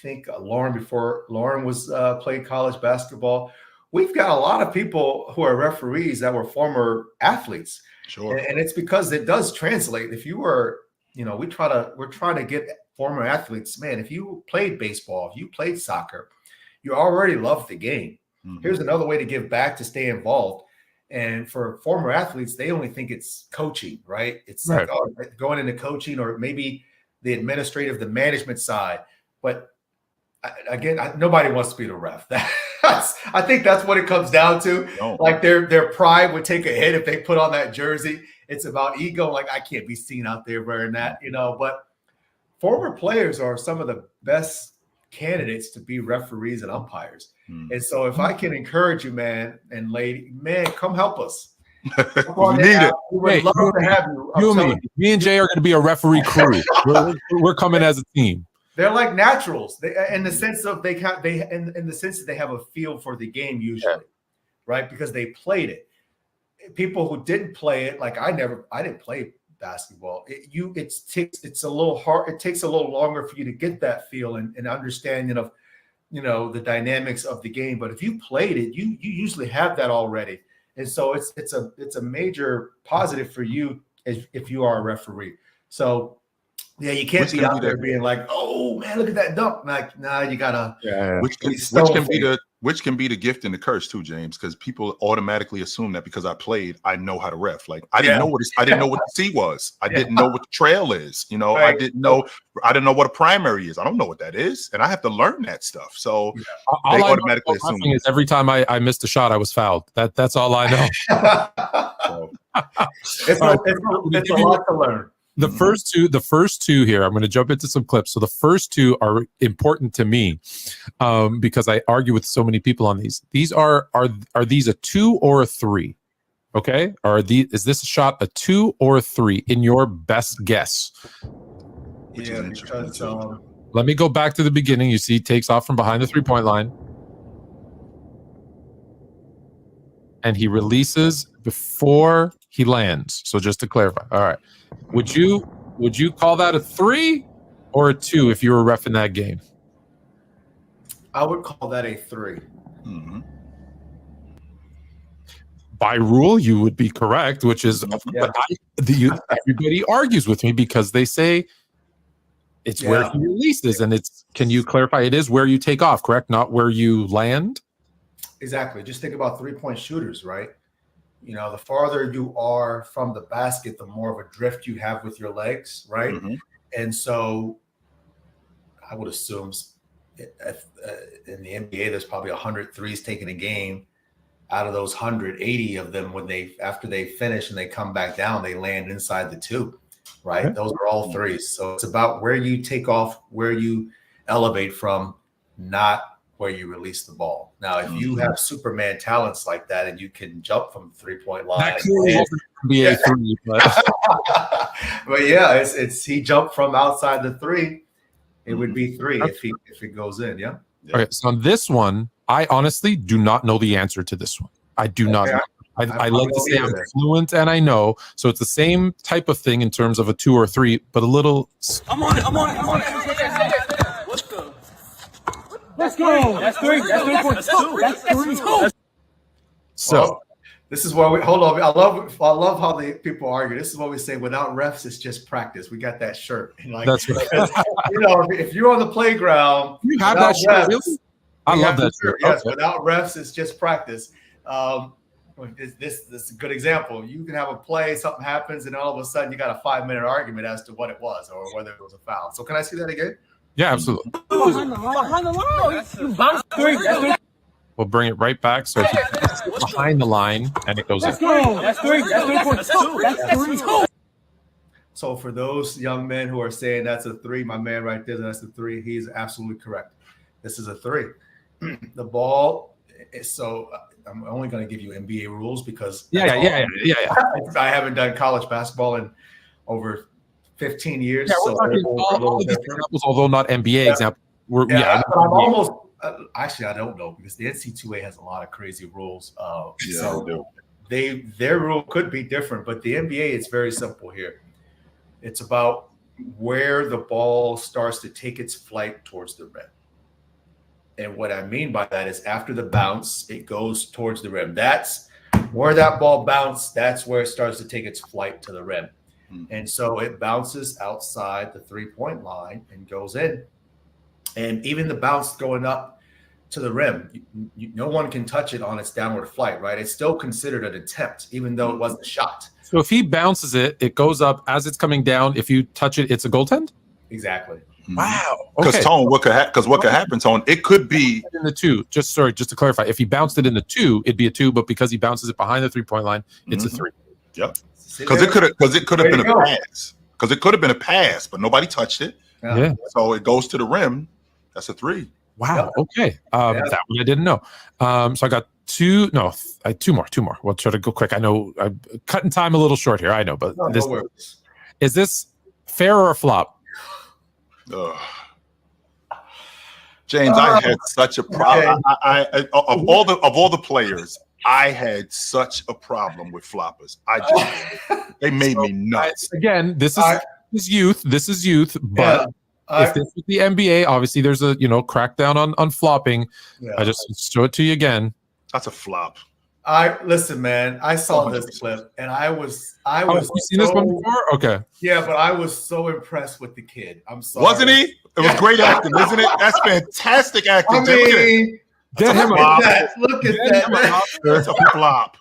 think Lauren, before Lauren was played college basketball. We've got a lot of people who are referees that were former athletes. Sure. And it's because it does translate. If you were, we're trying to get former athletes, man, if you played baseball, if you played soccer, you already love the game. Mm-hmm. Here's another way to give back, to stay involved. And for former athletes, they only think it's coaching, right? It's like going into coaching, or maybe the administrative, the management side. But again, nobody wants to be the ref. I think that's what it comes down to. No. Like their pride would take a hit if they put on that jersey. It's about ego. Like, I can't be seen out there wearing that, But former players are some of the best candidates to be referees and umpires. And so if I can encourage you, man and lady, man, come help us. We need it. We would love to have you. Me and Jay are going to be a referee crew. we're coming as a team. They're like naturals. In the sense of in the sense that they have a feel for the game usually, right? Because they played it. People who didn't play it, like I didn't play basketball. It takes a little hard. It takes a little longer for you to get that feel and understanding of, the dynamics of the game. But if you played it, you usually have that already. And so it's a major positive for you if you are a referee. So yeah, you can't be out there being like, oh man, look at that dunk. Like, nah, you gotta. Yeah. Which can be the gift and the curse too, James, because people automatically assume that because I played, I know how to ref. Like, I didn't know what the C was. I didn't know what the trail is. I didn't know what a primary is. I don't know what that is, and I have to learn that stuff. So they automatically assume. Is every time I missed a shot, I was fouled. That's all I know. It's a lot to learn. The first two here, I'm going to jump into some clips. So the first two are important to me because I argue with so many people on these. These are these a 2 or a 3? Okay, is this shot a 2 or a 3 in your best guess? Because let me go back to the beginning. You see, he takes off from behind the 3-point line, and he releases before he lands. So just to clarify, all right. Would you call that a 3 or a 2 if you were reffing that game? I would call that a 3. Mm-hmm. By rule, you would be correct, which is but everybody argues with me because they say it's where he releases, and it's. Can you clarify? It is where you take off, correct? Not where you land. Exactly. Just think about 3-point shooters, right? The farther you are from the basket, the more of a drift you have with your legs, right? Mm-hmm. And so I would assume in the NBA, there's probably 100 threes taken a game. Out of those 180 of them, after they finish and they come back down, they land inside the 2, right? Okay. Those are all threes. So it's about where you take off, where you elevate from, not where you release the ball. Now, if you have Superman talents like that and you can jump from the 3-point line, that could be a 3. But yeah, it's he jumped from outside the 3. It would be 3 if it goes in. Yeah. Okay. So on this one, I honestly do not know the answer to this one. I do not know. I like to say I'm fluent and I know. So it's the same type of thing in terms of a 2 or 3, but a little. I'm on it. Let's go. That's 3. That's 3. That's 2. So This is why we hold on. I love how the people argue. This is what we say: without refs, it's just practice. We got that shirt. And like, That's right. if you're on the playground, You have that shirt, refs, really? I love that shirt. Yes, Okay. without refs, it's just practice. This is a good example. You can have a play, something happens, and all of a sudden you got a 5-minute argument as to what it was or whether it was a foul. So can I see that again? Yeah, absolutely. Behind the line. You bounced three. We'll bring it right back. So if you behind the line and it goes in. That's three. That's 3 points. That's 3. So for those young men who are saying that's a 3, my man right there, that's a 3. He's absolutely correct. This is a 3. The ball. So I'm only going to give you NBA rules because Yeah. I haven't done college basketball in over 15 years. Yeah, we're so talking all of these examples, although not NBA examples. I'm almost actually I don't know because the NC2A has a lot of crazy rules. So their rule could be different, but the NBA it's very simple here. It's about where the ball starts to take its flight towards the rim. And what I mean by that is after the bounce, it goes towards the rim. That's where that ball bounced. That's where it starts to take its flight to the rim. And so it bounces outside the 3-point line and goes in. And even the bounce going up to the rim, no one can touch it on its downward flight, right? It's still considered an attempt, even though it wasn't a shot. So if he bounces it, it goes up as it's coming down. If you touch it, it's a goaltend? Exactly. Wow. Because Okay. Tone, what could happen, Tone? It could be In the 2, just to clarify, if he bounced it in the 2, it'd be a 2, but because he bounces it behind the 3-point line, it's a 3. Yep. Because it could have been a pass. Because it could have been a pass, but nobody touched it. Yeah. So it goes to the rim. That's a 3. Wow. Okay. That one I didn't know. So I got 2 more. We'll try to go quick. I know I'm cutting time a little short here. I know, but is this fair or a flop? James, I had such a problem. Okay. Of all the players, I had such a problem with floppers. They made me nuts. Again, this is youth. This is youth, but if this was the NBA, obviously there's a crackdown on flopping. Yeah. I just show it to you again. That's a flop. Listen, man. I saw this clip, and I was. You seen this one before? Okay. Yeah, but I was so impressed with the kid. I'm sorry. Wasn't he? It was great acting, isn't it? That's fantastic acting. I mean, get him look at that. That's a flop.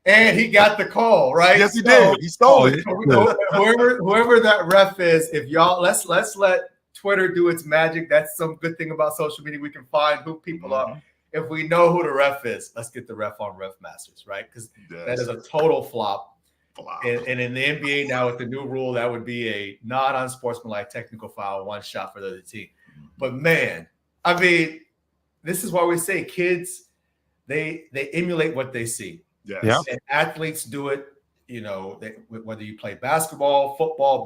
And he got the call, right? Yes, he did. He stole it. Whoever that ref is, if y'all let's let Twitter do its magic. That's some good thing about social media. We can find who people are. If we know who the ref is, let's get the ref on Ref Masters, right? Because that is a total flop. And in the NBA now with the new rule, that would be a not unsportsmanlike technical foul, 1 shot for the other team. But man, I mean, this is why we say kids, they emulate what they see. Yes. Yeah. And athletes do it, whether you play basketball, football,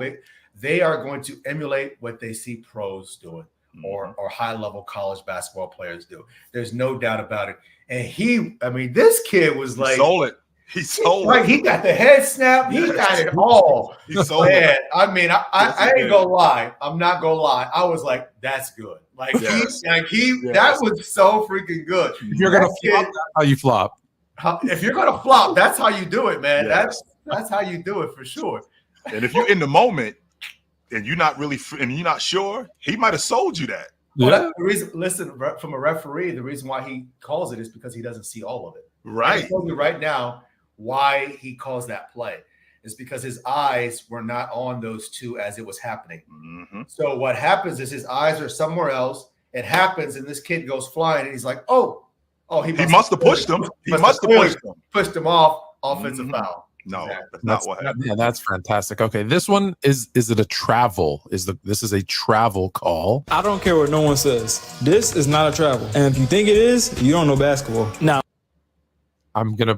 they are going to emulate what they see pros doing or high-level college basketball players do. There's no doubt about it. And this kid was like, He sold it. He got the head snap. He got it all. He sold it. I mean, I ain't gonna lie. I'm not gonna lie. I was like, that's good. That was so freaking good. If you're gonna flop, that's how you flop. If you're gonna flop, that's how you do it, man. Yes. That's how you do it for sure. And if you're in the moment and you're not sure, he might have sold you that. Well, the reason, listen, from a referee, the reason why he calls it is because he doesn't see all of it. Right. I told you right now why he calls that play. Is because his eyes were not on those 2 as it was happening. Mm-hmm. So what happens is his eyes are somewhere else. It happens, and this kid goes flying, and he's like, "Oh, he must have pushed him. He must have pushed him off. Offensive foul." No, exactly. That's not what happened. Yeah, that's fantastic. Okay, this one is it a travel? This is a travel call? I don't care what no one says. This is not a travel. And if you think it is, you don't know basketball. Now,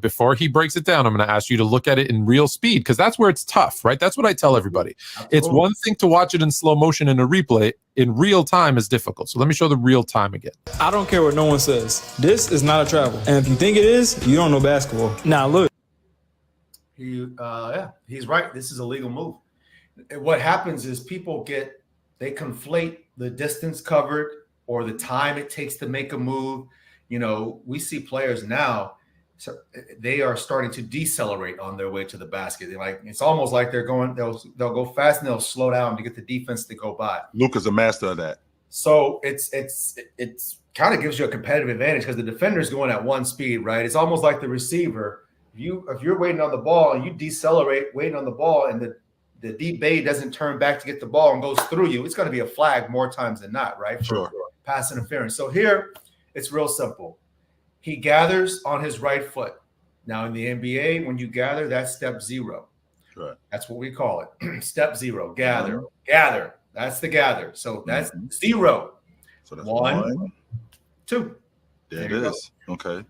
before he breaks it down, I'm gonna ask you to look at it in real speed because that's where it's tough, right? That's what I tell everybody. Absolutely. It's one thing to watch it in slow motion in a replay. In real time is difficult. So let me show the real time again. I don't care what no one says. This is not a travel. And if you think it is, you don't know basketball. Now look. He's right. This is a legal move. What happens is they conflate the distance covered or the time it takes to make a move. We see players now So they are starting to decelerate on their way to the basket. It's almost like they'll go fast and they'll slow down to get the defense to go by. Luka's a master of that. So it's kind of gives you a competitive advantage because the defender's going at one speed, right? It's almost like the receiver. If you're waiting on the ball and you decelerate waiting on the ball and the D-Bay doesn't turn back to get the ball and goes through you, it's going to be a flag more times than not, right? For pass interference. So here it's real simple. He gathers on his right foot. Now in the NBA, when you gather, that's step 0. Right. That's what we call it. Step 0. Gather. Gather. That's the gather. So that's 0. So that's 1, 2. There it is. Okay.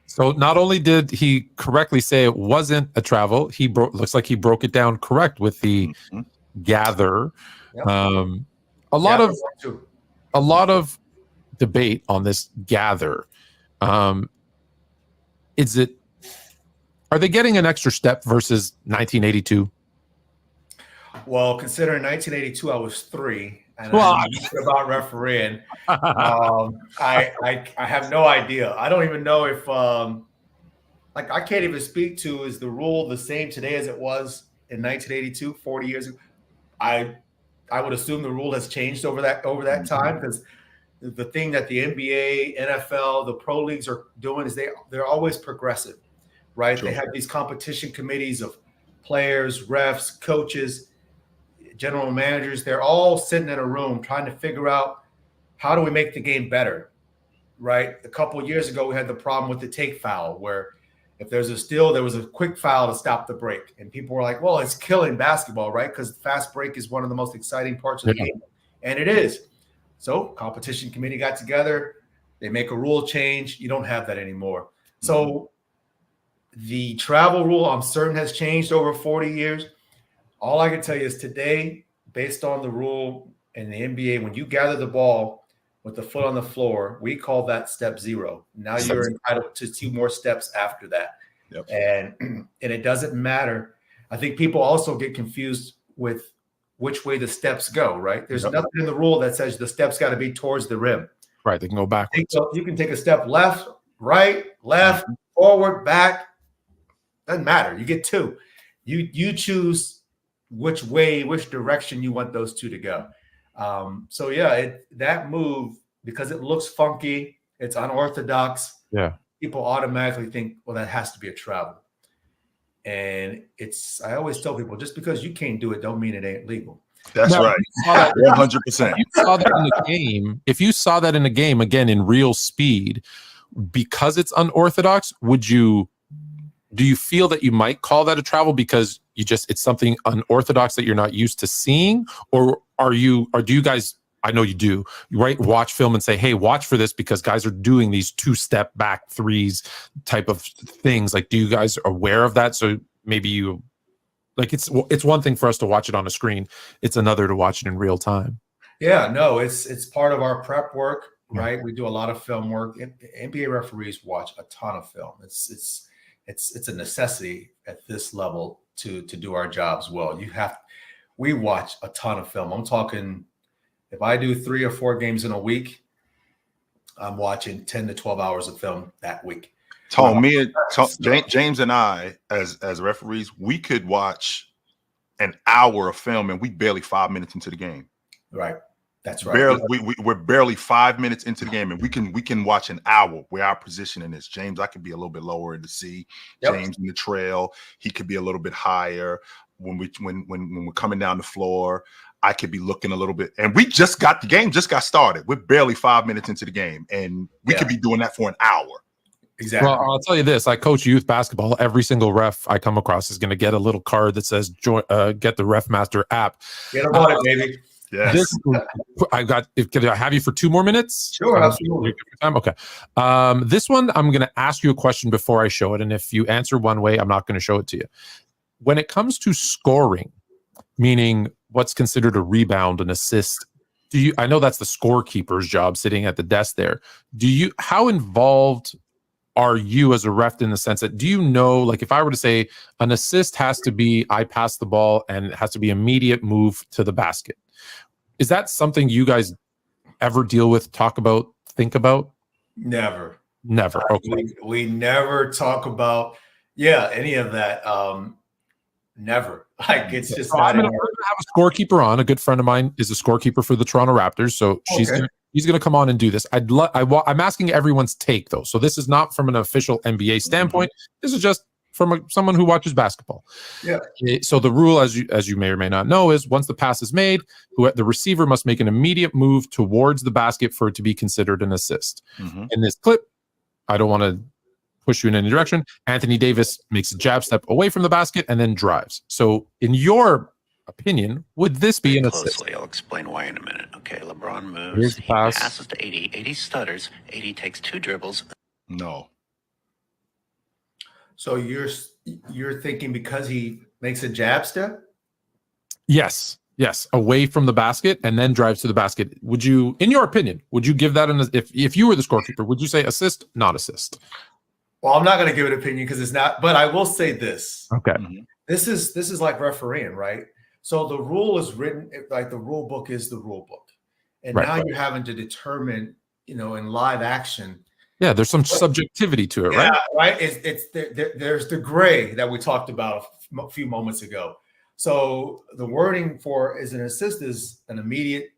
So not only did he correctly say it wasn't a travel, looks like he broke it down correct with the gather. Yep. A lot of debate on this gather. Are they getting an extra step versus 1982? Well, considering 1982, I was 3, and I'm about refereeing. I have no idea. I don't even know if I can't even speak to, is the rule the same today as it was in 1982, 40 years ago? I would assume the rule has changed over that time, because the thing that the NBA, NFL, the pro leagues are doing is they're always progressive, right? Sure. They have these competition committees of players, refs, coaches, general managers. They're all sitting in a room trying to figure out, how do we make the game better, right? A couple of years ago, we had the problem with the take foul, where if there's a steal, there was a quick foul to stop the break. And people were like, well, it's killing basketball, right? Because fast break is one of the most exciting parts of the game. And it is. So competition committee got together. They make a rule change. You don't have that anymore. So the travel rule, I'm certain, has changed over 40 years. All I can tell you is today, based on the rule in the NBA, when you gather the ball with the foot on the floor, we call that step 0. Now you're entitled to 2 more steps after that. Yep. And it doesn't matter. I think people also get confused with which way the steps go, right? There's nothing in the rule that says the steps got to be towards the rim. Right. They can go backwards. You can take a step left, right, left, forward, back. Doesn't matter. You get 2. You choose which direction you want those 2 to go. That move, because it looks funky, it's unorthodox. Yeah. People automatically think, well, that has to be a travel. And I always tell people, just because you can't do it, don't mean it ain't legal. That's right. 100%. You saw that in the game. If you saw that in a game, again, in real speed, because it's unorthodox, do you feel that you might call that a travel because it's something unorthodox that you're not used to seeing? Or do you guys, I know you do, right? Watch film and say, hey, watch for this because guys are doing these 2-step back threes type of things. Like, do you guys aware of that? So maybe it's one thing for us to watch it on a screen. It's another to watch it in real time. Yeah, no, it's part of our prep work, right? We do a lot of film work. NBA referees watch a ton of film. It's a necessity at this level to do our jobs well. We watch a ton of film. I'm talking, if I do 3 or 4 games in a week, I'm watching 10 to 12 hours of film that week. James and I, as referees, we could watch an hour of film and we barely 5 minutes into the game. Right. That's right. Barely, we're barely 5 minutes into the game, and we can watch an hour where our positioning is. James, I could be a little bit lower in the C. Yep. James in the trail, he could be a little bit higher. When we're coming down the floor, I could be looking a little bit. And the game just got started. We're barely 5 minutes into the game, and we could be doing that for an hour. Exactly. Well, I'll tell you this: I coach youth basketball. Every single ref I come across is going to get a little card that says "Get the Ref Master app." Get on it, baby. Yes. Can I have you for 2 more minutes? Sure, absolutely. Okay. This one, I'm going to ask you a question before I show it, and if you answer one way, I'm not going to show it to you. When it comes to scoring, meaning what's considered a rebound, an assist, I know that's the scorekeeper's job, sitting at the desk there. How involved are you as a ref in the sense that, do you know, like if I were to say an assist has to be, I pass the ball and it has to be immediate move to the basket. Is that something you guys ever deal with, talk about, think about? Never. Never. Okay. We never talk about any of that. Never. Like it's just So not I'm gonna have a scorekeeper on. A good friend of mine is a scorekeeper for the Toronto Raptors, so he's gonna come on and do this. I'm asking everyone's take though, so this is not from an official NBA standpoint. This is just from someone who watches basketball. Yeah. So the rule, as you may or may not know, is once the pass is made, the receiver must make an immediate move towards the basket for it to be considered an assist. In this clip, I don't want to push you in any direction. Anthony Davis makes a jab step away from the basket and then drives. So in your opinion, would this be an assist? I'll explain why in a minute. Okay, LeBron moves. Here's the pass. He passes to 80. 80 stutters. 80 takes 2 dribbles. No. So you're thinking because he makes a jab step? Yes, away from the basket and then drives to the basket. Would you, in your opinion, would you give that if you were the scorekeeper, would you say assist, not assist? Well, I'm not going to give an opinion because it's not, but I will say this. Okay. This is like refereeing, right? So the rule is written, like the rule book is the rule book. And now you're having to determine, in live action. Yeah, there's some subjectivity to it, right? Right. There's the gray that we talked about a few moments ago. So the wording for is an assist is an immediate,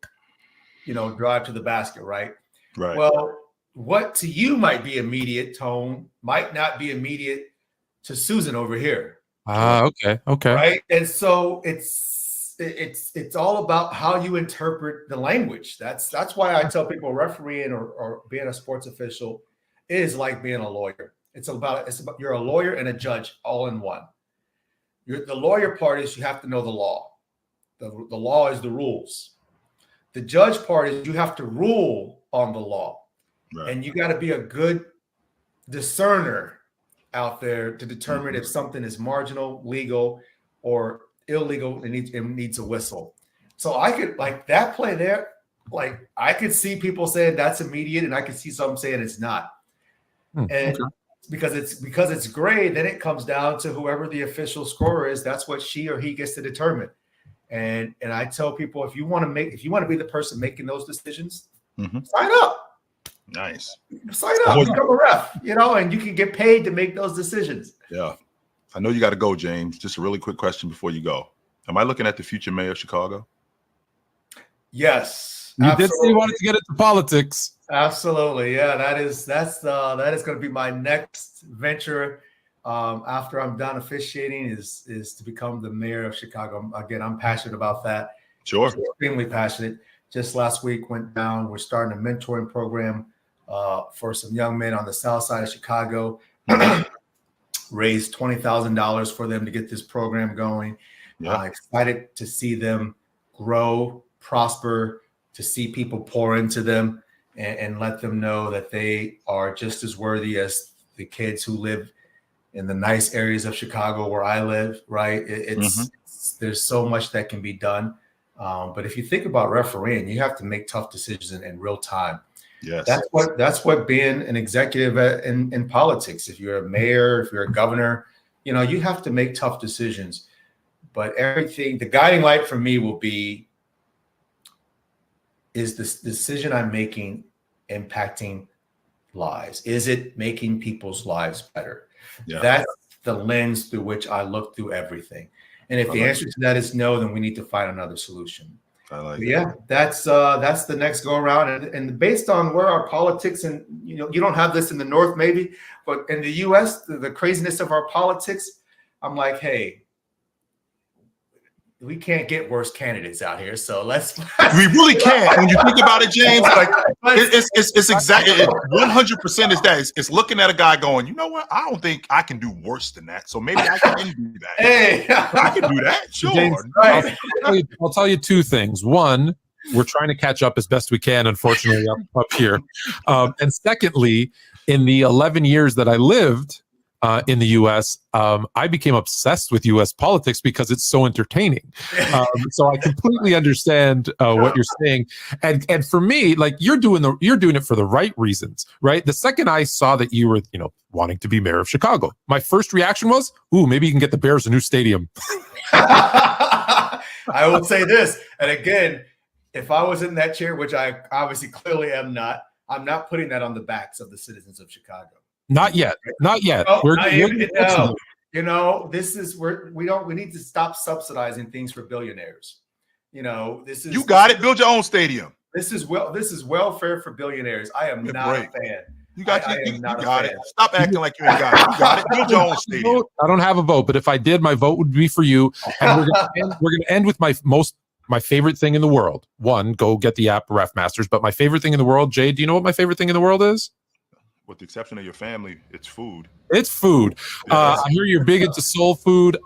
drive to the basket, right? Right. Well, what to you might be immediate, Tone, might not be immediate to Susan over here. Okay. Right. And so it's all about how you interpret the language. That's why I tell people refereeing or being a sports official is like being a lawyer. It's about you're a lawyer and a judge all in one. The lawyer part is you have to know the law. The law is the rules. The judge part is you have to rule on the law. Right. And you got to be a good discerner out there to determine if something is marginal, legal, or illegal and needs a whistle. So I could, like that play there, like I could see people saying that's immediate, and I could see some saying it's not. And because it's gray, then it comes down to whoever the official scorer is. That's what she or he gets to determine. And I tell people, if you want to be the person making those decisions, sign up. Nice. Sign up, become a ref, and you can get paid to make those decisions. Yeah. I know you got to go, James. Just a really quick question before you go. Am I looking at the future mayor of Chicago? Yes. You did say you wanted to get into politics. Absolutely. Yeah, that is going to be my next venture after I'm done officiating is to become the mayor of Chicago. Again, I'm passionate about that. Sure. Extremely passionate. Just last week went down. We're starting a mentoring program for some young men on the south side of Chicago. Raised $20,000 for them to get this program going. Excited to see them grow, prosper, to see people pour into them and let them know that they are just as worthy as the kids who live in the nice areas of Chicago where I live, right? There's so much that can be done. But if you think about refereeing, you have to make tough decisions in real time. Yes, that's what being an executive in politics. If you're a mayor, if you're a governor, you have to make tough decisions. But the guiding light for me will be, is this decision I'm making impacting lives? Is it making people's lives better? Yeah. That's the lens through which I look through everything. And if the answer to that is no, then we need to find another solution. That's the next go around. And based on where our politics, and you don't have this in the North maybe, but in the US, the craziness of our politics, I'm like, hey, we can't get worse candidates out here. So we really can't. When you think about it, James, like it's exactly 100% is that. It's looking at a guy going, you know what? I don't think I can do worse than that. So maybe I can do that. Hey, I can do that. Sure. James, I'll tell you two things. One, we're trying to catch up as best we can, unfortunately, up here. And secondly, in the 11 years that I lived in the U.S., I became obsessed with U.S. politics because it's so entertaining. So I completely understand what you're saying, and for me, like you're doing it for the right reasons, right? The second I saw that you were, wanting to be mayor of Chicago, my first reaction was, "Ooh, maybe you can get the Bears a new stadium." I will say this, and again, if I was in that chair, which I obviously clearly am not, I'm not putting that on the backs of the citizens of Chicago. Not yet. Not yet. Oh, We're no. You know, this is where we need to stop subsidizing things for billionaires. You know, this is You got it. Build your own stadium. This is welfare for billionaires. I am not a fan. You got I you am not a got fan. it. Stop acting like you ain't got it. You got it. Build your own stadium. I don't have a vote, but if I did, my vote would be for you. And we're gonna end with my favorite thing in the world. One, go get the app Ref Masters. But my favorite thing in the world, Jay, do you know what my favorite thing in the world is? With the exception of your family, it's food. It's food. Yes. I hear you're big into soul food.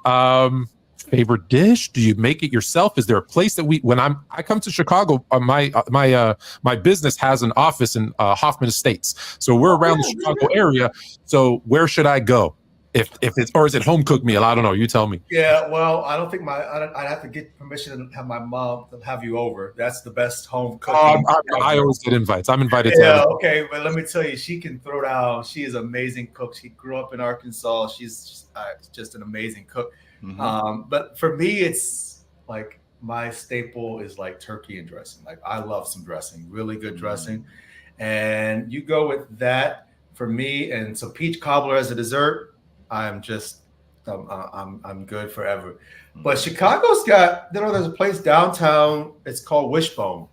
Favorite dish? Do you make it yourself? Is there a place that when I come to Chicago, my business has an office in Hoffman Estates, so we're around the Chicago area. So where should I go? If it's, or is it home cooked meal? I don't know. You tell me. Yeah, well, I don't think I'd have to get permission to have my mom to have you over. That's the best home cooking. I always get invites. I'm invited Yeah, to okay, but let me tell you, she can throw down. She is an amazing cook. She grew up in Arkansas. She's just an amazing cook. Mhm. But for me, it's like my staple is like turkey and dressing. Like I love some dressing, really good dressing. And you go with that for me and some peach cobbler as a dessert. I'm good forever. But Chicago's got, there's a place downtown. It's called Wishbone.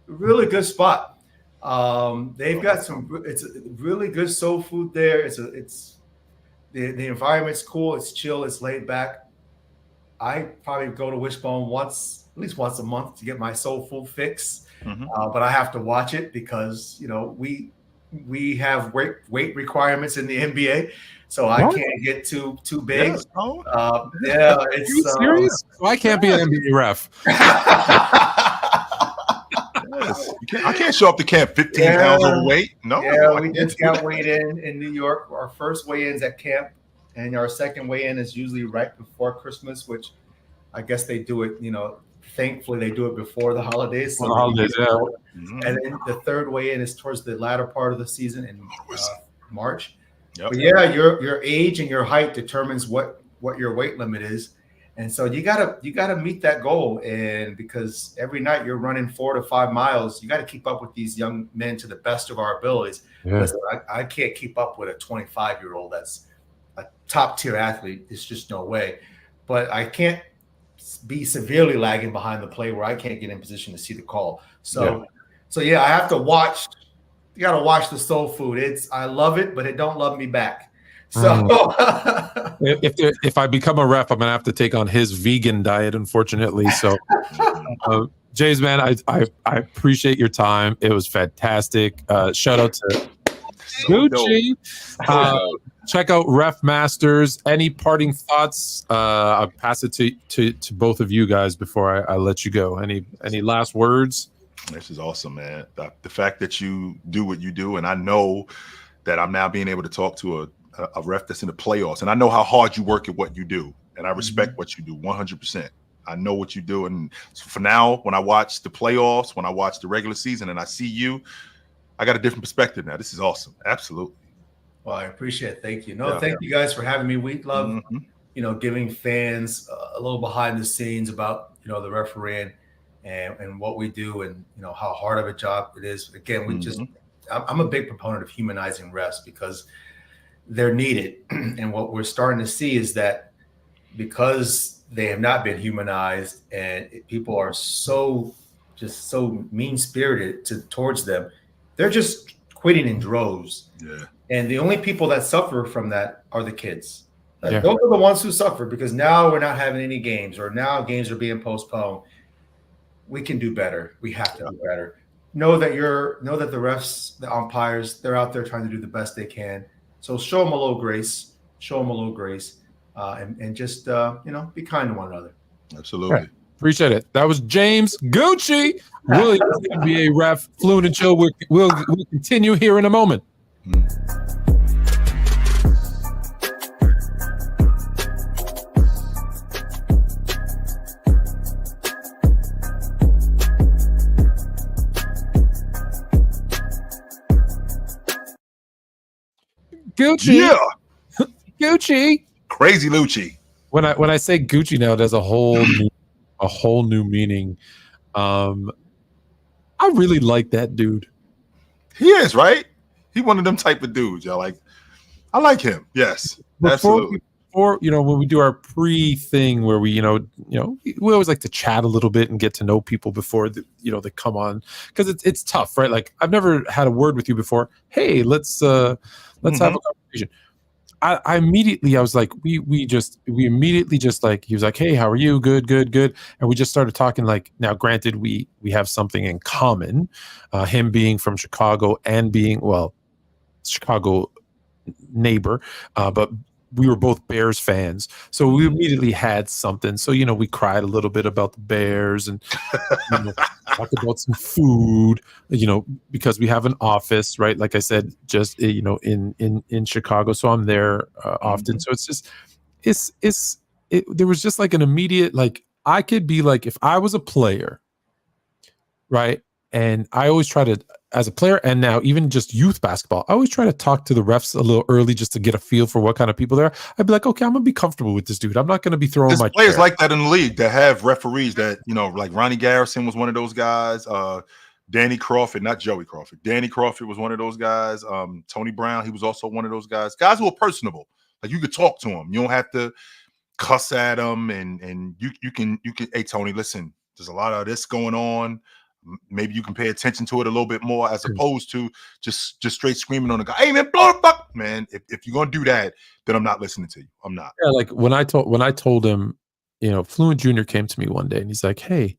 Really good spot. They've got it's a really good soul food there. The environment's cool. It's chill. It's laid back. I probably go to Wishbone at least once a month to get my soul food fix. But I have to watch it because, you know, we have weight requirements in the NBA. So I can't get too big. Yes, Yeah, it's Are you serious? I can't be an NBA ref. Yes. I can't show up to camp 15 pounds overweight. No. Yeah, we just got weighed in New York. Our first weigh-in's at camp, and our second weigh-in is usually right before Christmas, which I guess they do it, you know, thankfully they do it before the holidays. So And then the third weigh-in is towards the latter part of the season in March. Yep. But yeah, your age and your height determines what your weight limit is. And so you gotta meet that goal. And because every night you're running 4 to 5 miles, you got to keep up with these young men to the best of our abilities. Yeah. Listen, I can't keep up with a 25-year-old that's a top tier athlete. It's just no way. But I can't be severely lagging behind the play where I can't get in position to see the call. So yeah, I have to watch. You got to watch the soul food. I love it, but it don't love me back. So if I become a ref, I'm gonna have to take on his vegan diet, unfortunately. So, Jays, man, I appreciate your time. It was fantastic. Shout out to Gucci. Check out Ref Masters. Any parting thoughts? I'll pass it to both of you guys before I let you go. Any last words? This is awesome, man. The fact that you do what you do, and I know that I'm now being able to talk to a ref that's in the playoffs, and I know how hard you work at what you do, and I respect what you do 100%. I know what you do, and so for now, when I watch the playoffs, when I watch the regular season, and I see you, I got a different perspective now. This is awesome. Absolutely. Well, I appreciate it. Thank you. Thank you guys for having me. We love, giving fans a little behind the scenes about, the refereeing and what we do and, how hard of a job it is. Again, I'm a big proponent of humanizing refs because they're needed. And what we're starting to see is that because they have not been humanized and people are so mean-spirited towards them, they're just quitting in droves. Yeah. And the only people that suffer from that are the kids. Those are the ones who suffer because now we're not having any games or now games are being postponed. We can do better. We have to do better. Know that the refs, the umpires, they're out there trying to do the best they can. So show them a little grace. And just be kind to one another. Absolutely. Right. Appreciate it. That was James Gucci, Williams, NBA ref, Fluent and Chill. We'll continue here in a moment. Gucci. Yeah. Gucci. Crazy Lucci. When I say Gucci now, there's a whole new meaning. I really like that dude. He is, right? He one of them type of dudes, y'all. Like, I like him. Yes, absolutely. Before when we do our pre thing where we we always like to chat a little bit and get to know people before they come on, because it's tough, right? Like, I've never had a word with you before. Hey, let's have a conversation. I immediately, I was like, we immediately just like, he was like, hey, how are you? Good. And we just started talking. Like, now granted, we have something in common, him being from Chicago and being, well, Chicago neighbor, but we were both Bears fans, so we immediately had something. So we cried a little bit about the Bears and talked about some food, because we have an office, right? Like I said, just in Chicago, so I'm there often. So it's just there was just like an immediate, like, I could be like, if I was a player, right? And I always try to, as a player, and now even just youth basketball, I always try to talk to the refs a little early just to get a feel for what kind of people they are. I'd be like, okay, I'm gonna be comfortable with this dude. I'm not gonna be throwing There's my players chair. like that in the league that have referees that, like Ronnie Garrison was one of those guys. Danny Crawford, not Joey Crawford. Danny Crawford was one of those guys. Tony Brown, he was also one of those guys. Guys who are personable. Like, you could talk to them. You don't have to cuss at them, and you can, hey, Tony, listen, there's a lot of this going on. Maybe you can pay attention to it a little bit more, as opposed to just straight screaming on the guy. Hey, man, blow the fuck, man. If you're gonna do that, then I'm not listening to you. I'm not. Yeah, like when I told him, Fluent Jr. came to me one day and he's like, hey,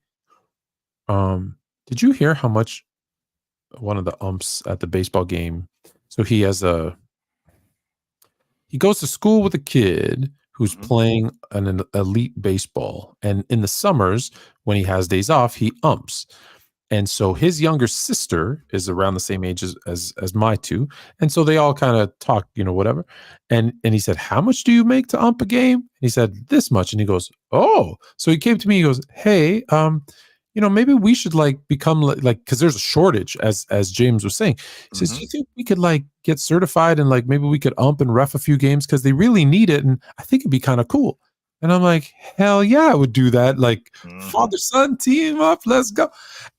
did you hear how much one of the umps at the baseball game? So he goes to school with a kid who's playing an elite baseball, and in the summers when he has days off, he umps. And so his younger sister is around the same age as my two. And so they all kind of talk, whatever. And he said, how much do you make to ump a game? He said, this much. And he goes, oh. So he came to me, he goes, hey, maybe we should like become like, because there's a shortage, as James was saying. He says, do you think we could like get certified and like maybe we could ump and ref a few games, because they really need it, and I think it'd be kind of cool. And I'm like, hell yeah, I would do that. Like, father son team up, let's go.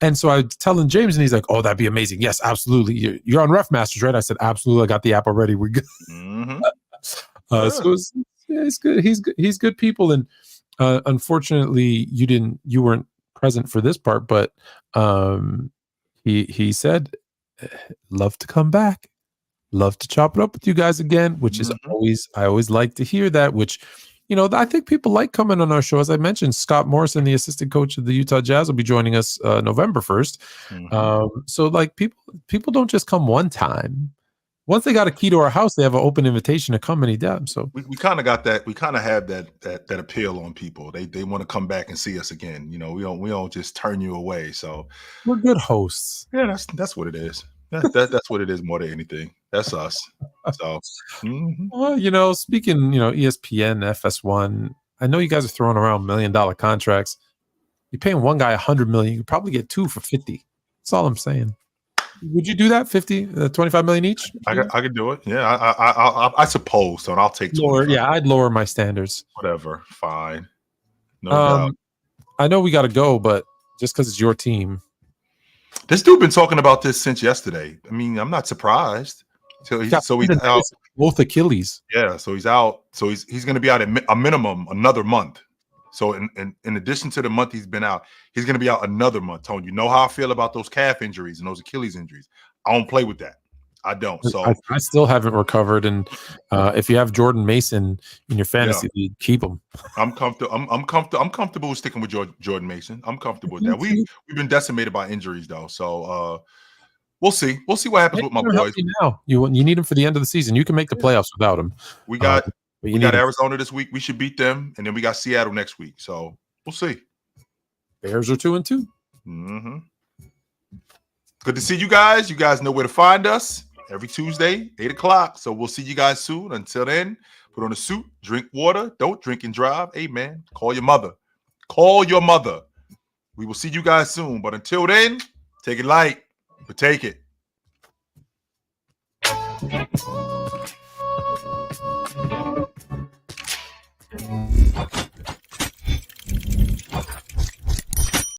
And so I was telling James, and he's like, oh, that'd be amazing. Yes, absolutely. You're on Ref Masters, right? I said, absolutely. I got the app already. We're good. So it's good. He's good people. And unfortunately, you weren't present for this part, but he said, love to come back. Love to chop it up with you guys again, which is I always like to hear that, which, I think people like coming on our show. As I mentioned, Scott Morrison, the assistant coach of the Utah Jazz, will be joining us November 1st. So like people don't just come one time. Once they got a key to our house, they have an open invitation to come anytime. So we kind of got that. We kind of have that appeal on people. They want to come back and see us again. We don't just turn you away. So we're good hosts. Yeah, that's what it is. That's what it is more than anything. That's us. So, well, speaking, ESPN, FS1, I know you guys are throwing around $1 million contracts. You're paying one guy $100 million. You could probably get two for 50. That's all I'm saying. Would you do that? 50, 25 million each? I could do it. Yeah, I suppose so. And I'll take 25. Yeah, I'd lower my standards. Whatever, fine. No doubt. I know we got to go, but just because it's your team. This dude been talking about this since yesterday. I mean, I'm not surprised. So he's out. Both Achilles. Yeah, so he's out. So he's going to be out at a minimum another month. So in addition to the month he's been out, he's going to be out another month. Tony, you know how I feel about those calf injuries and those Achilles injuries. I don't play with that. I don't. So I still haven't recovered. And if you have Jordan Mason in your fantasy league, keep him. I'm comfortable. I'm comfortable with sticking with Jordan Mason. I'm comfortable with that. We've been decimated by injuries though. So we'll see. We'll see what happens with my boys. Now you need him for the end of the season. You can make the playoffs without him. We got Arizona this week. We should beat them, and then we got Seattle next week. So we'll see. Bears are 2-2. Good to see you guys. You guys know where to find us every Tuesday, 8 o'clock. So we'll see you guys soon. Until then, put on a suit, drink water, don't drink and drive. Hey, man, call your mother. Call your mother. We will see you guys soon. But until then, take it light, but take it.